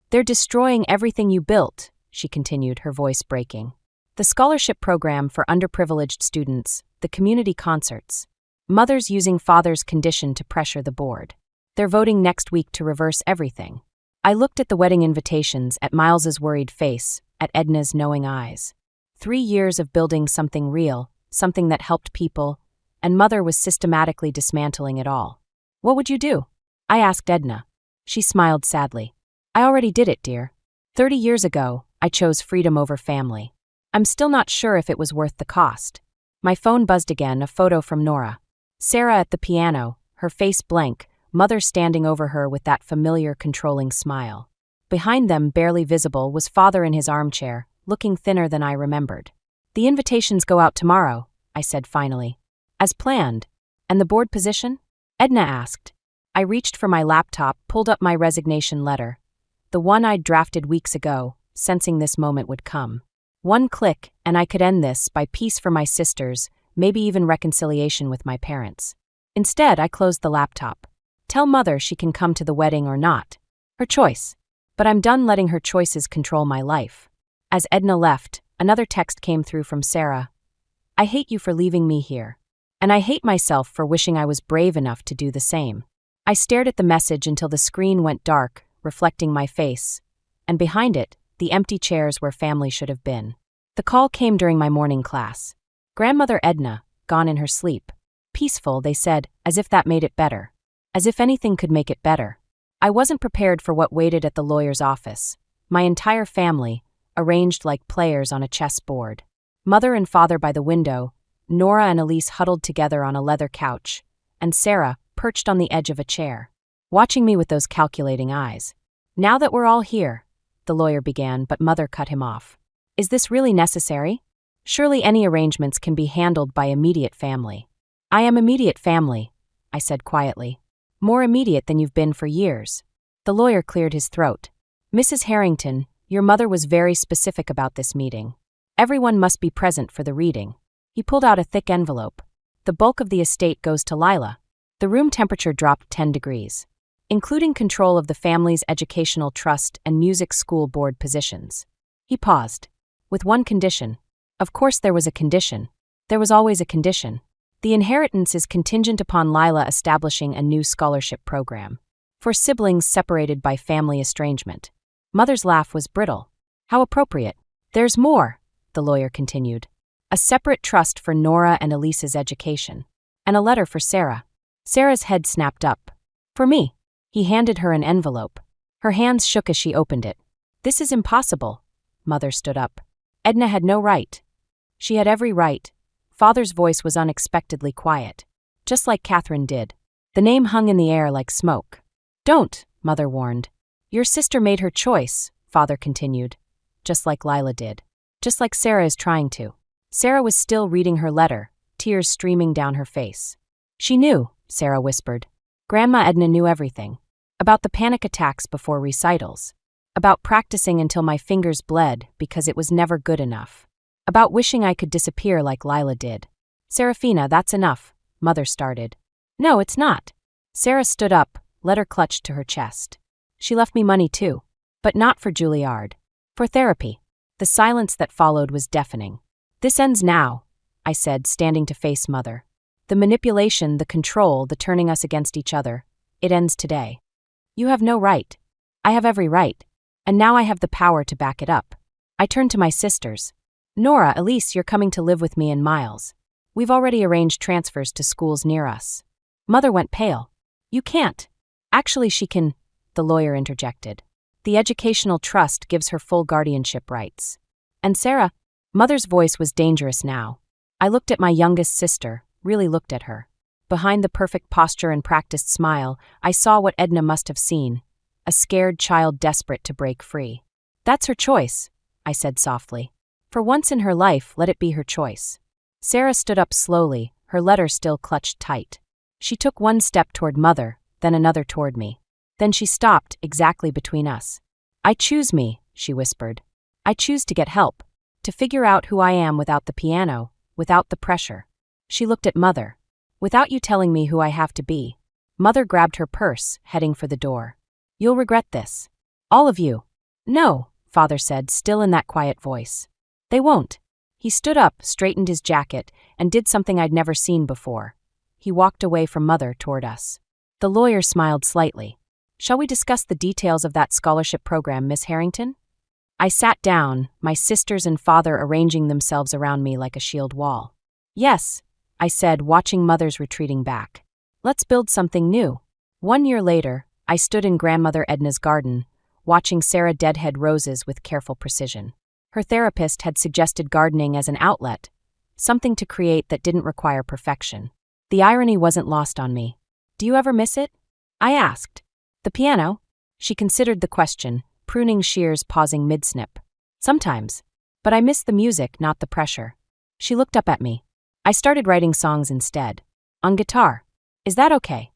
They're destroying everything you built, she continued, her voice breaking. The scholarship program for underprivileged students, the community concerts. Mothers using father's condition to pressure the board. They're voting next week to reverse everything. I looked at the wedding invitations, at Miles's worried face, at Edna's knowing eyes. 3 years of building something real, something that helped people, and Mother was systematically dismantling it all. What would you do? I asked Edna. She smiled sadly. I already did it, dear. 30 years ago, I chose freedom over family. I'm still not sure if it was worth the cost. My phone buzzed again, a photo from Nora. Sarah at the piano, her face blank, Mother standing over her with that familiar, controlling smile. Behind them, barely visible, was Father in his armchair, looking thinner than I remembered. The invitations go out tomorrow, I said finally. As planned. And the board position? Edna asked. I reached for my laptop, pulled up my resignation letter. The one I'd drafted weeks ago, sensing this moment would come. One click, and I could end this by peace for my sisters, maybe even reconciliation with my parents. Instead, I closed the laptop. Tell Mother she can come to the wedding or not. Her choice. But I'm done letting her choices control my life. As Edna left, another text came through from Sarah. I hate you for leaving me here. And I hate myself for wishing I was brave enough to do the same. I stared at the message until the screen went dark, reflecting my face, and behind it, the empty chairs where family should have been. The call came during my morning class. Grandmother Edna, gone in her sleep. Peaceful, they said, as if that made it better. As if anything could make it better. I wasn't prepared for what waited at the lawyer's office. My entire family, arranged like players on a chess board. Mother and father by the window, Nora and Elise huddled together on a leather couch, and Sarah perched on the edge of a chair, watching me with those calculating eyes. Now that we're all here, the lawyer began, but Mother cut him off. Is this really necessary? Surely any arrangements can be handled by immediate family. I am immediate family, I said quietly. More immediate than you've been for years. The lawyer cleared his throat. Mrs. Harrington, your mother was very specific about this meeting. Everyone must be present for the reading. He pulled out a thick envelope. The bulk of the estate goes to Lila. The room temperature dropped 10 degrees. Including control of the family's educational trust and music school board positions. He paused. With one condition. Of course there was a condition. There was always a condition. The inheritance is contingent upon Lila establishing a new scholarship program. For siblings separated by family estrangement. Mother's laugh was brittle. How appropriate. There's more, the lawyer continued. A separate trust for Nora and Elise's education. And a letter for Sarah. Sarah's head snapped up. For me. He handed her an envelope. Her hands shook as she opened it. This is impossible. Mother stood up. Edna had no right. She had every right. Father's voice was unexpectedly quiet. Just like Catherine did. The name hung in the air like smoke. Don't, Mother warned. Your sister made her choice, Father continued. Just like Lila did. Just like Sarah is trying to. Sarah was still reading her letter, tears streaming down her face. She knew, Sarah whispered. Grandma Edna knew everything. About the panic attacks before recitals. About practicing until my fingers bled because it was never good enough. About wishing I could disappear like Lila did. Serafina, that's enough, Mother started. No, it's not. Sarah stood up, letter clutched to her chest. She left me money too. But not for Juilliard. For therapy. The silence that followed was deafening. This ends now, I said, standing to face Mother. The manipulation, the control, the turning us against each other. It ends today. You have no right. I have every right. And now I have the power to back it up. I turned to my sisters. Nora, Elise, you're coming to live with me and Miles. We've already arranged transfers to schools near us. Mother went pale. You can't. Actually, she can, the lawyer interjected. The educational trust gives her full guardianship rights. And Sarah, Mother's voice was dangerous now. I looked at my youngest sister, really looked at her. Behind the perfect posture and practiced smile, I saw what Edna must have seen. A scared child desperate to break free. That's her choice, I said softly. For once in her life, let it be her choice. Sarah stood up slowly, her letter still clutched tight. She took one step toward Mother, then another toward me. Then she stopped, exactly between us. I choose me, she whispered. I choose to get help. To figure out who I am without the piano, without the pressure. She looked at Mother. Without you telling me who I have to be. Mother grabbed her purse, heading for the door. You'll regret this. All of you. No, Father said, still in that quiet voice. They won't. He stood up, straightened his jacket, and did something I'd never seen before. He walked away from Mother toward us. The lawyer smiled slightly. Shall we discuss the details of that scholarship program, Miss Harrington? I sat down, my sisters and father arranging themselves around me like a shield wall. Yes, I said, watching Mother's retreating back. Let's build something new. 1 year later, I stood in Grandmother Edna's garden, watching Sarah deadhead roses with careful precision. Her therapist had suggested gardening as an outlet, something to create that didn't require perfection. The irony wasn't lost on me. Do you ever miss it? I asked. The piano? She considered the question, pruning shears pausing mid-snip. Sometimes. But I miss the music, not the pressure. She looked up at me. I started writing songs instead. On guitar. Is that okay?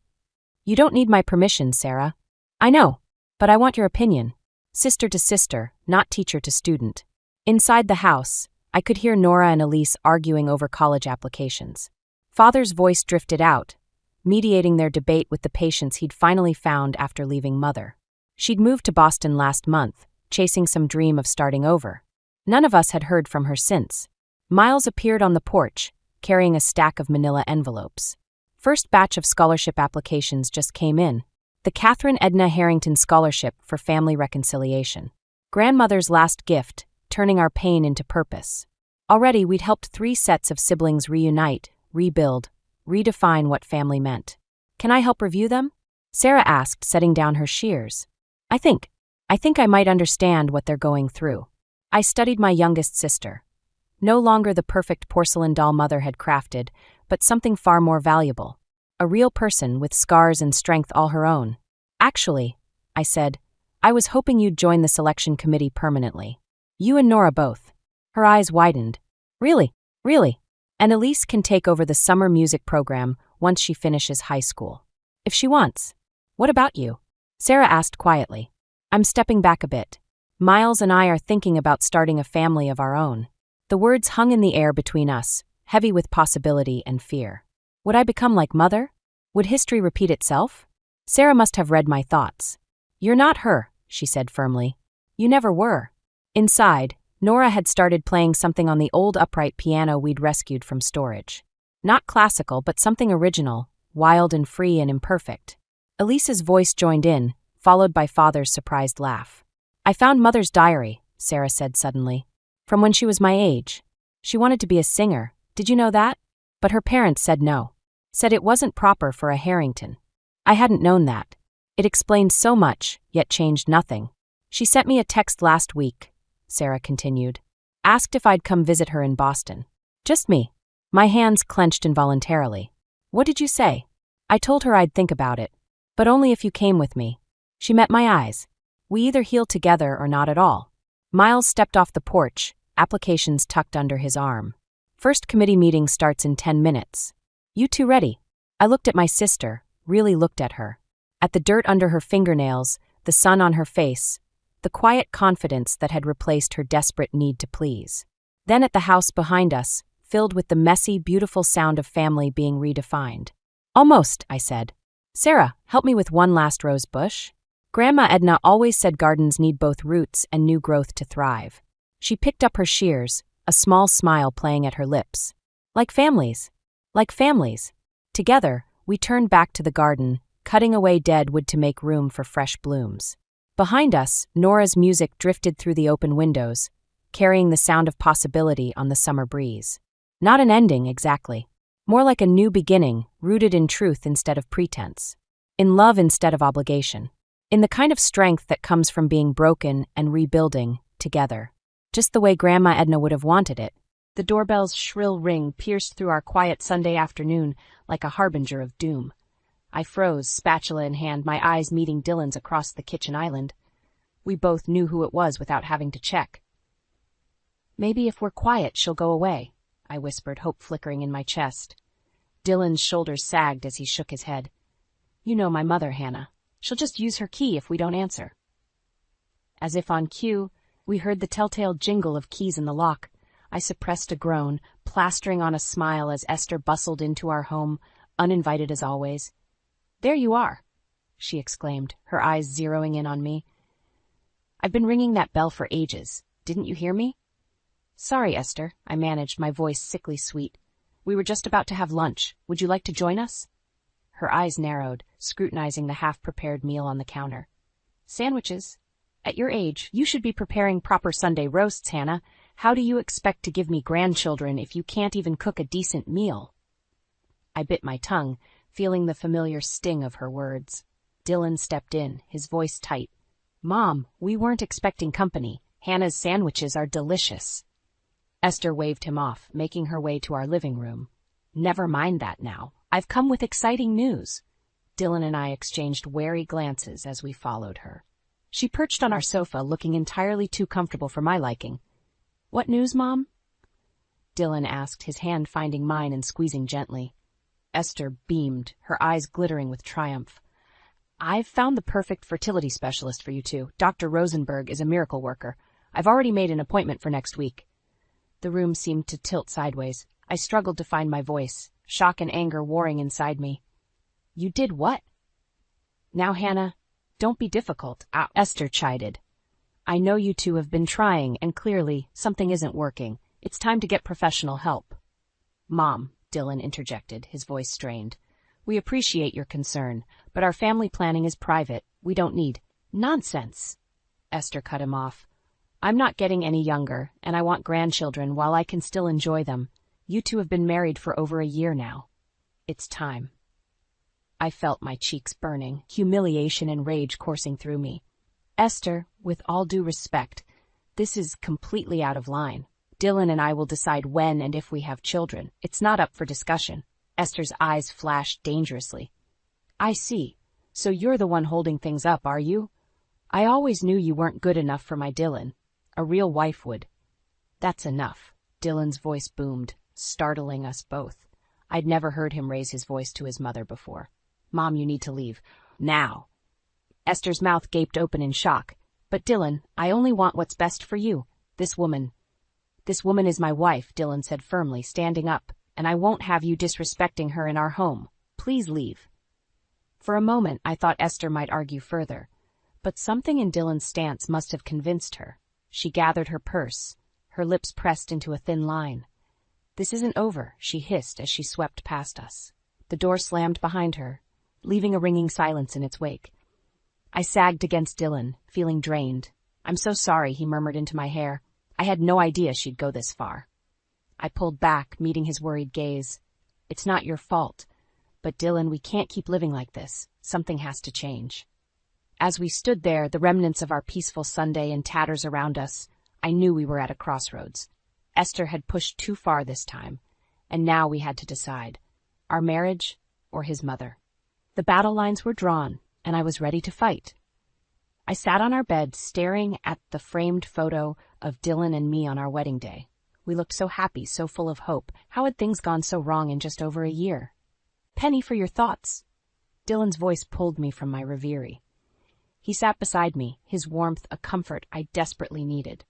You don't need my permission, Sarah. I know. But I want your opinion. Sister to sister, not teacher to student. Inside the house, I could hear Nora and Elise arguing over college applications. Father's voice drifted out, mediating their debate with the patience he'd finally found after leaving Mother. She'd moved to Boston last month, chasing some dream of starting over. None of us had heard from her since. Miles appeared on the porch, carrying a stack of manila envelopes. First batch of scholarship applications just came in. The Catherine Edna Harrington Scholarship for Family Reconciliation. Grandmother's last gift, turning our pain into purpose. Already we'd helped 3 sets of siblings reunite, rebuild, redefine what family meant. Can I help review them? Sarah asked, setting down her shears. I think I might understand what they're going through. I studied my youngest sister. No longer the perfect porcelain doll mother had crafted, but something far more valuable. A real person with scars and strength all her own. Actually, I said, I was hoping you'd join the selection committee permanently. You and Nora both. Her eyes widened. Really? And Elise can take over the summer music program once she finishes high school. If she wants. What about you? Sarah asked quietly. I'm stepping back a bit. Miles and I are thinking about starting a family of our own. The words hung in the air between us, heavy with possibility and fear. Would I become like Mother? Would history repeat itself? Sarah must have read my thoughts. You're not her, she said firmly. You never were. Inside, Nora had started playing something on the old upright piano we'd rescued from storage. Not classical, but something original, wild and free and imperfect. Elise's voice joined in, followed by Father's surprised laugh. I found Mother's diary, Sarah said suddenly. From when she was my age. She wanted to be a singer, did you know that? But her parents said no. Said it wasn't proper for a Harrington. I hadn't known that. It explained so much, yet changed nothing. She sent me a text last week, Sarah continued. Asked if I'd come visit her in Boston. Just me. My hands clenched involuntarily. What did you say? I told her I'd think about it. But only if you came with me. She met my eyes. We either heal together or not at all. Miles stepped off the porch, applications tucked under his arm. First committee meeting starts in 10 minutes. You two ready? I looked at my sister, really looked at her. At the dirt under her fingernails, the sun on her face, the quiet confidence that had replaced her desperate need to please. Then at the house behind us, filled with the messy, beautiful sound of family being redefined. Almost, I said. Sarah, help me with one last rose bush. Grandma Edna always said gardens need both roots and new growth to thrive. She picked up her shears, a small smile playing at her lips. Like families. Together, we turned back to the garden, cutting away dead wood to make room for fresh blooms. Behind us, Nora's music drifted through the open windows, carrying the sound of possibility on the summer breeze. Not an ending, exactly. More like a new beginning, rooted in truth instead of pretense. In love instead of obligation. In the kind of strength that comes from being broken and rebuilding, together. Just the way Grandma Edna would have wanted it. The doorbell's shrill ring pierced through our quiet Sunday afternoon like a harbinger of doom. I froze, spatula in hand, my eyes meeting Dylan's across the kitchen island. We both knew who it was without having to check. Maybe if we're quiet, she'll go away, I whispered, hope flickering in my chest. Dylan's shoulders sagged as he shook his head. You know my mother, Hannah. She'll just use her key if we don't answer. As if on cue, we heard the telltale jingle of keys in the lock. I suppressed a groan, plastering on a smile as Esther bustled into our home, uninvited as always. There you are, she exclaimed, her eyes zeroing in on me. I've been ringing that bell for ages. Didn't you hear me? Sorry, Esther, I managed, my voice sickly sweet. We were just about to have lunch. Would you like to join us? Her eyes narrowed, scrutinizing the half-prepared meal on the counter. Sandwiches? At your age, you should be preparing proper Sunday roasts, Hannah. How do you expect to give me grandchildren if you can't even cook a decent meal? I bit my tongue, feeling the familiar sting of her words. Dylan stepped in, his voice tight. Mom, we weren't expecting company. Hannah's sandwiches are delicious. Esther waved him off, making her way to our living room. Never mind that now. I've come with exciting news. Dylan and I exchanged wary glances as we followed her. She perched on our sofa, looking entirely too comfortable for my liking. What news, Mom? Dylan asked, his hand finding mine and squeezing gently. Esther beamed, her eyes glittering with triumph. I've found the perfect fertility specialist for you two. Dr. Rosenberg is a miracle worker. I've already made an appointment for next week. The room seemed to tilt sideways. I struggled to find my voice, shock and anger warring inside me. You did what? Now, Hannah, don't be difficult, Esther chided. I know you two have been trying, and clearly something isn't working. It's time to get professional help. Mom, Dylan interjected, his voice strained. We appreciate your concern, but our family planning is private. We don't need nonsense. Esther cut him off. I'm not getting any younger, and I want grandchildren while I can still enjoy them. You two have been married for over a year now. It's time. I felt my cheeks burning, humiliation and rage coursing through me. Esther, with all due respect, this is completely out of line. Dylan and I will decide when and if we have children. It's not up for discussion. Esther's eyes flashed dangerously. I see. So you're the one holding things up, are you? I always knew you weren't good enough for my Dylan. A real wife would. That's enough. Dylan's voice boomed, startling us both. I'd never heard him raise his voice to his mother before. Mom, you need to leave. Now. Esther's mouth gaped open in shock. But Dylan, I only want what's best for you. This woman is my wife, Dylan said firmly, standing up, and I won't have you disrespecting her in our home. Please leave. For a moment, I thought Esther might argue further, but something in Dylan's stance must have convinced her. She gathered her purse, her lips pressed into a thin line. This isn't over, she hissed as she swept past us. The door slammed behind her, leaving a ringing silence in its wake. I sagged against Dylan, feeling drained. I'm so sorry, he murmured into my hair. I had no idea she'd go this far. I pulled back, meeting his worried gaze. It's not your fault. But Dylan, we can't keep living like this. Something has to change. As we stood there, the remnants of our peaceful Sunday in tatters around us, I knew we were at a crossroads. Esther had pushed too far this time, and now we had to decide. Our marriage or his mother. The battle lines were drawn, and I was ready to fight. I sat on our bed, staring at the framed photo of Dylan and me on our wedding day. We looked so happy, so full of hope. How had things gone so wrong in just over a year? Penny, for your thoughts. Dylan's voice pulled me from my reverie. He sat beside me, his warmth a comfort I desperately needed.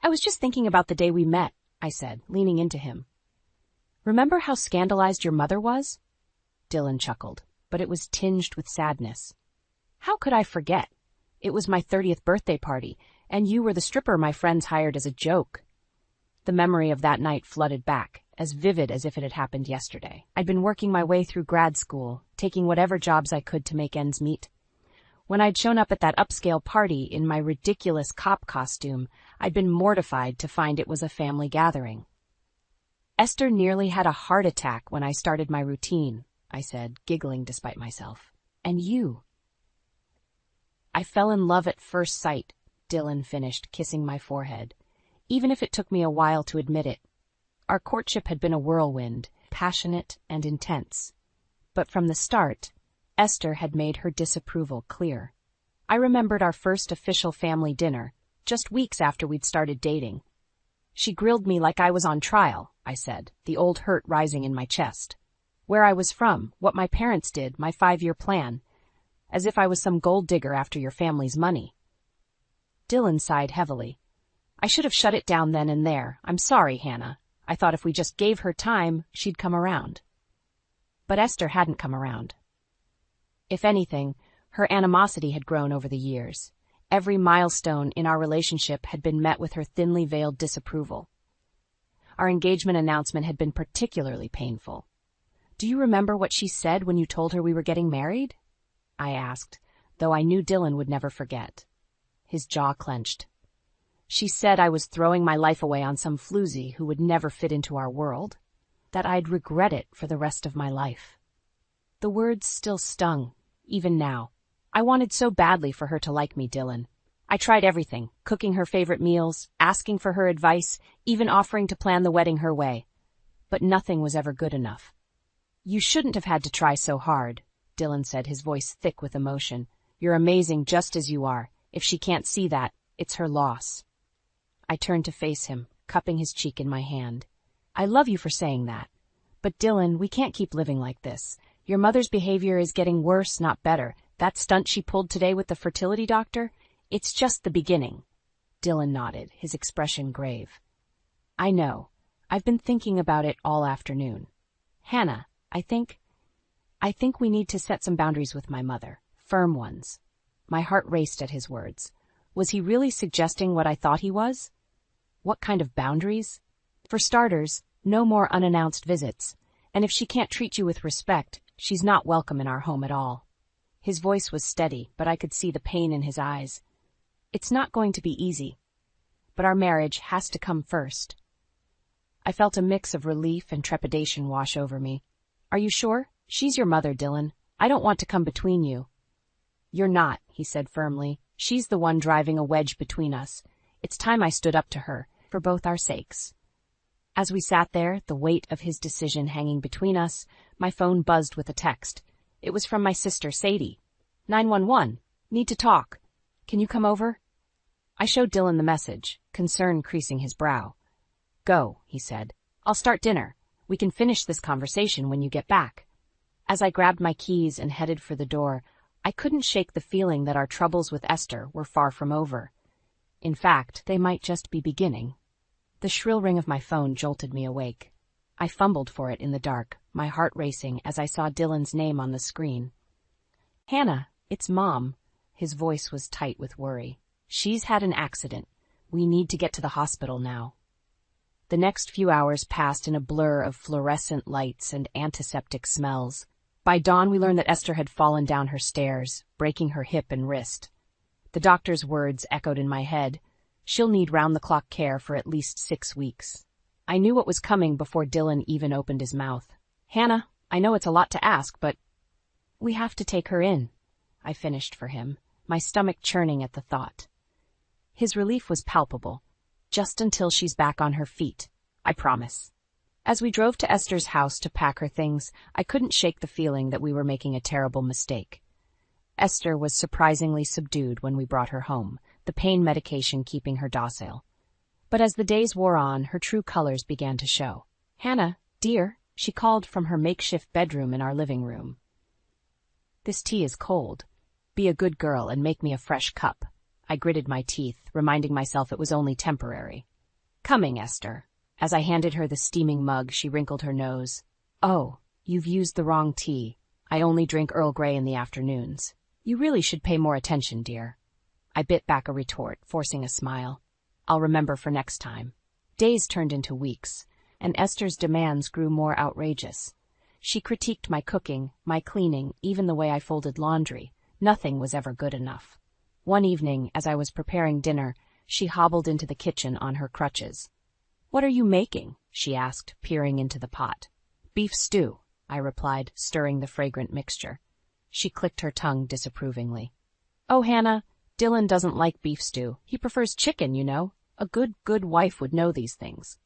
I was just thinking about the day we met, I said, leaning into him. Remember how scandalized your mother was? Dylan chuckled, but it was tinged with sadness. How could I forget? It was my 30th birthday party, and you were the stripper my friends hired as a joke. The memory of that night flooded back, as vivid as if it had happened yesterday. I'd been working my way through grad school, taking whatever jobs I could to make ends meet. When I'd shown up at that upscale party in my ridiculous cop costume, I'd been mortified to find it was a family gathering. Esther nearly had a heart attack when I started my routine, I said, giggling despite myself. And you? I fell in love at first sight, Dylan finished, kissing my forehead, even if it took me a while to admit it. Our courtship had been a whirlwind, passionate and intense. But from the start, Esther had made her disapproval clear. I remembered our first official family dinner, just weeks after we'd started dating. She grilled me like I was on trial, I said, the old hurt rising in my chest. Where I was from, what my parents did, my 5-year plan, as if I was some gold digger after your family's money. Dylan sighed heavily. I should have shut it down then and there. I'm sorry, Hannah. I thought if we just gave her time, she'd come around. But Esther hadn't come around. If anything, her animosity had grown over the years. Every milestone in our relationship had been met with her thinly veiled disapproval. Our engagement announcement had been particularly painful. Do you remember what she said when you told her we were getting married? I asked, though I knew Dylan would never forget. His jaw clenched. She said I was throwing my life away on some floozy who would never fit into our world, that I'd regret it for the rest of my life. The words still stung, even now. I wanted so badly for her to like me, Dylan. I tried everything, cooking her favorite meals, asking for her advice, even offering to plan the wedding her way. But nothing was ever good enough. You shouldn't have had to try so hard, Dylan said, his voice thick with emotion. You're amazing just as you are. If she can't see that, it's her loss. I turned to face him, cupping his cheek in my hand. I love you for saying that. But Dylan, we can't keep living like this. Your mother's behavior is getting worse, not better. That stunt she pulled today with the fertility doctor, it's just the beginning. Dylan nodded, his expression grave. I know. I've been thinking about it all afternoon. Hannah, I think we need to set some boundaries with my mother. Firm ones. My heart raced at his words. Was he really suggesting what I thought he was? What kind of boundaries? For starters, no more unannounced visits. And if she can't treat you with respect, She's not welcome in our home at all." His voice was steady, but I could see the pain in his eyes. "It's not going to be easy, but our marriage has to come first." I felt a mix of relief and trepidation wash over me. "Are you sure? She's your mother, Dylan. I don't want to come between you." "You're not," he said firmly. "She's the one driving a wedge between us. It's time I stood up to her, for both our sakes." As we sat there, the weight of his decision hanging between us, my phone buzzed with a text. It was from my sister, Sadie. 911. "Need to talk. Can you come over?" I showed Dylan the message, concern creasing his brow. "Go," he said. "I'll start dinner. We can finish this conversation when you get back." As I grabbed my keys and headed for the door, I couldn't shake the feeling that our troubles with Esther were far from over. In fact, they might just be beginning. The shrill ring of my phone jolted me awake. I fumbled for it in the dark, my heart racing as I saw Dylan's name on the screen. "Hannah, it's Mom." His voice was tight with worry. "She's had an accident. We need to get to the hospital now." The next few hours passed in a blur of fluorescent lights and antiseptic smells. By dawn, we learned that Esther had fallen down her stairs, breaking her hip and wrist. The doctor's words echoed in my head. "She'll need round-the-clock care for at least 6 weeks." I knew what was coming before Dylan even opened his mouth. "Hannah, I know it's a lot to ask, but we have to take her in," I finished for him, my stomach churning at the thought. His relief was palpable. "Just until she's back on her feet, I promise." As we drove to Esther's house to pack her things, I couldn't shake the feeling that we were making a terrible mistake. Esther was surprisingly subdued when we brought her home, the pain medication keeping her docile. But as the days wore on, her true colors began to show. "Hannah, dear," she called from her makeshift bedroom in our living room. "This tea is cold. Be a good girl and make me a fresh cup." I gritted my teeth, reminding myself it was only temporary. "Coming, Esther." As I handed her the steaming mug, she wrinkled her nose. "Oh, you've used the wrong tea. I only drink Earl Grey in the afternoons. You really should pay more attention, dear." I bit back a retort, forcing a smile. "I'll remember for next time." Days turned into weeks, and Esther's demands grew more outrageous. She critiqued my cooking, my cleaning, even the way I folded laundry. Nothing was ever good enough. One evening, as I was preparing dinner, she hobbled into the kitchen on her crutches. "What are you making?" she asked, peering into the pot. "Beef stew," I replied, stirring the fragrant mixture. She clicked her tongue disapprovingly. "Oh, Hannah, Dylan doesn't like beef stew. He prefers chicken, you know. A good wife would know these things."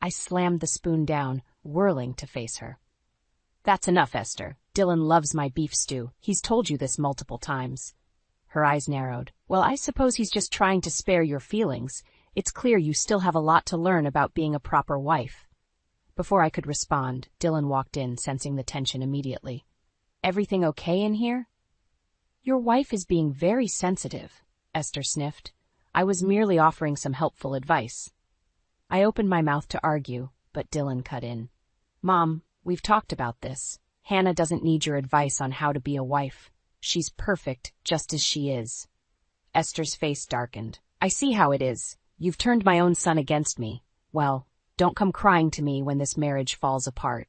I slammed the spoon down, whirling to face her. "That's enough, Esther. Dylan loves my beef stew. He's told you this multiple times." Her eyes narrowed. "Well, I suppose he's just trying to spare your feelings. It's clear you still have a lot to learn about being a proper wife." Before I could respond, Dylan walked in, sensing the tension immediately. "Everything okay in here?" "Your wife is being very sensitive," Esther sniffed. "I was merely offering some helpful advice." I opened my mouth to argue, but Dylan cut in. "Mom, we've talked about this. Hannah doesn't need your advice on how to be a wife. She's perfect just as she is." Esther's face darkened. "I see how it is. You've turned my own son against me. Well, don't come crying to me when this marriage falls apart."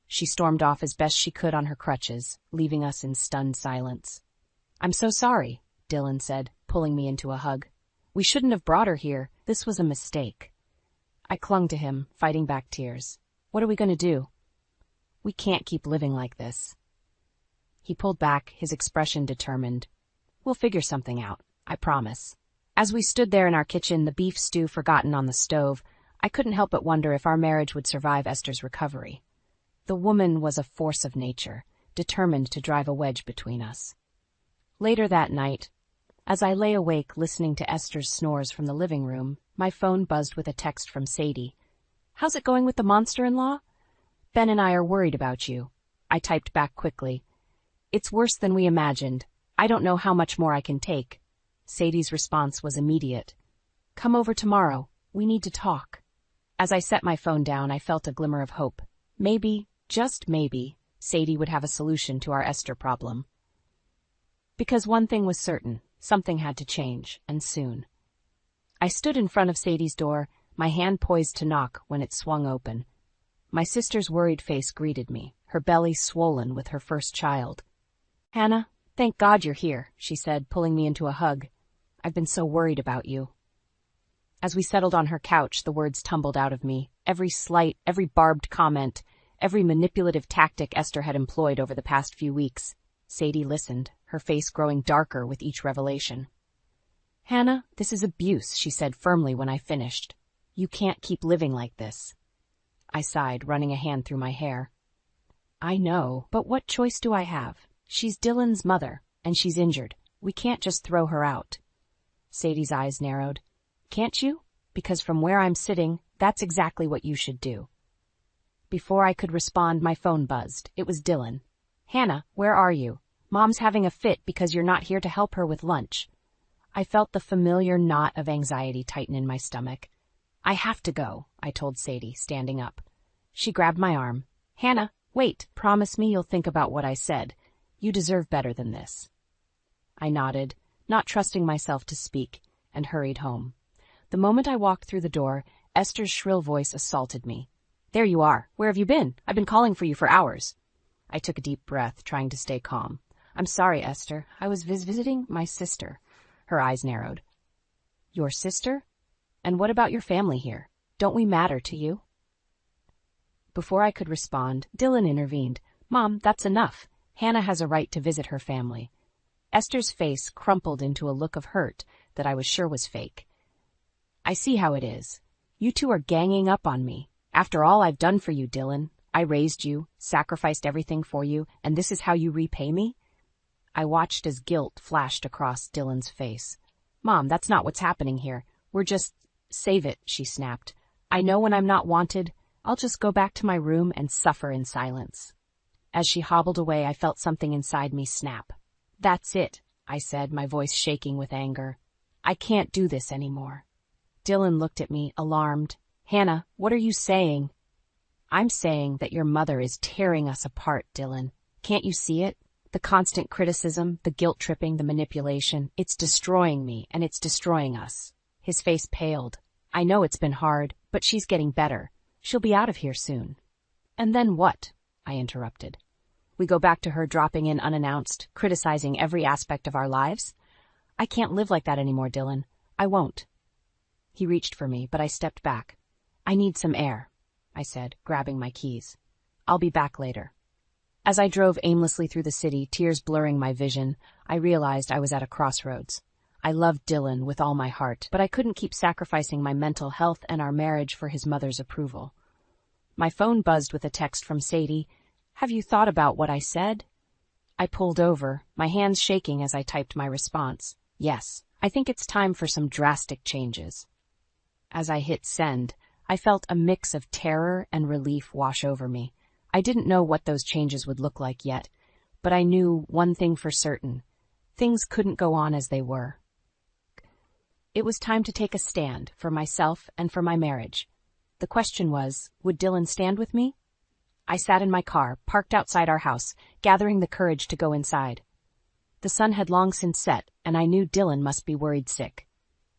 She stormed off as best she could on her crutches, leaving us in stunned silence. "I'm so sorry," Dylan said, pulling me into a hug. "We shouldn't have brought her here. This was a mistake." I clung to him, fighting back tears. "What are we going to do?" "We can't keep living like this." He pulled back, his expression determined. "We'll figure something out, I promise." As we stood there in our kitchen, the beef stew forgotten on the stove, I couldn't help but wonder if our marriage would survive Esther's recovery. The woman was a force of nature, determined to drive a wedge between us. Later that night, as I lay awake listening to Esther's snores from the living room, my phone buzzed with a text from Sadie. "How's it going with the monster-in-law? Ben and I are worried about you." I typed back quickly. "It's worse than we imagined. I don't know how much more I can take." Sadie's response was immediate. "Come over tomorrow. We need to talk." As I set my phone down, I felt a glimmer of hope. Maybe, just maybe, Sadie would have a solution to our Esther problem. Because one thing was certain, something had to change, and soon. I stood in front of Sadie's door, my hand poised to knock when it swung open. My sister's worried face greeted me, her belly swollen with her first child. "Hannah, thank God you're here," she said, pulling me into a hug. "I've been so worried about you." As we settled on her couch, the words tumbled out of me. Every slight, every barbed comment, every manipulative tactic Esther had employed over the past few weeks. Sadie listened, her face growing darker with each revelation. "Hannah, this is abuse," she said firmly when I finished. "You can't keep living like this." I sighed, running a hand through my hair. "I know, but what choice do I have? She's Dylan's mother, and she's injured. We can't just throw her out." Sadie's eyes narrowed. "Can't you? Because from where I'm sitting, that's exactly what you should do." Before I could respond, my phone buzzed. It was Dylan. "Hannah, where are you? Mom's having a fit because you're not here to help her with lunch." I felt the familiar knot of anxiety tighten in my stomach. "I have to go," I told Sadie, standing up. She grabbed my arm. "Hannah, wait. Promise me you'll think about what I said. You deserve better than this." I nodded, not trusting myself to speak, and hurried home. The moment I walked through the door, Esther's shrill voice assaulted me. "There you are. Where have you been? I've been calling for you for hours." I took a deep breath, trying to stay calm. "I'm sorry, Esther. I was visiting my sister." Her eyes narrowed. "Your sister? And what about your family here? Don't we matter to you?" Before I could respond, Dylan intervened. "Mom, that's enough. Hannah has a right to visit her family." Esther's face crumpled into a look of hurt that I was sure was fake. "I see how it is. You two are ganging up on me. After all I've done for you, Dylan. I raised you, sacrificed everything for you, and this is how you repay me?" I watched as guilt flashed across Dylan's face. "Mom, that's not what's happening here. We're just—" "Save it," she snapped. "I know when I'm not wanted, I'll just go back to my room and suffer in silence." As she hobbled away, I felt something inside me snap. "That's it," I said, my voice shaking with anger. "I can't do this anymore." Dylan looked at me, alarmed. "Hannah, what are you saying?" "I'm saying that your mother is tearing us apart, Dylan. Can't you see it? The constant criticism, the guilt-tripping, the manipulation. It's destroying me, and it's destroying us." His face paled. "I know it's been hard, but she's getting better. She'll be out of here soon." "And then what?" I interrupted. "We go back to her dropping in unannounced, criticizing every aspect of our lives? I can't live like that anymore, Dylan. I won't." He reached for me, but I stepped back. "I need some air," I said, grabbing my keys. "I'll be back later." As I drove aimlessly through the city, tears blurring my vision, I realized I was at a crossroads. I loved Dylan with all my heart, but I couldn't keep sacrificing my mental health and our marriage for his mother's approval. My phone buzzed with a text from Sadie. "Have you thought about what I said?" I pulled over, my hands shaking as I typed my response. "Yes, I think it's time for some drastic changes." As I hit send, I felt a mix of terror and relief wash over me. I didn't know what those changes would look like yet, but I knew one thing for certain. Things couldn't go on as they were. It was time to take a stand for myself and for my marriage. The question was, would Dylan stand with me? I sat in my car, parked outside our house, gathering the courage to go inside. The sun had long since set, and I knew Dylan must be worried sick.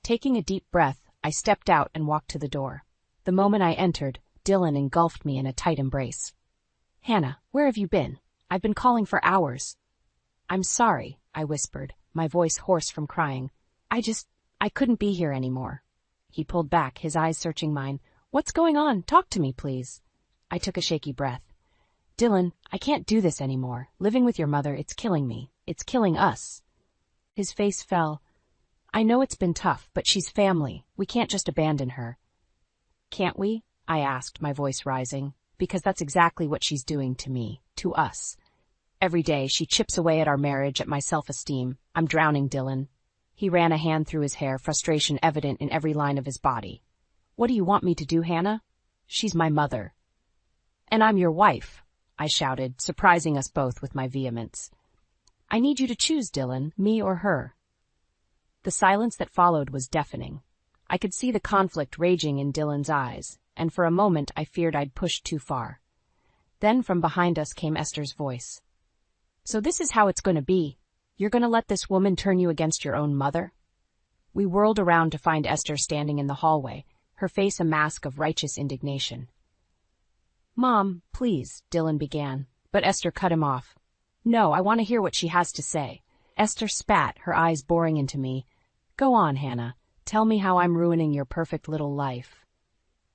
Taking a deep breath, I stepped out and walked to the door. The moment I entered, Dylan engulfed me in a tight embrace. "Hannah, where have you been? I've been calling for hours." "I'm sorry," I whispered, my voice hoarse from crying. I couldn't be here anymore." He pulled back, his eyes searching mine. "What's going on? Talk to me, please." I took a shaky breath. "Dylan, I can't do this anymore. Living with your mother, it's killing me. It's killing us." His face fell. "I know it's been tough, but she's family. We can't just abandon her." "Can't we?" I asked, my voice rising. "Because that's exactly what she's doing to me, to us. Every day she chips away at our marriage, at my self-esteem. I'm drowning, Dylan." He ran a hand through his hair, frustration evident in every line of his body. "What do you want me to do, Hannah? She's my mother." "And I'm your wife," I shouted, surprising us both with my vehemence. "I need you to choose, Dylan, me or her." The silence that followed was deafening. I could see the conflict raging in Dylan's eyes, and for a moment I feared I'd pushed too far. Then from behind us came Esther's voice. "So this is how it's going to be. You're going to let this woman turn you against your own mother?" We whirled around to find Esther standing in the hallway, her face a mask of righteous indignation. "Mom, please," Dylan began, But Esther cut him off. No, I want to hear what she has to say. Esther spat, her eyes boring into me. Go on, Hannah. Tell me how I'm ruining your perfect little life.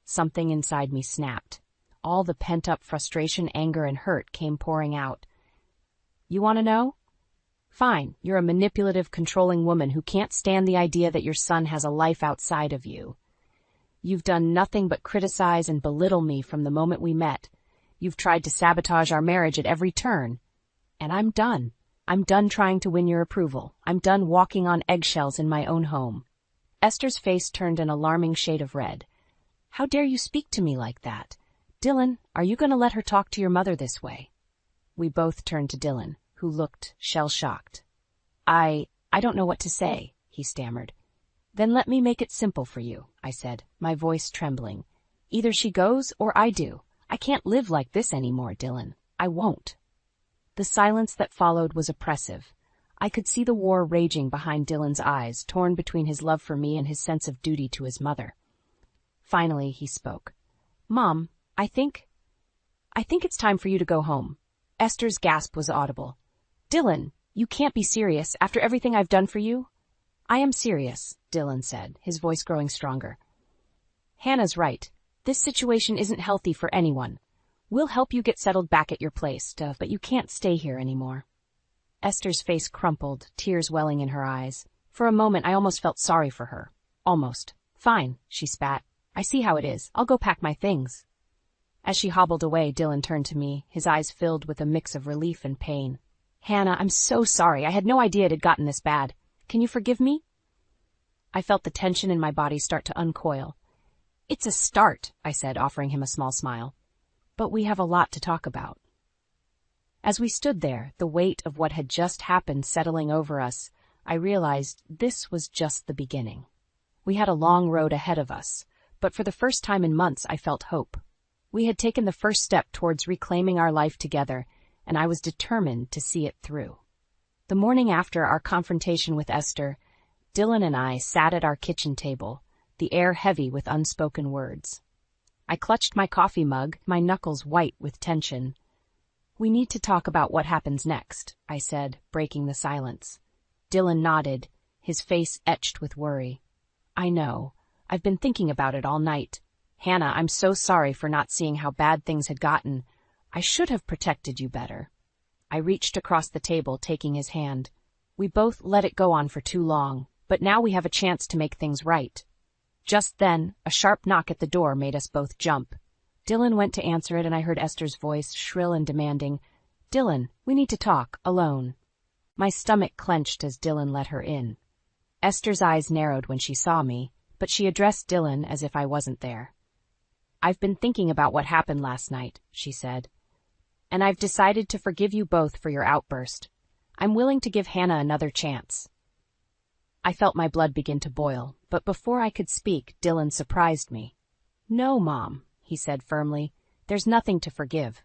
Something inside me snapped. All the pent-up frustration, anger, and hurt came pouring out. You want to know? Fine, you're a manipulative, controlling woman who can't stand the idea that your son has a life outside of you. You've done nothing but criticize and belittle me from the moment we met. You've tried to sabotage our marriage at every turn. And I'm done. I'm done trying to win your approval. I'm done walking on eggshells in my own home. Esther's face turned an alarming shade of red. How dare you speak to me like that? Dylan, are you going to let her talk to your mother this way? We both turned to Dylan, who looked shell-shocked. I don't know what to say, he stammered. Then let me make it simple for you, I said, my voice trembling. Either she goes or I do. I can't live like this anymore, Dylan. I won't. The silence that followed was oppressive. I could see the war raging behind Dylan's eyes, torn between his love for me and his sense of duty to his mother. Finally, he spoke. Mom, I think it's time for you to go home. Esther's gasp was audible. Dylan, you can't be serious after everything I've done for you. I am serious, Dylan said, his voice growing stronger. Hannah's right. This situation isn't healthy for anyone. We'll help you get settled back at your place, but you can't stay here anymore. Esther's face crumpled, tears welling in her eyes. For a moment, I almost felt sorry for her. Almost. Fine, she spat. I see how it is. I'll go pack my things. As she hobbled away, Dylan turned to me, his eyes filled with a mix of relief and pain. Hannah, I'm so sorry. I had no idea it had gotten this bad. Can you forgive me? I felt the tension in my body start to uncoil. It's a start, I said, offering him a small smile. But we have a lot to talk about. As we stood there, the weight of what had just happened settling over us, I realized this was just the beginning. We had a long road ahead of us, but for the first time in months I felt hope. We had taken the first step towards reclaiming our life together, and I was determined to see it through. The morning after our confrontation with Esther, Dylan and I sat at our kitchen table, the air heavy with unspoken words. I clutched my coffee mug, my knuckles white with tension. We need to talk about what happens next, I said, breaking the silence. Dylan nodded, his face etched with worry. I know. I've been thinking about it all night. Hannah, I'm so sorry for not seeing how bad things had gotten. I should have protected you better. I reached across the table, taking his hand. We both let it go on for too long, but now we have a chance to make things right. Just then, a sharp knock at the door made us both jump. Dylan went to answer it, and I heard Esther's voice, shrill and demanding. Dylan, we need to talk, alone. My stomach clenched as Dylan let her in. Esther's eyes narrowed when she saw me, but she addressed Dylan as if I wasn't there. I've been thinking about what happened last night, she said. And I've decided to forgive you both for your outburst. I'm willing to give Hannah another chance. I felt my blood begin to boil, but before I could speak, Dylan surprised me. No, Mom, he said firmly. There's nothing to forgive.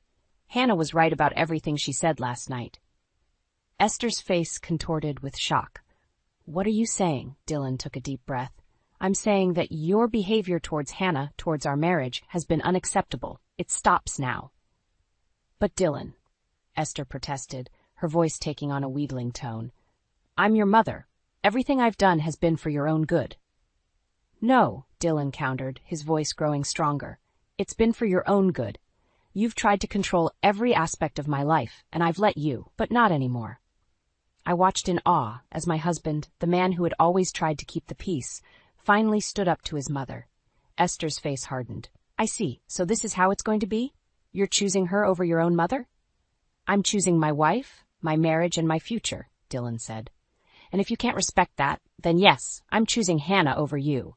Hannah was right about everything she said last night. Esther's face contorted with shock. What are you saying? Dylan took a deep breath. I'm saying that your behavior towards Hannah, towards our marriage, has been unacceptable. It stops now. But Dylan, Esther protested, her voice taking on a wheedling tone. I'm your mother. Everything I've done has been for your own good. No, Dylan countered, his voice growing stronger. It's been for your own good. You've tried to control every aspect of my life, and I've let you, but not anymore. I watched in awe as my husband, the man who had always tried to keep the peace, finally stood up to his mother. Esther's face hardened. I see, so this is how it's going to be? You're choosing her over your own mother? I'm choosing my wife, my marriage, and my future, Dylan said. And if you can't respect that, then yes, I'm choosing Hannah over you.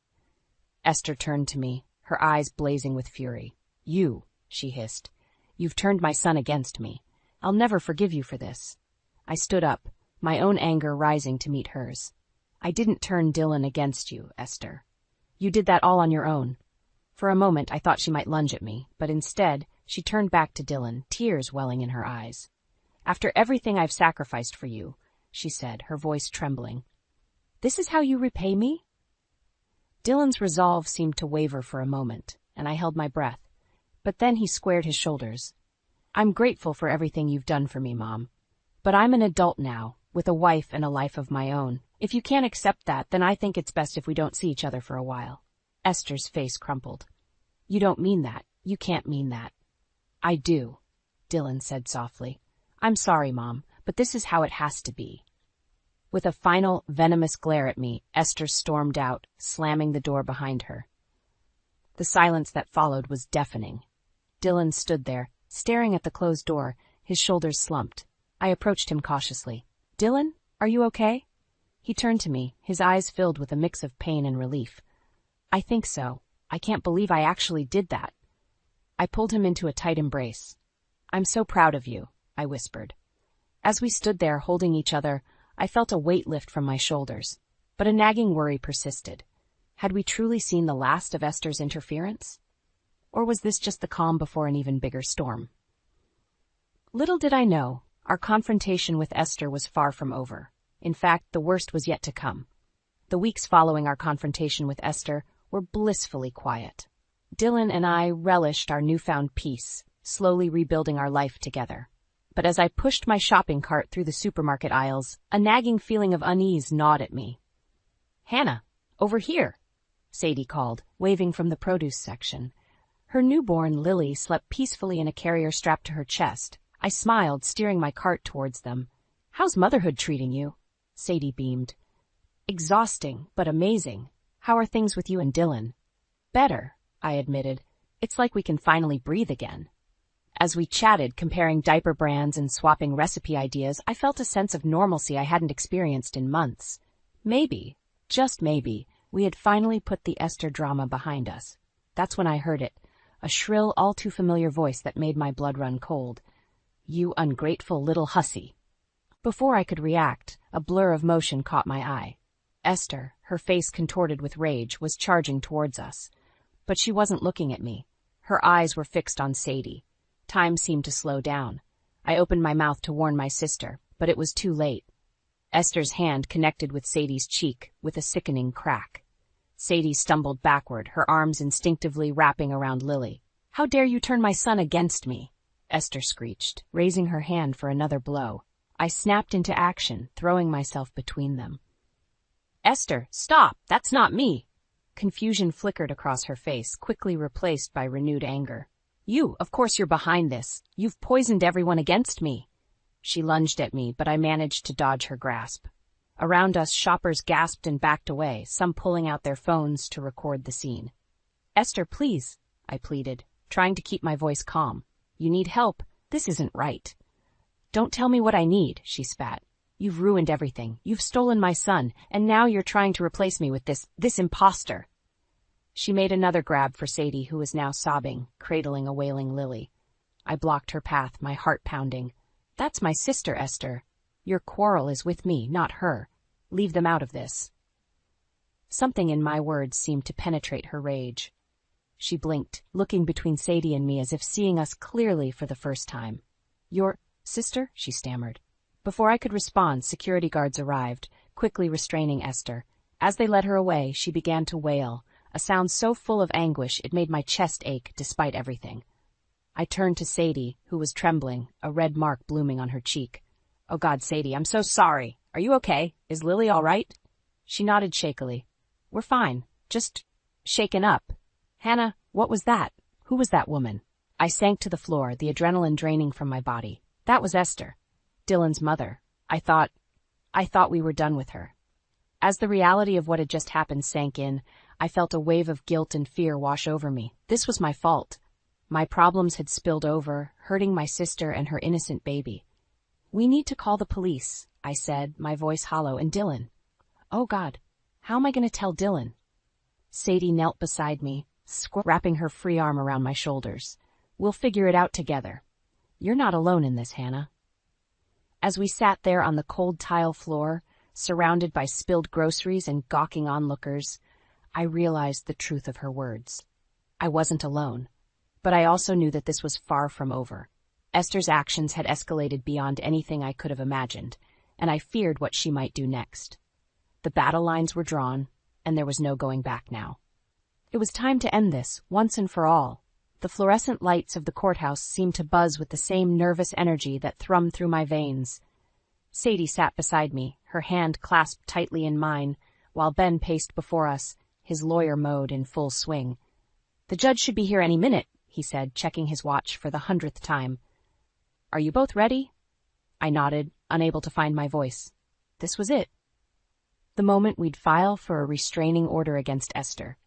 Esther turned to me, her eyes blazing with fury. You, she hissed. You've turned my son against me. I'll never forgive you for this. I stood up, my own anger rising to meet hers. I didn't turn Dylan against you, Esther. You did that all on your own. For a moment I thought she might lunge at me, but instead she turned back to Dylan, tears welling in her eyes. After everything I've sacrificed for you, she said, her voice trembling. This is how you repay me? Dylan's resolve seemed to waver for a moment, and I held my breath. But then he squared his shoulders. I'm grateful for everything you've done for me, Mom. But I'm an adult now, with a wife and a life of my own. If you can't accept that, then I think it's best if we don't see each other for a while. Esther's face crumpled. You don't mean that. You can't mean that. I do, Dylan said softly. I'm sorry, Mom, but this is how it has to be. With a final, venomous glare at me, Esther stormed out, slamming the door behind her. The silence that followed was deafening. Dylan stood there, staring at the closed door, his shoulders slumped. I approached him cautiously. Dylan, are you okay? He turned to me, his eyes filled with a mix of pain and relief. I think so. I can't believe I actually did that. I pulled him into a tight embrace. I'm so proud of you, I whispered. As we stood there holding each other, I felt a weight lift from my shoulders, but a nagging worry persisted. Had we truly seen the last of Esther's interference? Or was this just the calm before an even bigger storm? Little did I know, our confrontation with Esther was far from over. In fact, the worst was yet to come. The weeks following our confrontation with Esther were blissfully quiet. Dylan and I relished our newfound peace, slowly rebuilding our life together. But as I pushed my shopping cart through the supermarket aisles, a nagging feeling of unease gnawed at me. Hannah, over here, Sadie called, waving from the produce section. Her newborn, Lily, slept peacefully in a carrier strapped to her chest. I smiled, steering my cart towards them. How's motherhood treating you? Sadie beamed. Exhausting, but amazing. How are things with you and Dylan? Better, I admitted. It's like we can finally breathe again. As we chatted, comparing diaper brands and swapping recipe ideas, I felt a sense of normalcy I hadn't experienced in months. Maybe, just maybe, we had finally put the Esther drama behind us. That's when I heard it, a shrill, all-too-familiar voice that made my blood run cold. You ungrateful little hussy. Before I could react, a blur of motion caught my eye. Esther, her face contorted with rage, was charging towards us. But she wasn't looking at me. Her eyes were fixed on Sadie. Time seemed to slow down. I opened my mouth to warn my sister, but it was too late. Esther's hand connected with Sadie's cheek with a sickening crack. Sadie stumbled backward, her arms instinctively wrapping around Lily. How dare you turn my son against me? Esther screeched, raising her hand for another blow. I snapped into action, throwing myself between them. Esther, stop! That's not me! Confusion flickered across her face, quickly replaced by renewed anger. You, of course you're behind this. You've poisoned everyone against me. She lunged at me, but I managed to dodge her grasp. Around us, shoppers gasped and backed away, some pulling out their phones to record the scene. Esther, please, I pleaded, trying to keep my voice calm. You need help. This isn't right. Don't tell me what I need, she spat. You've ruined everything. You've stolen my son, and now you're trying to replace me with this imposter. She made another grab for Sadie, who was now sobbing, cradling a wailing Lily. I blocked her path, my heart pounding. That's my sister, Esther. Your quarrel is with me, not her. Leave them out of this. Something in my words seemed to penetrate her rage. She blinked, looking between Sadie and me as if seeing us clearly for the first time. Your sister? She stammered. Before I could respond, security guards arrived, quickly restraining Esther. As they led her away, she began to wail, a sound so full of anguish it made my chest ache despite everything. I turned to Sadie, who was trembling, a red mark blooming on her cheek. Oh God, Sadie, I'm so sorry. Are you okay? Is Lily all right? She nodded shakily. We're fine. Just shaken up. Hannah, what was that? Who was that woman? I sank to the floor, the adrenaline draining from my body. That was Esther, Dylan's mother. I thought we were done with her. As the reality of what had just happened sank in, I felt a wave of guilt and fear wash over me. This was my fault. My problems had spilled over, hurting my sister and her innocent baby. We need to call the police, I said, my voice hollow, and Dylan. Oh God, how am I going to tell Dylan? Sadie knelt beside me, wrapping her free arm around my shoulders. We'll figure it out together. You're not alone in this, Hannah. As we sat there on the cold tile floor, surrounded by spilled groceries and gawking onlookers, I realized the truth of her words. I wasn't alone, but I also knew that this was far from over. Esther's actions had escalated beyond anything I could have imagined, and I feared what she might do next. The battle lines were drawn, and there was no going back now. It was time to end this, once and for all. The fluorescent lights of the courthouse seemed to buzz with the same nervous energy that thrummed through my veins. Sadie sat beside me, her hand clasped tightly in mine, while Ben paced before us, his lawyer mode in full swing. "The judge should be here any minute," he said, checking his watch for the 100th time. "Are you both ready?" I nodded, unable to find my voice. This was it. The moment we'd file for a restraining order against Esther.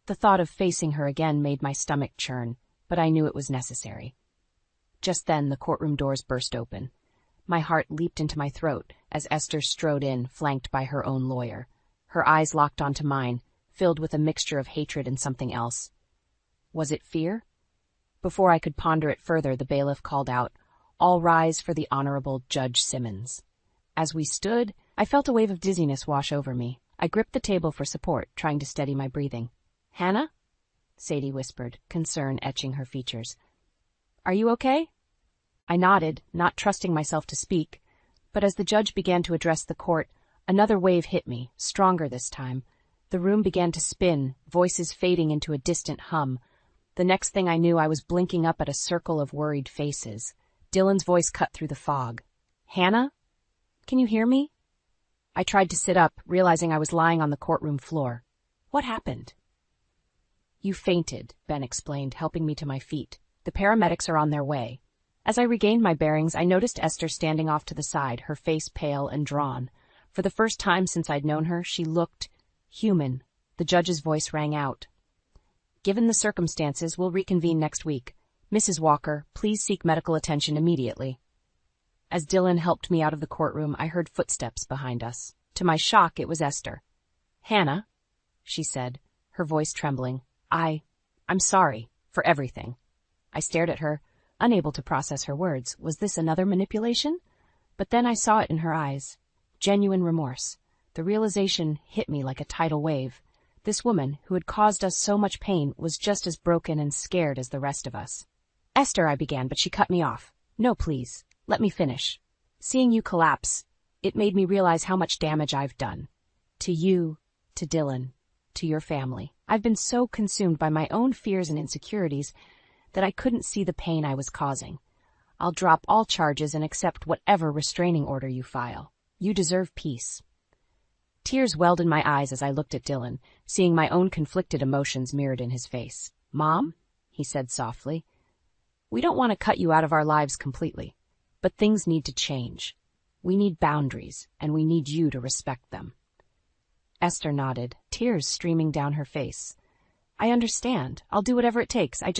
The thought of facing her again made my stomach churn, but I knew it was necessary. Just then the courtroom doors burst open. My heart leaped into my throat as Esther strode in, flanked by her own lawyer. Her eyes locked onto mine, filled with a mixture of hatred and something else. Was it fear? Before I could ponder it further, the bailiff called out, "All rise for the Honorable Judge Simmons." As we stood, I felt a wave of dizziness wash over me. I gripped the table for support, trying to steady my breathing. "Hannah?" Sadie whispered, concern etching her features. "Are you okay?" I nodded, not trusting myself to speak, but as the judge began to address the court, another wave hit me, stronger this time. The room began to spin, voices fading into a distant hum. The next thing I knew, I was blinking up at a circle of worried faces. Dylan's voice cut through the fog. "Hannah? Can you hear me?" I tried to sit up, realizing I was lying on the courtroom floor. What happened? "You fainted," Ben explained, helping me to my feet. "The paramedics are on their way." As I regained my bearings, I noticed Esther standing off to the side, her face pale and drawn. For the first time since I'd known her, she looked human. The judge's voice rang out. "Given the circumstances, we'll reconvene next week. Mrs. Walker, please seek medical attention immediately." As Dylan helped me out of the courtroom, I heard footsteps behind us. To my shock, it was Esther. "Hannah," she said, her voice trembling. I'm sorry for everything." I stared at her, unable to process her words. Was this another manipulation? But then I saw it in her eyes. Genuine remorse. The realization hit me like a tidal wave. This woman, who had caused us so much pain, was just as broken and scared as the rest of us. "Esther," I began, but she cut me off. "No, please. Let me finish. Seeing you collapse, it made me realize how much damage I've done. To you, to Dylan, to your family. I've been so consumed by my own fears and insecurities that I couldn't see the pain I was causing. I'll drop all charges and accept whatever restraining order you file. You deserve peace." Tears welled in my eyes as I looked at Dylan, seeing my own conflicted emotions mirrored in his face. "Mom," he said softly, "we don't want to cut you out of our lives completely, but things need to change. We need boundaries, and we need you to respect them." Esther nodded, tears streaming down her face. "I understand. I'll do whatever it takes. I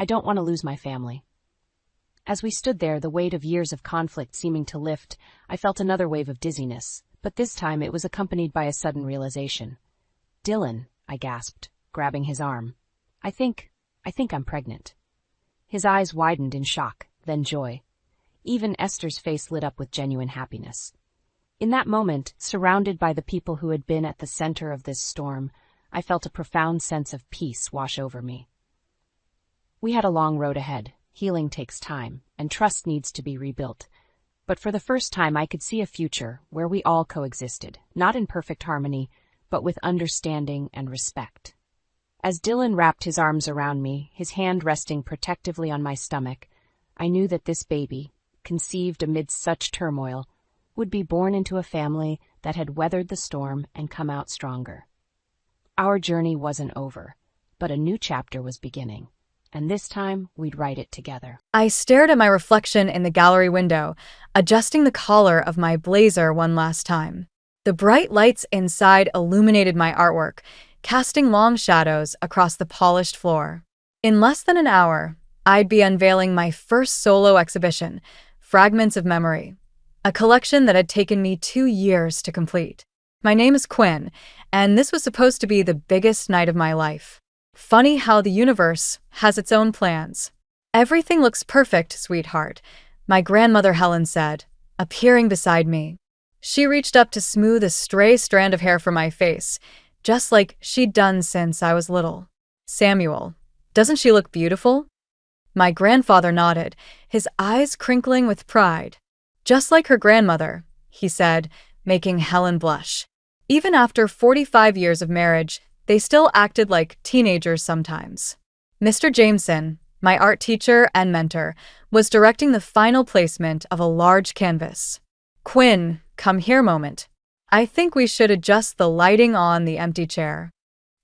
don't want to lose my family." As we stood there, the weight of years of conflict seeming to lift, I felt another wave of dizziness, but this time it was accompanied by a sudden realization. "Dylan," I gasped, grabbing his arm. I think I'm pregnant." His eyes widened in shock, then joy. Even Esther's face lit up with genuine happiness. In that moment, surrounded by the people who had been at the center of this storm, I felt a profound sense of peace wash over me. We had a long road ahead. Healing takes time, and trust needs to be rebuilt. But for the first time, I could see a future where we all coexisted, not in perfect harmony, but with understanding and respect. As Dylan wrapped his arms around me, his hand resting protectively on my stomach, I knew that this baby, conceived amid such turmoil, would be born into a family that had weathered the storm and come out stronger. Our journey wasn't over, but a new chapter was beginning, and this time we'd write it together. I stared at my reflection in the gallery window, adjusting the collar of my blazer one last time. The bright lights inside illuminated my artwork, casting long shadows across the polished floor. In less than an hour, I'd be unveiling my first solo exhibition, Fragments of Memory, a collection that had taken me 2 years to complete. My name is Quinn, and this was supposed to be the biggest night of my life. Funny how the universe has its own plans. "Everything looks perfect, sweetheart," my grandmother Helen said, appearing beside me. She reached up to smooth a stray strand of hair from my face, just like she'd done since I was little. "Samuel, doesn't she look beautiful?" My grandfather nodded, his eyes crinkling with pride. "Just like her grandmother," he said, making Helen blush. Even after 45 years of marriage, they still acted like teenagers sometimes. Mr. Jameson, my art teacher and mentor, was directing the final placement of a large canvas. Quinn, come here moment. I think we should adjust the lighting on the empty chair.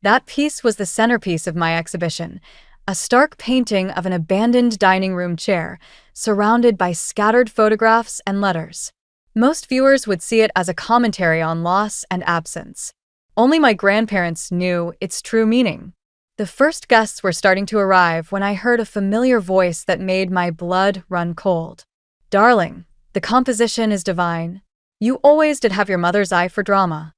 That piece was the centerpiece of my exhibition, a stark painting of an abandoned dining room chair, surrounded by scattered photographs and letters. Most viewers would see it as a commentary on loss and absence. Only my grandparents knew its true meaning. The first guests were starting to arrive when I heard a familiar voice that made my blood run cold. Darling, the composition is divine. You always did have your mother's eye for drama.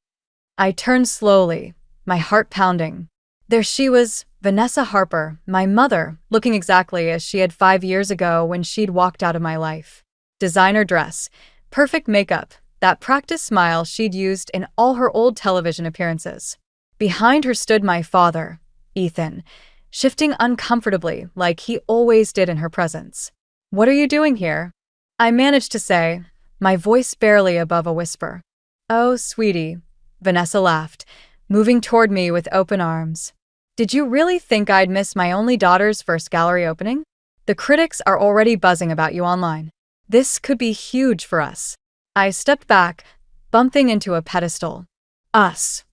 I turned slowly, my heart pounding. There she was, Vanessa Harper, my mother, looking exactly as she had 5 years ago when she'd walked out of my life. Designer dress, perfect makeup, that practiced smile she'd used in all her old television appearances. Behind her stood my father, Ethan, shifting uncomfortably like he always did in her presence. What are you doing here? I managed to say, my voice barely above a whisper. Oh, sweetie, Vanessa laughed, moving toward me with open arms. Did you really think I'd miss my only daughter's first gallery opening? The critics are already buzzing about you online. This could be huge for us. I stepped back, bumping into a pedestal. Us.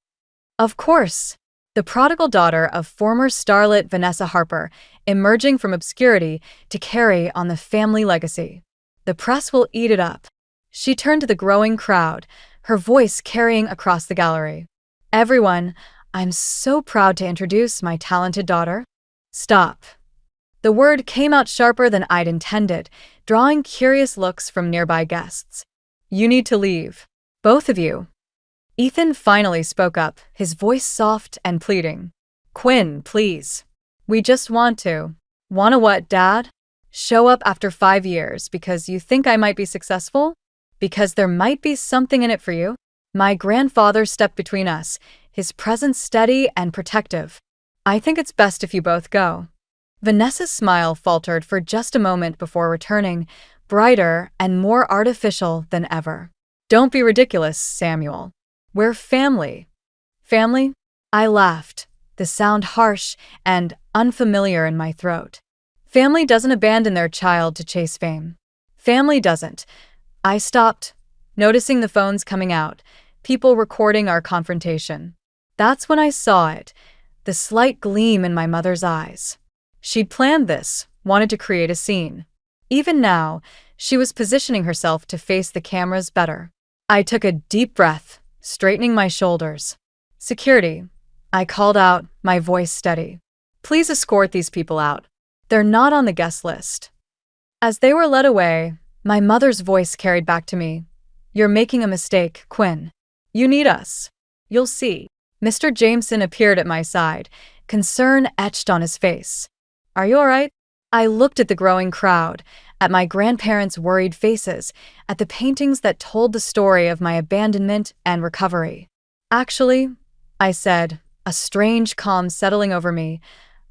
Of course. The prodigal daughter of former starlet Vanessa Harper, emerging from obscurity to carry on the family legacy. The press will eat it up. She turned to the growing crowd, her voice carrying across the gallery. Everyone, I'm so proud to introduce my talented daughter. Stop. The word came out sharper than I'd intended, drawing curious looks from nearby guests. You need to leave. Both of you. Ethan finally spoke up, his voice soft and pleading. Quinn, please. We just want to. Wanna what, Dad? Show up after 5 years because you think I might be successful? Because there might be something in it for you? My grandfather stepped between us, his presence steady and protective. I think it's best if you both go. Vanessa's smile faltered for just a moment before returning, brighter and more artificial than ever. Don't be ridiculous, Samuel. We're family. Family? I laughed, the sound harsh and unfamiliar in my throat. Family doesn't abandon their child to chase fame. Family doesn't. I stopped, noticing the phones coming out, people recording our confrontation. That's when I saw it, the slight gleam in my mother's eyes. She'd planned this, wanted to create a scene. Even now, she was positioning herself to face the cameras better. I took a deep breath, straightening my shoulders. Security, I called out, my voice steady. Please escort these people out. They're not on the guest list. As they were led away, my mother's voice carried back to me. You're making a mistake, Quinn. You need us. You'll see. Mr. Jameson appeared at my side, concern etched on his face. Are you all right? I looked at the growing crowd, at my grandparents' worried faces, at the paintings that told the story of my abandonment and recovery. Actually, I said, a strange calm settling over me,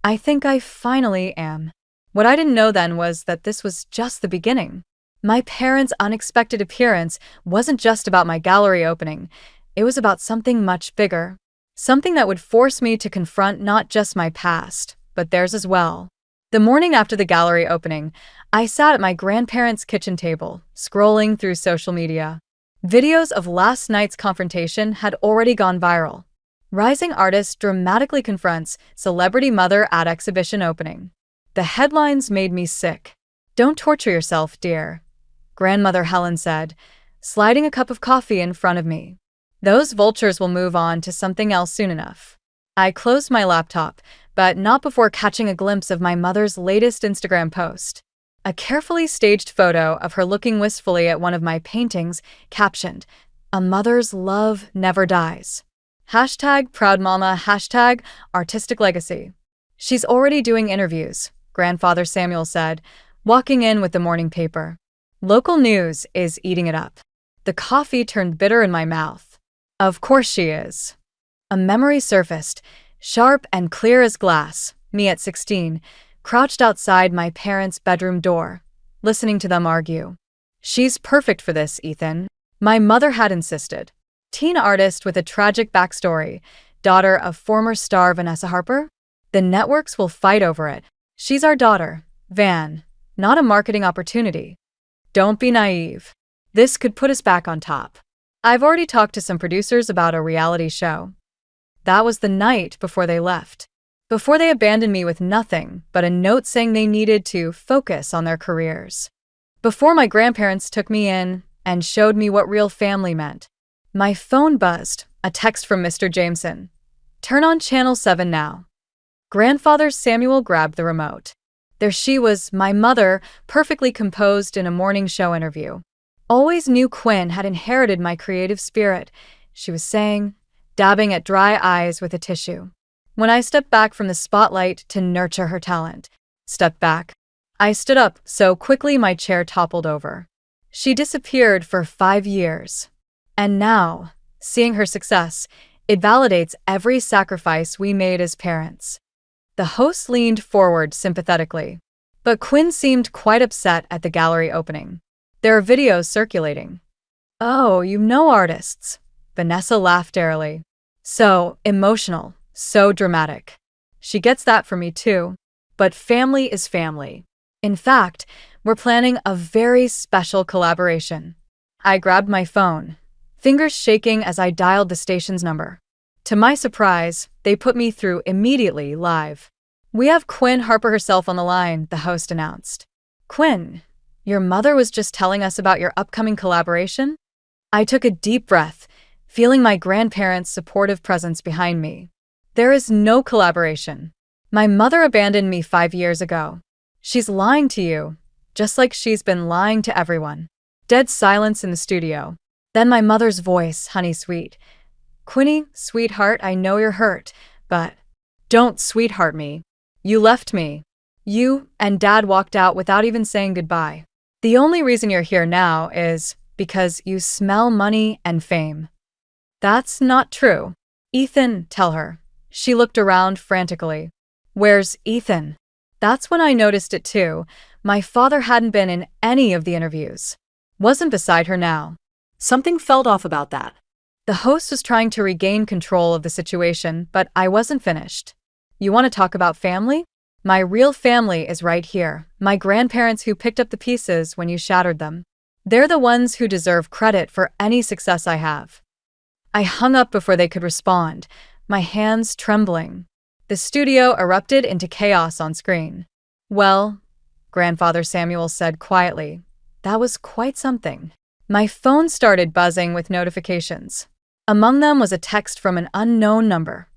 I think I finally am. What I didn't know then was that this was just the beginning. My parents' unexpected appearance wasn't just about my gallery opening. It was about something much bigger. Something that would force me to confront not just my past, but theirs as well. The morning after the gallery opening, I sat at my grandparents' kitchen table, scrolling through social media. Videos of last night's confrontation had already gone viral. Rising artist dramatically confronts celebrity mother at exhibition opening. The headlines made me sick. Don't torture yourself, dear, Grandmother Helen said, sliding a cup of coffee in front of me. Those vultures will move on to something else soon enough. I closed my laptop, but not before catching a glimpse of my mother's latest Instagram post. A carefully staged photo of her looking wistfully at one of my paintings, captioned, "A mother's love never dies." #ProudMama, #artistic legacy. She's already doing interviews, Grandfather Samuel said, walking in with the morning paper. Local news is eating it up. The coffee turned bitter in my mouth. Of course she is. A memory surfaced, sharp and clear as glass, me at 16, crouched outside my parents' bedroom door, listening to them argue. She's perfect for this, Ethan. My mother had insisted. Teen artist with a tragic backstory, daughter of former star Vanessa Harper? The networks will fight over it. She's our daughter, Van, not a marketing opportunity. Don't be naive. This could put us back on top. I've already talked to some producers about a reality show. That was the night before they left. Before they abandoned me with nothing but a note saying they needed to focus on their careers. Before my grandparents took me in and showed me what real family meant. My phone buzzed, a text from Mr. Jameson. Turn on channel 7 now. Grandfather Samuel grabbed the remote. There she was, my mother, perfectly composed in a morning show interview. Always knew Quinn had inherited my creative spirit, she was saying, dabbing at dry eyes with a tissue. When I stepped back from the spotlight to nurture her talent. Stepped back. I stood up so quickly my chair toppled over. She disappeared for 5 years. And now, seeing her success, it validates every sacrifice we made as parents. The host leaned forward sympathetically. But Quinn seemed quite upset at the gallery opening. There are videos circulating. Oh, you know artists. Vanessa laughed airily. So emotional, so dramatic. She gets that from me too. But family is family. In fact, we're planning a very special collaboration. I grabbed my phone, fingers shaking as I dialed the station's number. To my surprise, they put me through immediately live. We have Quinn Harper herself on the line, the host announced. Quinn, your mother was just telling us about your upcoming collaboration? I took a deep breath, feeling my grandparents' supportive presence behind me. There is no collaboration. My mother abandoned me 5 years ago. She's lying to you, just like she's been lying to everyone. Dead silence in the studio. Then my mother's voice, honey sweet. Quinny, sweetheart, I know you're hurt, but don't sweetheart me. You left me. You and Dad walked out without even saying goodbye. The only reason you're here now is because you smell money and fame. That's not true. Ethan, tell her. She looked around frantically. Where's Ethan? That's when I noticed it too. My father hadn't been in any of the interviews. Wasn't beside her now. Something felt off about that. The host was trying to regain control of the situation, but I wasn't finished. You want to talk about family? My real family is right here. My grandparents who picked up the pieces when you shattered them. They're the ones who deserve credit for any success I have. I hung up before they could respond, my hands trembling. The studio erupted into chaos on screen. Well, Grandfather Samuel said quietly, that was quite something. My phone started buzzing with notifications. Among them was a text from an unknown number.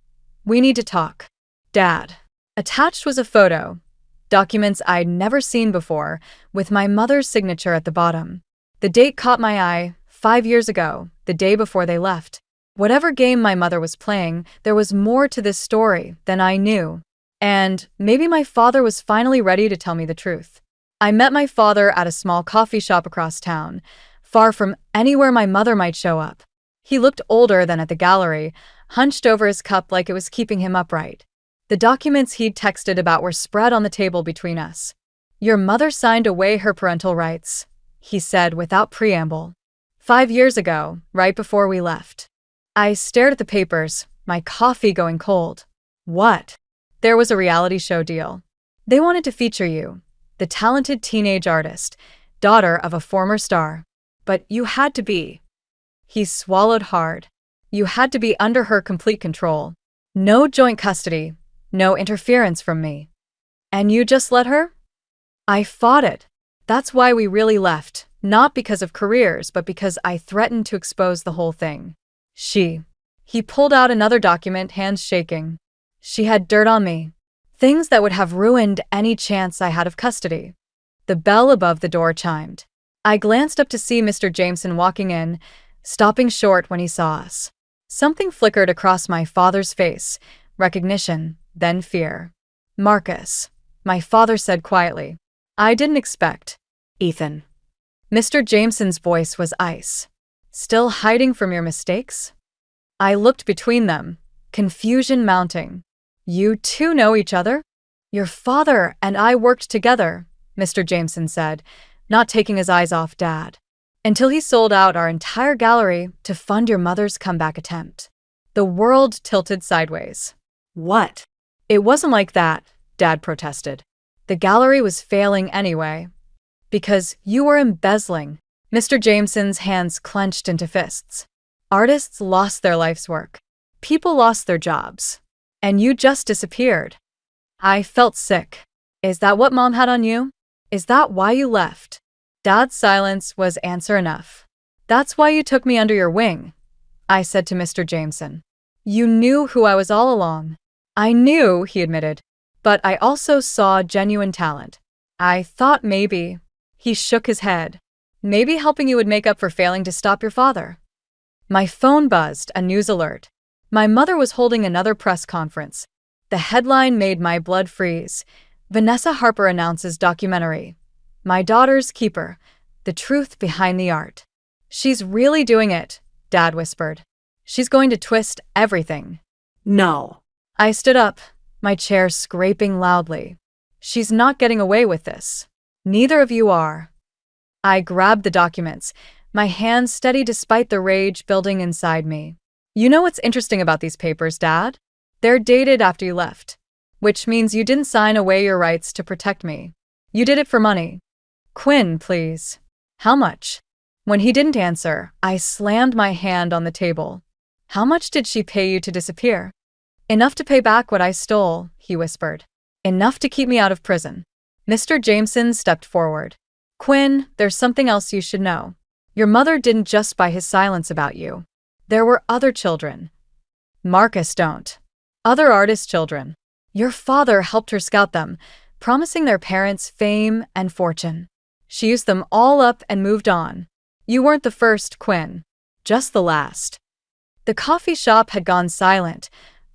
We need to talk. Dad. Attached was a photo, documents I'd never seen before, with my mother's signature at the bottom. The date caught my eye, 5 years ago, the day before they left. Whatever game my mother was playing, there was more to this story than I knew. And maybe my father was finally ready to tell me the truth. I met my father at a small coffee shop across town, far from anywhere my mother might show up. He looked older than at the gallery, hunched over his cup like it was keeping him upright. The documents he'd texted about were spread on the table between us. Your mother signed away her parental rights, he said without preamble. 5 years ago, right before we left. I stared at the papers, my coffee going cold. What? There was a reality show deal. They wanted to feature you, the talented teenage artist, daughter of a former star. But you had to be. He swallowed hard. You had to be under her complete control. No joint custody, no interference from me. And you just let her? I fought it. That's why we really left, not because of careers, but because I threatened to expose the whole thing. He pulled out another document, hands shaking. She had dirt on me. Things that would have ruined any chance I had of custody. The bell above the door chimed. I glanced up to see Mr. Jameson walking in, stopping short when he saw us. Something flickered across my father's face, recognition, then fear. Marcus, my father said quietly. I didn't expect. Ethan. Mr. Jameson's voice was ice. Still hiding from your mistakes? I looked between them, confusion mounting. You two know each other? Your father and I worked together, Mr. Jameson said, not taking his eyes off Dad. Until he sold out our entire gallery to fund your mother's comeback attempt. The world tilted sideways. What? It wasn't like that, Dad protested. The gallery was failing anyway. Because you were embezzling. Mr. Jameson's hands clenched into fists. Artists lost their life's work. People lost their jobs. And you just disappeared. I felt sick. Is that what Mom had on you? Is that why you left? Dad's silence was answer enough. That's why you took me under your wing, I said to Mr. Jameson. You knew who I was all along. I knew, he admitted, but I also saw genuine talent. I thought maybe. He shook his head. Maybe helping you would make up for failing to stop your father. My phone buzzed, a news alert. My mother was holding another press conference. The headline made my blood freeze. Vanessa Harper announces documentary. My Daughter's Keeper. The Truth Behind the Art. She's really doing it, Dad whispered. She's going to twist everything. No. I stood up, my chair scraping loudly. She's not getting away with this. Neither of you are. I grabbed the documents, my hands steady despite the rage building inside me. You know what's interesting about these papers, Dad? They're dated after you left, which means you didn't sign away your rights to protect me. You did it for money. Quinn, please. How much? When he didn't answer, I slammed my hand on the table. How much did she pay you to disappear? Enough to pay back what I stole, he whispered. Enough to keep me out of prison. Mr. Jameson stepped forward. Quinn, there's something else you should know. Your mother didn't just buy his silence about you. There were other children. Marcus don't. Other artist children. Your father helped her scout them, promising their parents fame and fortune. She used them all up and moved on. You weren't the first, Quinn. Just the last. The coffee shop had gone silent,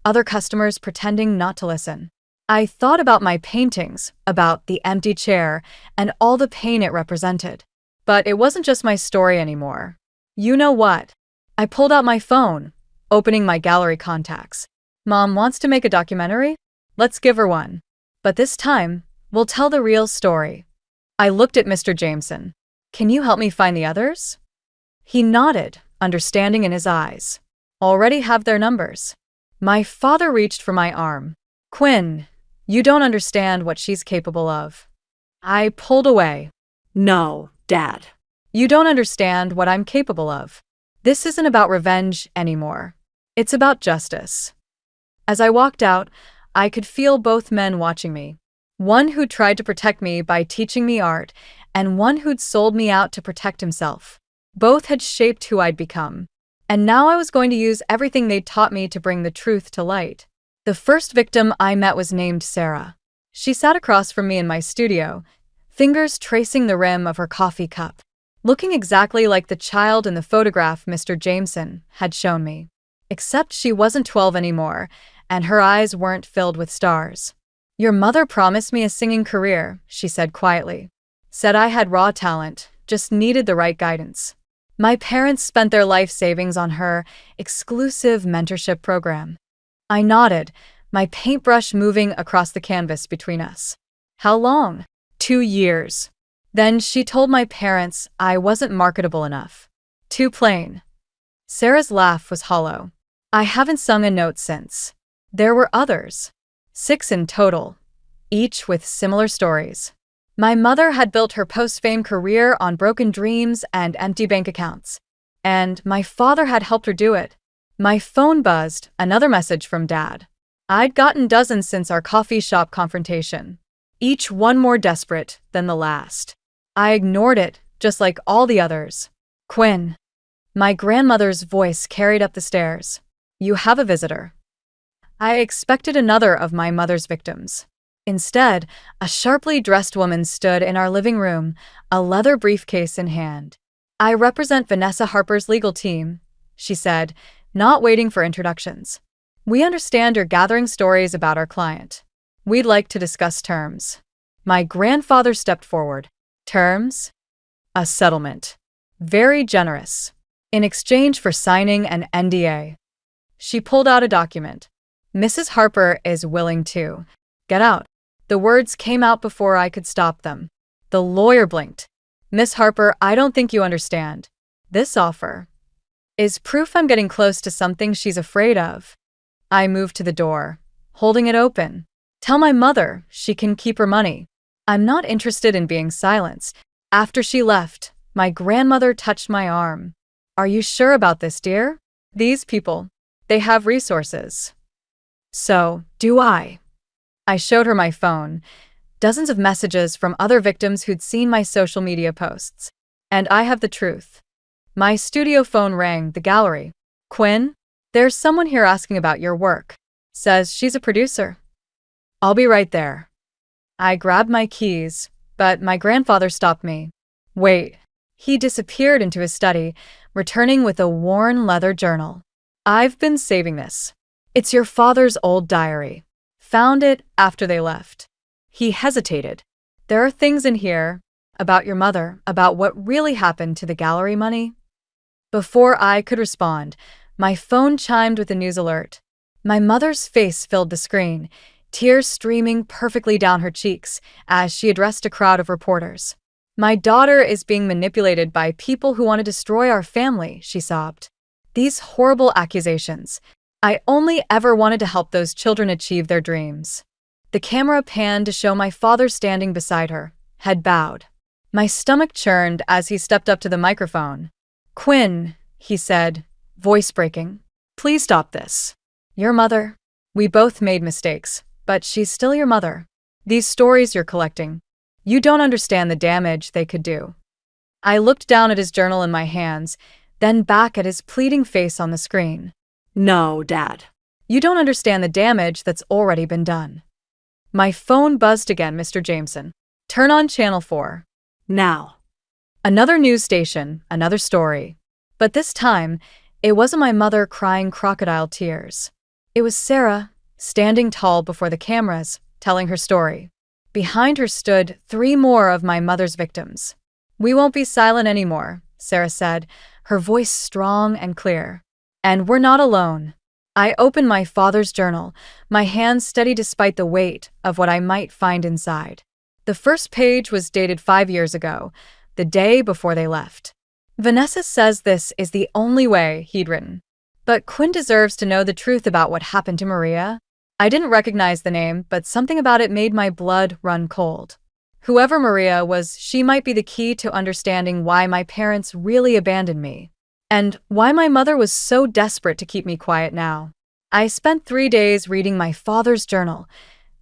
other customers pretending not to listen. I thought about my paintings, about the empty chair, and all the pain it represented. But it wasn't just my story anymore. You know what? I pulled out my phone, opening my gallery contacts. Mom wants to make a documentary? Let's give her one. But this time, we'll tell the real story. I looked at Mr. Jameson. Can you help me find the others? He nodded, understanding in his eyes. Already have their numbers. My father reached for my arm. Quinn, you don't understand what she's capable of. I pulled away. No, Dad. You don't understand what I'm capable of. This isn't about revenge anymore. It's about justice. As I walked out, I could feel both men watching me. One who tried to protect me by teaching me art, and one who'd sold me out to protect himself. Both had shaped who I'd become. And now I was going to use everything they'd taught me to bring the truth to light. The first victim I met was named Sarah. She sat across from me in my studio, fingers tracing the rim of her coffee cup, looking exactly like the child in the photograph Mr. Jameson had shown me. Except she wasn't 12 anymore, and her eyes weren't filled with stars. Your mother promised me a singing career, she said quietly. Said I had raw talent, just needed the right guidance. My parents spent their life savings on her exclusive mentorship program. I nodded, my paintbrush moving across the canvas between us. How long? 2 years. Then she told my parents I wasn't marketable enough. Too plain. Sarah's laugh was hollow. I haven't sung a note since. There were others. 6 in total, each with similar stories. My mother had built her post-fame career on broken dreams and empty bank accounts. And my father had helped her do it. My phone buzzed, another message from Dad. I'd gotten dozens since our coffee shop confrontation, each one more desperate than the last. I ignored it, just like all the others. Quinn. My grandmother's voice carried up the stairs. You have a visitor. I expected another of my mother's victims. Instead, a sharply dressed woman stood in our living room, a leather briefcase in hand. I represent Vanessa Harper's legal team, she said, not waiting for introductions. We understand you're gathering stories about our client. We'd like to discuss terms. My grandfather stepped forward. Terms? A settlement. Very generous. In exchange for signing an NDA. She pulled out a document. Mrs. Harper is willing to get out. The words came out before I could stop them. The lawyer blinked. Miss Harper, I don't think you understand. This offer is proof I'm getting close to something she's afraid of. I moved to the door. holding it open. Tell my mother she can keep her money. I'm not interested in being silenced. After she left, my grandmother touched my arm. Are you sure about this, dear? These people, they have resources. So, do I. I showed her my phone, dozens of messages from other victims who'd seen my social media posts. And I have the truth. My studio phone rang the gallery. Quinn, there's someone here asking about your work. Says she's a producer. I'll be right there. I grabbed my keys, but my grandfather stopped me. Wait. He disappeared into his study, returning with a worn leather journal. I've been saving this. It's your father's old diary. Found it after they left. He hesitated. There are things in here about your mother, about what really happened to the gallery money. Before I could respond, my phone chimed with a news alert. My mother's face filled the screen, tears streaming perfectly down her cheeks as she addressed a crowd of reporters. My daughter is being manipulated by people who want to destroy our family, she sobbed. These horrible accusations. I only ever wanted to help those children achieve their dreams. The camera panned to show my father standing beside her, head bowed. My stomach churned as he stepped up to the microphone. Quinn, he said, voice breaking. Please stop this. Your mother. We both made mistakes, but she's still your mother. These stories you're collecting. You don't understand the damage they could do. I looked down at his journal in my hands, then back at his pleading face on the screen. No, Dad. You don't understand the damage that's already been done. My phone buzzed again, Mr. Jameson. Turn on channel 4. Now. Another news station, another story. But this time, it wasn't my mother crying crocodile tears. It was Sarah, standing tall before the cameras, telling her story. Behind her stood 3 more of my mother's victims. We won't be silent anymore, Sarah said, her voice strong and clear. And we're not alone. I opened my father's journal, my hands steady despite the weight of what I might find inside. The first page was dated 5 years ago, the day before they left. Vanessa says this is the only way, he'd written. But Quinn deserves to know the truth about what happened to Maria. I didn't recognize the name, but something about it made my blood run cold. Whoever Maria was, she might be the key to understanding why my parents really abandoned me. And why my mother was so desperate to keep me quiet now. I spent 3 days reading my father's journal,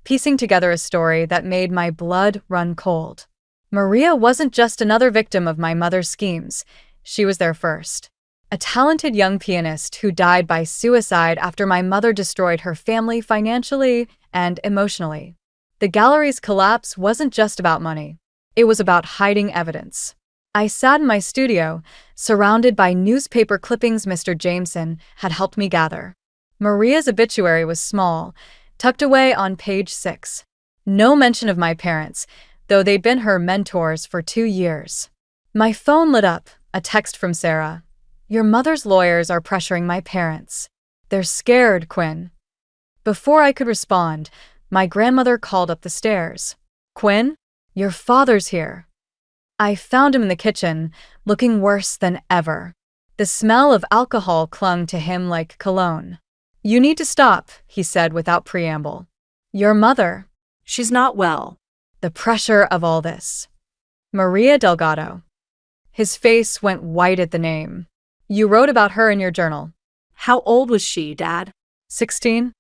piecing together a story that made my blood run cold. Maria wasn't just another victim of my mother's schemes. She was there first. A talented young pianist who died by suicide after my mother destroyed her family financially and emotionally. The gallery's collapse wasn't just about money. It was about hiding evidence. I sat in my studio, surrounded by newspaper clippings Mr. Jameson had helped me gather. Maria's obituary was small, tucked away on page 6. No mention of my parents, though they'd been her mentors for 2 years. My phone lit up, a text from Sarah. Your mother's lawyers are pressuring my parents. They're scared, Quinn. Before I could respond, my grandmother called up the stairs. Quinn, your father's here. I found him in the kitchen, looking worse than ever. The smell of alcohol clung to him like cologne. You need to stop, he said without preamble. Your mother. She's not well. The pressure of all this. Maria Delgado. His face went white at the name. You wrote about her in your journal. How old was she, Dad? 16?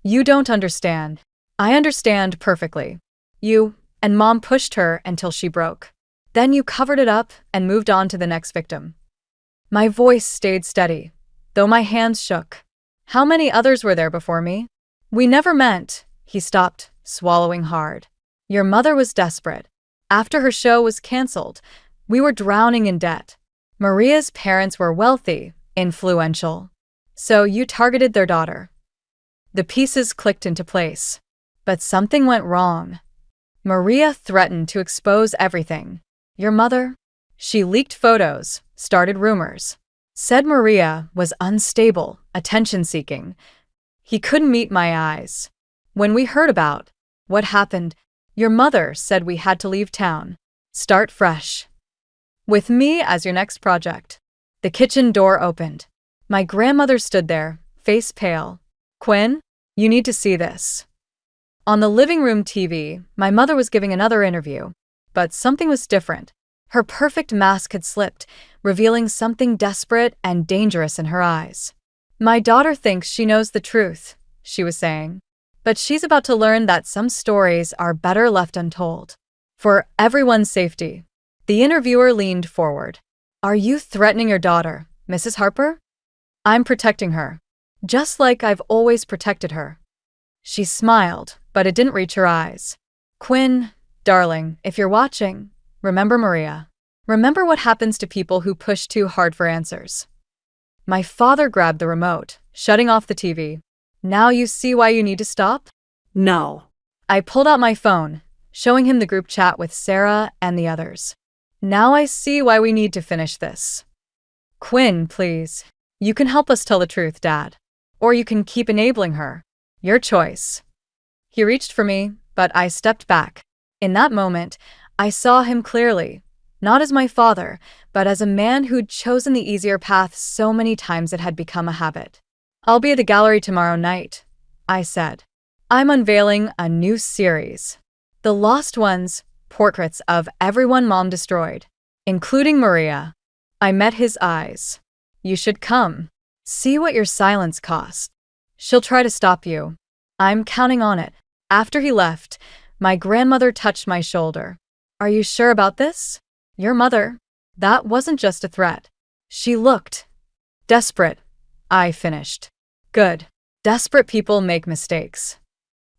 You don't understand. I understand perfectly. You and Mom pushed her until she broke. Then you covered it up and moved on to the next victim. My voice stayed steady, though my hands shook. How many others were there before me? We never meant. He stopped, swallowing hard. Your mother was desperate. After her show was canceled, we were drowning in debt. Maria's parents were wealthy, influential. So you targeted their daughter. The pieces clicked into place. But something went wrong. Maria threatened to expose everything. Your mother? She leaked photos, started rumors. Said Maria was unstable, attention-seeking. He couldn't meet my eyes. When we heard about what happened, your mother said we had to leave town. Start fresh. With me as your next project. The kitchen door opened. My grandmother stood there, face pale. Quinn, You need to see this. On the living room TV, my mother was giving another interview, but something was different. Her perfect mask had slipped, revealing something desperate and dangerous in her eyes. My daughter thinks she knows the truth, she was saying. But she's about to learn that some stories are better left untold. For everyone's safety. The interviewer leaned forward. Are you threatening your daughter, Mrs. Harper? I'm protecting her. Just like I've always protected her. She smiled, but it didn't reach her eyes. Quinn, darling, if you're watching, remember Maria. Remember what happens to people who push too hard for answers. My father grabbed the remote, shutting off the TV. Now you see why you need to stop? No. I pulled out my phone, showing him the group chat with Sarah and the others. Now I see why we need to finish this. Quinn, please. You can help us tell the truth, Dad. Or you can keep enabling her. Your choice. He reached for me, but I stepped back. In that moment, I saw him clearly, not as my father, but as a man who'd chosen the easier path so many times it had become a habit. I'll be at the gallery tomorrow night, I said. I'm unveiling a new series. The Lost Ones, portraits of everyone Mom destroyed, including Maria. I met his eyes. You should come. See what your silence cost. She'll try to stop you. I'm counting on it. After he left, my grandmother touched my shoulder. Are you sure about this? Your mother. That wasn't just a threat. She looked desperate. I finished. Good. Desperate people make mistakes.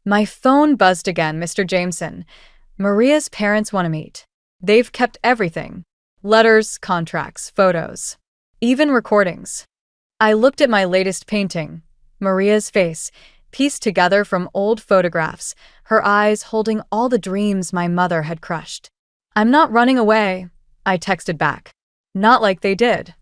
My phone buzzed again, Mr. Jameson. Maria's parents want to meet. They've kept everything. Letters, contracts, photos. Even recordings. I looked at my latest painting, Maria's face, pieced together from old photographs, her eyes holding all the dreams my mother had crushed. I'm not running away, I texted back. Not like they did.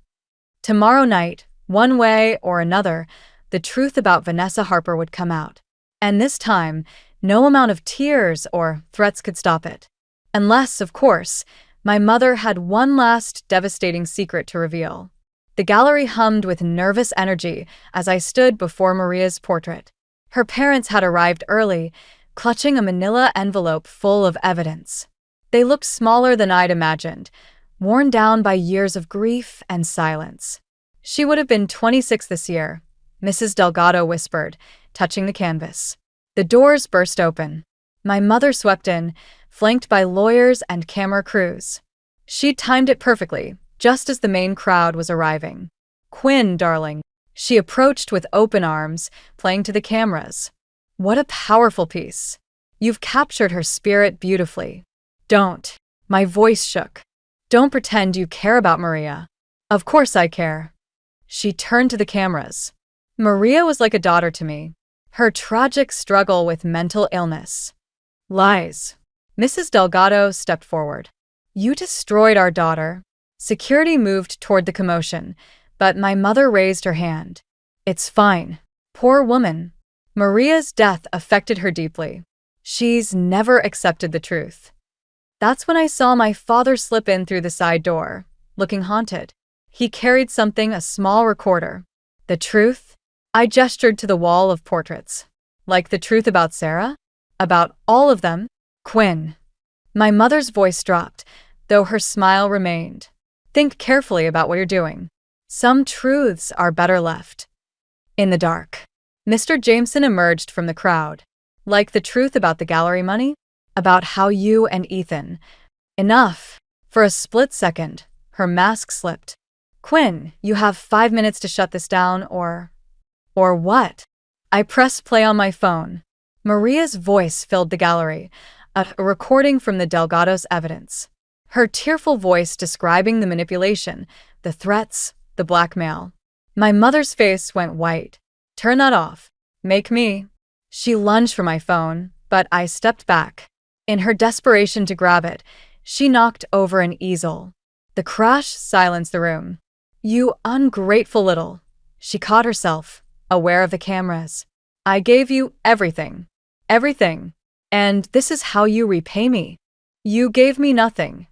Tomorrow night, one way or another, the truth about Vanessa Harper would come out. And this time, no amount of tears or threats could stop it. Unless, of course, my mother had one last devastating secret to reveal. The gallery hummed with nervous energy as I stood before Maria's portrait. Her parents had arrived early, clutching a manila envelope full of evidence. They looked smaller than I'd imagined, worn down by years of grief and silence. She would have been 26 this year, Mrs. Delgado whispered, touching the canvas. The doors burst open. My mother swept in, flanked by lawyers and camera crews. She'd timed it perfectly, just as the main crowd was arriving. Quinn, darling. She approached with open arms, playing to the cameras. What a powerful piece. You've captured her spirit beautifully. Don't. My voice shook. Don't pretend you care about Maria. Of course I care. She turned to the cameras. Maria was like a daughter to me. Her tragic struggle with mental illness. Lies. Mrs. Delgado stepped forward. You destroyed our daughter. Security moved toward the commotion, but my mother raised her hand. It's fine. Poor woman. Maria's death affected her deeply. She's never accepted the truth. That's when I saw my father slip in through the side door, looking haunted. He carried something, a small recorder. The truth? I gestured to the wall of portraits. Like the truth about Sarah? About all of them? Quinn. My mother's voice dropped, though her smile remained. Think carefully about what you're doing. Some truths are better left in the dark. Mr. Jameson emerged from the crowd. Like the truth about the gallery money? About how you and Ethan. Enough. For a split second, her mask slipped. Quinn, you have 5 minutes to shut this down or what? I pressed play on my phone. Maria's voice filled the gallery, a recording from the Delgado's evidence. Her tearful voice describing the manipulation, the threats, the blackmail. My mother's face went white. Turn that off. Make me. She lunged for my phone, but I stepped back. In her desperation to grab it, she knocked over an easel. The crash silenced the room. You ungrateful little. She caught herself, aware of the cameras. I gave you everything. Everything. And this is how you repay me. You gave me nothing.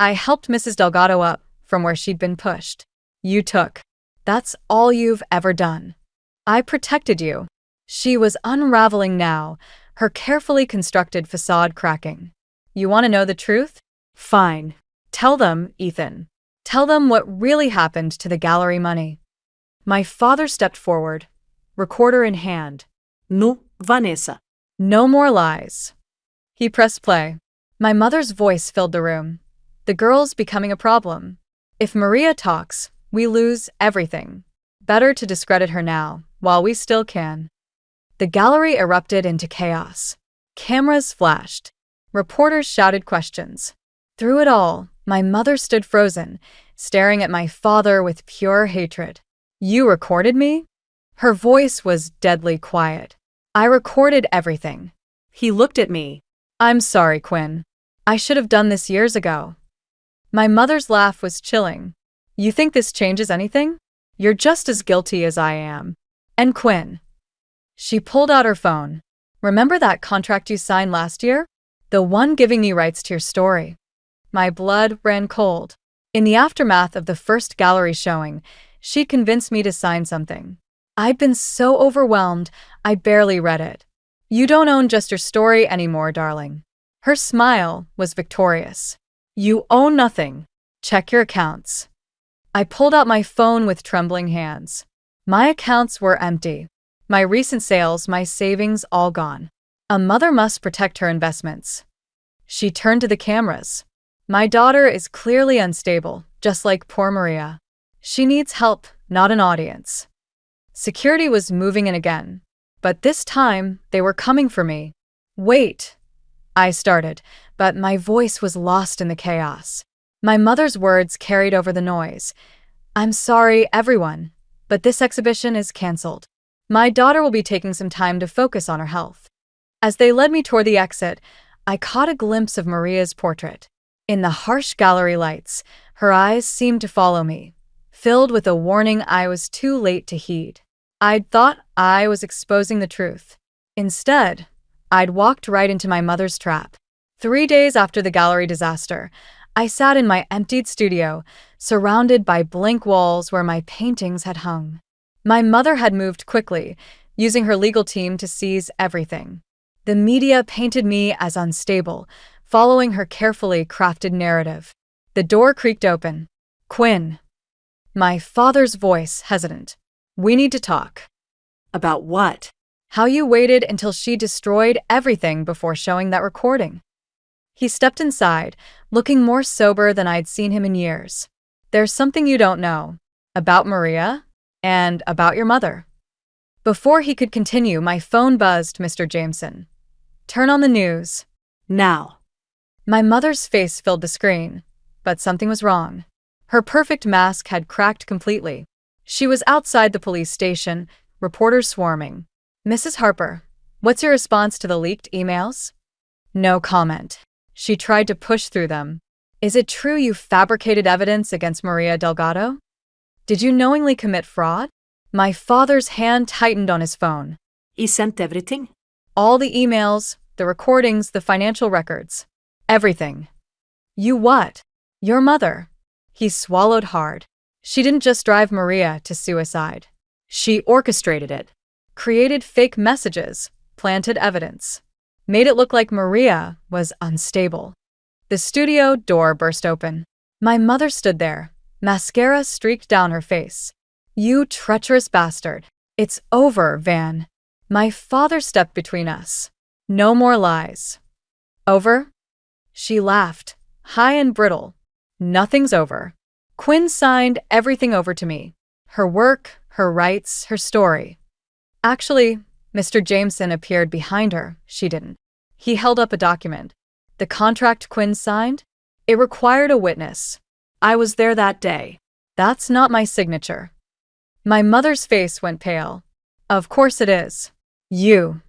I helped Mrs. Delgado up from where she'd been pushed. You took. That's all you've ever done. I protected you. She was unraveling now, her carefully constructed facade cracking. You want to know the truth? Fine. Tell them, Ethan. Tell them what really happened to the gallery money. My father stepped forward, recorder in hand. Nu, Vanessa. No more lies. He pressed play. My mother's voice filled the room. The girl's becoming a problem. If Maria talks, we lose everything. Better to discredit her now, while we still can. The gallery erupted into chaos. Cameras flashed. Reporters shouted questions. Through it all, my mother stood frozen, staring at my father with pure hatred. You recorded me? Her voice was deadly quiet. I recorded everything. He looked at me. I'm sorry, Quinn. I should have done this years ago. My mother's laugh was chilling. You think this changes anything? You're just as guilty as I am. And Quinn. She pulled out her phone. Remember that contract you signed last year? The one giving you rights to your story. My blood ran cold. In the aftermath of the first gallery showing, she convinced me to sign something. I'd been so overwhelmed, I barely read it. You don't own just your story anymore, darling. Her smile was victorious. You own nothing. Check your accounts. I pulled out my phone with trembling hands. My accounts were empty. My recent sales, my savings, all gone. A mother must protect her investments. She turned to the cameras. My daughter is clearly unstable, just like poor Maria. She needs help, not an audience. Security was moving in again, but this time they were coming for me. Wait, I started, but my voice was lost in the chaos. My mother's words carried over the noise. I'm sorry, everyone, but this exhibition is canceled. My daughter will be taking some time to focus on her health. As they led me toward the exit, I caught a glimpse of Maria's portrait. In the harsh gallery lights, her eyes seemed to follow me, filled with a warning I was too late to heed. I'd thought I was exposing the truth. Instead, I'd walked right into my mother's trap. 3 days after the gallery disaster, I sat in my emptied studio, surrounded by blank walls where my paintings had hung. My mother had moved quickly, using her legal team to seize everything. The media painted me as unstable, following her carefully crafted narrative. The door creaked open. Quinn. My father's voice hesitant. We need to talk. About what? How you waited until she destroyed everything before showing that recording. He stepped inside, looking more sober than I'd seen him in years. There's something you don't know. About Maria? And about your mother. Before he could continue, my phone buzzed, Mr. Jameson. Turn on the news. Now. My mother's face filled the screen, but something was wrong. Her perfect mask had cracked completely. She was outside the police station, reporters swarming. Mrs. Harper, what's your response to the leaked emails? No comment. She tried to push through them. Is it true you fabricated evidence against Maria Delgado? Did you knowingly commit fraud? My father's hand tightened on his phone. He sent everything? All the emails, the recordings, the financial records. Everything. You what? Your mother. He swallowed hard. She didn't just drive Maria to suicide. She orchestrated it. Created fake messages, planted evidence. Made it look like Maria was unstable. The studio door burst open. My mother stood there. Mascara streaked down her face. You treacherous bastard. It's over, Van. My father stepped between us. No more lies. Over? She laughed, high and brittle. Nothing's over. Quinn signed everything over to me. Her work, her rights, her story. Actually, Mr. Jameson appeared behind her. She didn't. He held up a document. The contract Quinn signed? It required a witness. I was there that day. That's not my signature. My mother's face went pale. Of course it is. You.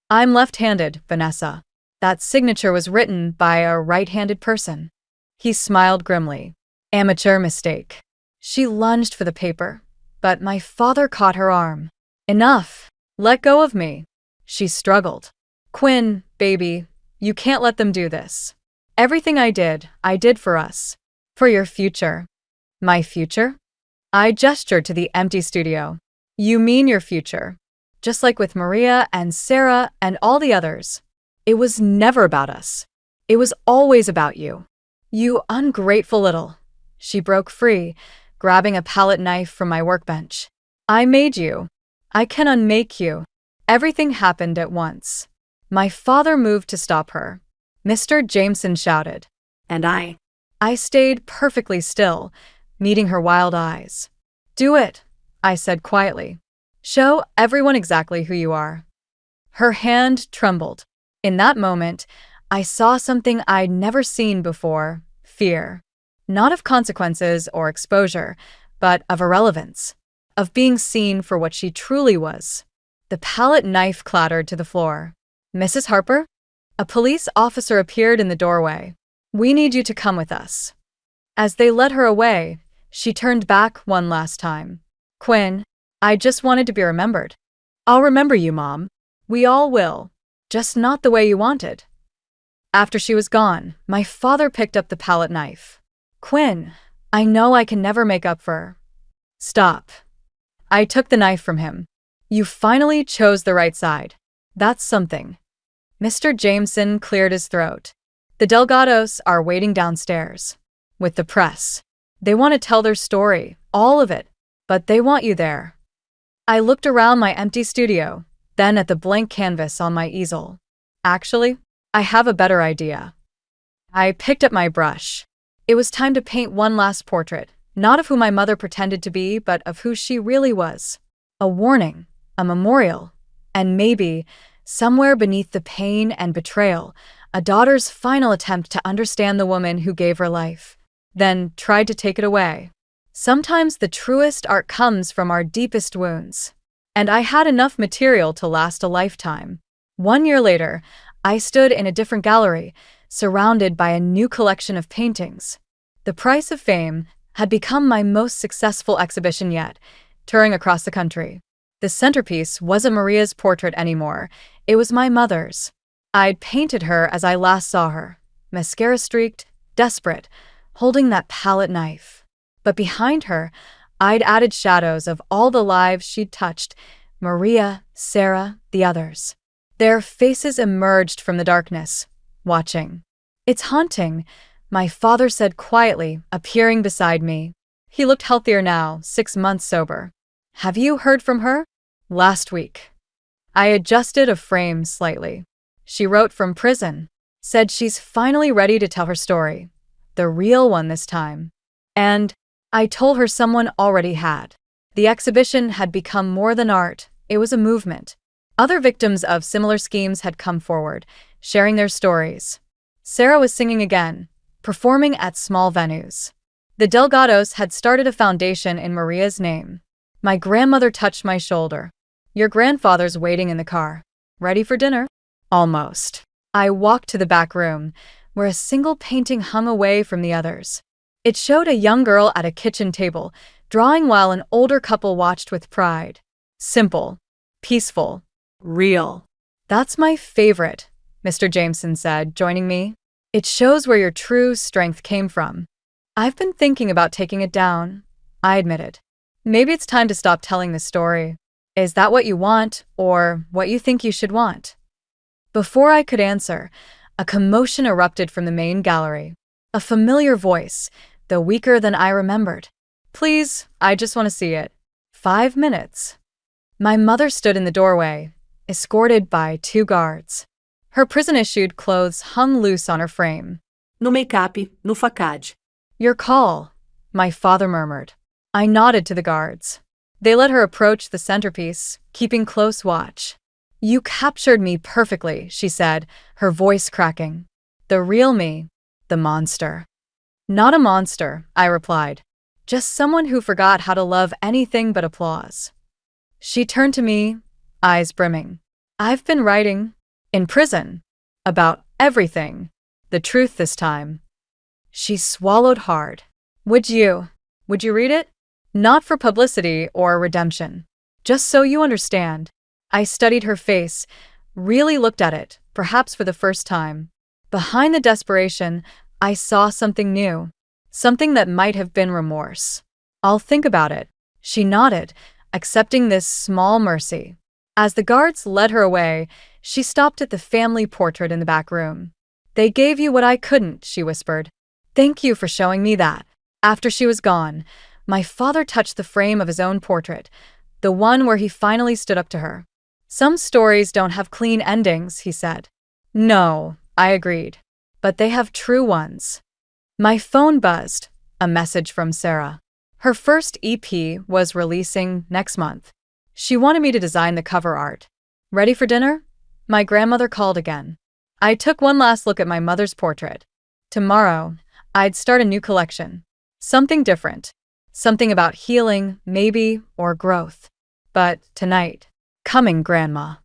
I'm left-handed, Vanessa. That signature was written by a right-handed person. He smiled grimly. Amateur mistake. She lunged for the paper, but my father caught her arm. Enough. Let go of me. She struggled. Quinn, baby, you can't let them do this. Everything I did for us. For your future. My future? I gestured to the empty studio. You mean your future. just like with Maria and Sarah and all the others. It was never about us. It was always about you. You ungrateful little. She broke free, grabbing a palette knife from my workbench. I made you. I can unmake you. Everything happened at once. My father moved to stop her. Mr. Jameson shouted. And I stayed perfectly still, meeting her wild eyes. Do it, I said quietly. Show everyone exactly who you are. Her hand trembled. In that moment, I saw something I'd never seen before: fear. Not of consequences or exposure, but of irrelevance. Of being seen for what she truly was. The palette knife clattered to the floor. Mrs. Harper? A police officer appeared in the doorway. We need you to come with us. As they led her away, she turned back one last time. Quinn, I just wanted to be remembered. I'll remember you, Mom. We all will. Just not the way you wanted. After she was gone, my father picked up the palette knife. Quinn, I know I can never make up for. Stop. I took the knife from him. You finally chose the right side. That's something. Mr. Jameson cleared his throat. The Delgados are waiting downstairs. With the press. They want to tell their story, all of it, but they want you there. I looked around my empty studio, then at the blank canvas on my easel. Actually, I have a better idea. I picked up my brush. It was time to paint one last portrait, not of who my mother pretended to be, but of who she really was. A warning, a memorial, and maybe, somewhere beneath the pain and betrayal, a daughter's final attempt to understand the woman who gave her life, then tried to take it away. Sometimes the truest art comes from our deepest wounds. And I had enough material to last a lifetime. 1 year later, I stood in a different gallery, surrounded by a new collection of paintings. The Price of Fame had become my most successful exhibition yet, touring across the country. The centerpiece wasn't Maria's portrait anymore, it was my mother's. I'd painted her as I last saw her, mascara-streaked, desperate, holding that palette knife. But behind her, I'd added shadows of all the lives she'd touched: Maria, Sarah, the others. Their faces emerged from the darkness, watching. It's haunting, my father said quietly, appearing beside me. He looked healthier now, 6 months sober. Have you heard from her? Last week. I adjusted a frame slightly. She wrote from prison. Said she's finally ready to tell her story. The real one this time. And I told her someone already had. The exhibition had become more than art, it was a movement. Other victims of similar schemes had come forward, sharing their stories. Sarah was singing again, performing at small venues. The Delgados had started a foundation in Maria's name. My grandmother touched my shoulder. Your grandfather's waiting in the car. Ready for dinner? Almost. I walked to the back room, where a single painting hung away from the others. It showed a young girl at a kitchen table, drawing while an older couple watched with pride. Simple. Peaceful. real. That's my favorite, Mr. Jameson said, joining me. It shows where your true strength came from. I've been thinking about taking it down, I admitted. Maybe it's time to stop telling this story. Is that what you want, or what you think you should want? Before I could answer, a commotion erupted from the main gallery. A familiar voice, though weaker than I remembered. Please, I just want to see it. 5 minutes. My mother stood in the doorway, escorted by 2 guards. Her prison-issued clothes hung loose on her frame. No make-up, no facade. Your call, my father murmured. I nodded to the guards. They let her approach the centerpiece, keeping close watch. You captured me perfectly, she said, her voice cracking. The real me, the monster. Not a monster, I replied. Just someone who forgot how to love anything but applause. She turned to me, eyes brimming. I've been writing, in prison, about everything. The truth this time. She swallowed hard. Would you read it? Not for publicity or redemption. Just so you understand. I studied her face, really looked at it, perhaps for the first time. Behind the desperation, I saw something new. Something that might have been remorse. I'll think about it. She nodded, accepting this small mercy. As the guards led her away, she stopped at the family portrait in the back room. "They gave you what I couldn't," she whispered. "Thank you for showing me that." After she was gone, my father touched the frame of his own portrait, the one where he finally stood up to her. "Some stories don't have clean endings," he said. "No," I agreed, "but they have true ones." My phone buzzed, a message from Sarah. Her first EP was releasing next month. She wanted me to design the cover art. "Ready for dinner?" My grandmother called again. I took one last look at my mother's portrait. Tomorrow, I'd start a new collection. Something different. Something about healing, maybe, or growth. But tonight, coming, Grandma.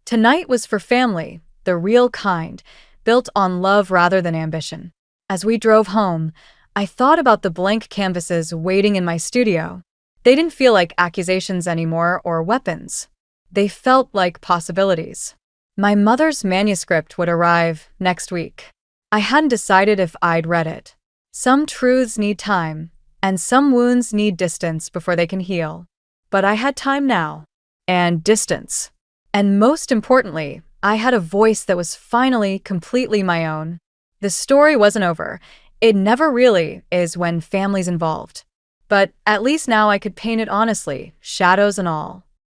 Tonight was for family, the real kind, built on love rather than ambition. As we drove home, I thought about the blank canvases waiting in my studio. They didn't feel like accusations anymore or weapons. They felt like possibilities. My mother's manuscript would arrive next week. I hadn't decided if I'd read it. Some truths need time, and some wounds need distance before they can heal. But I had time now. And distance. And most importantly, I had a voice that was finally completely my own. The story wasn't over. It never really is when family's involved. But at least now I could paint it honestly, shadows and all.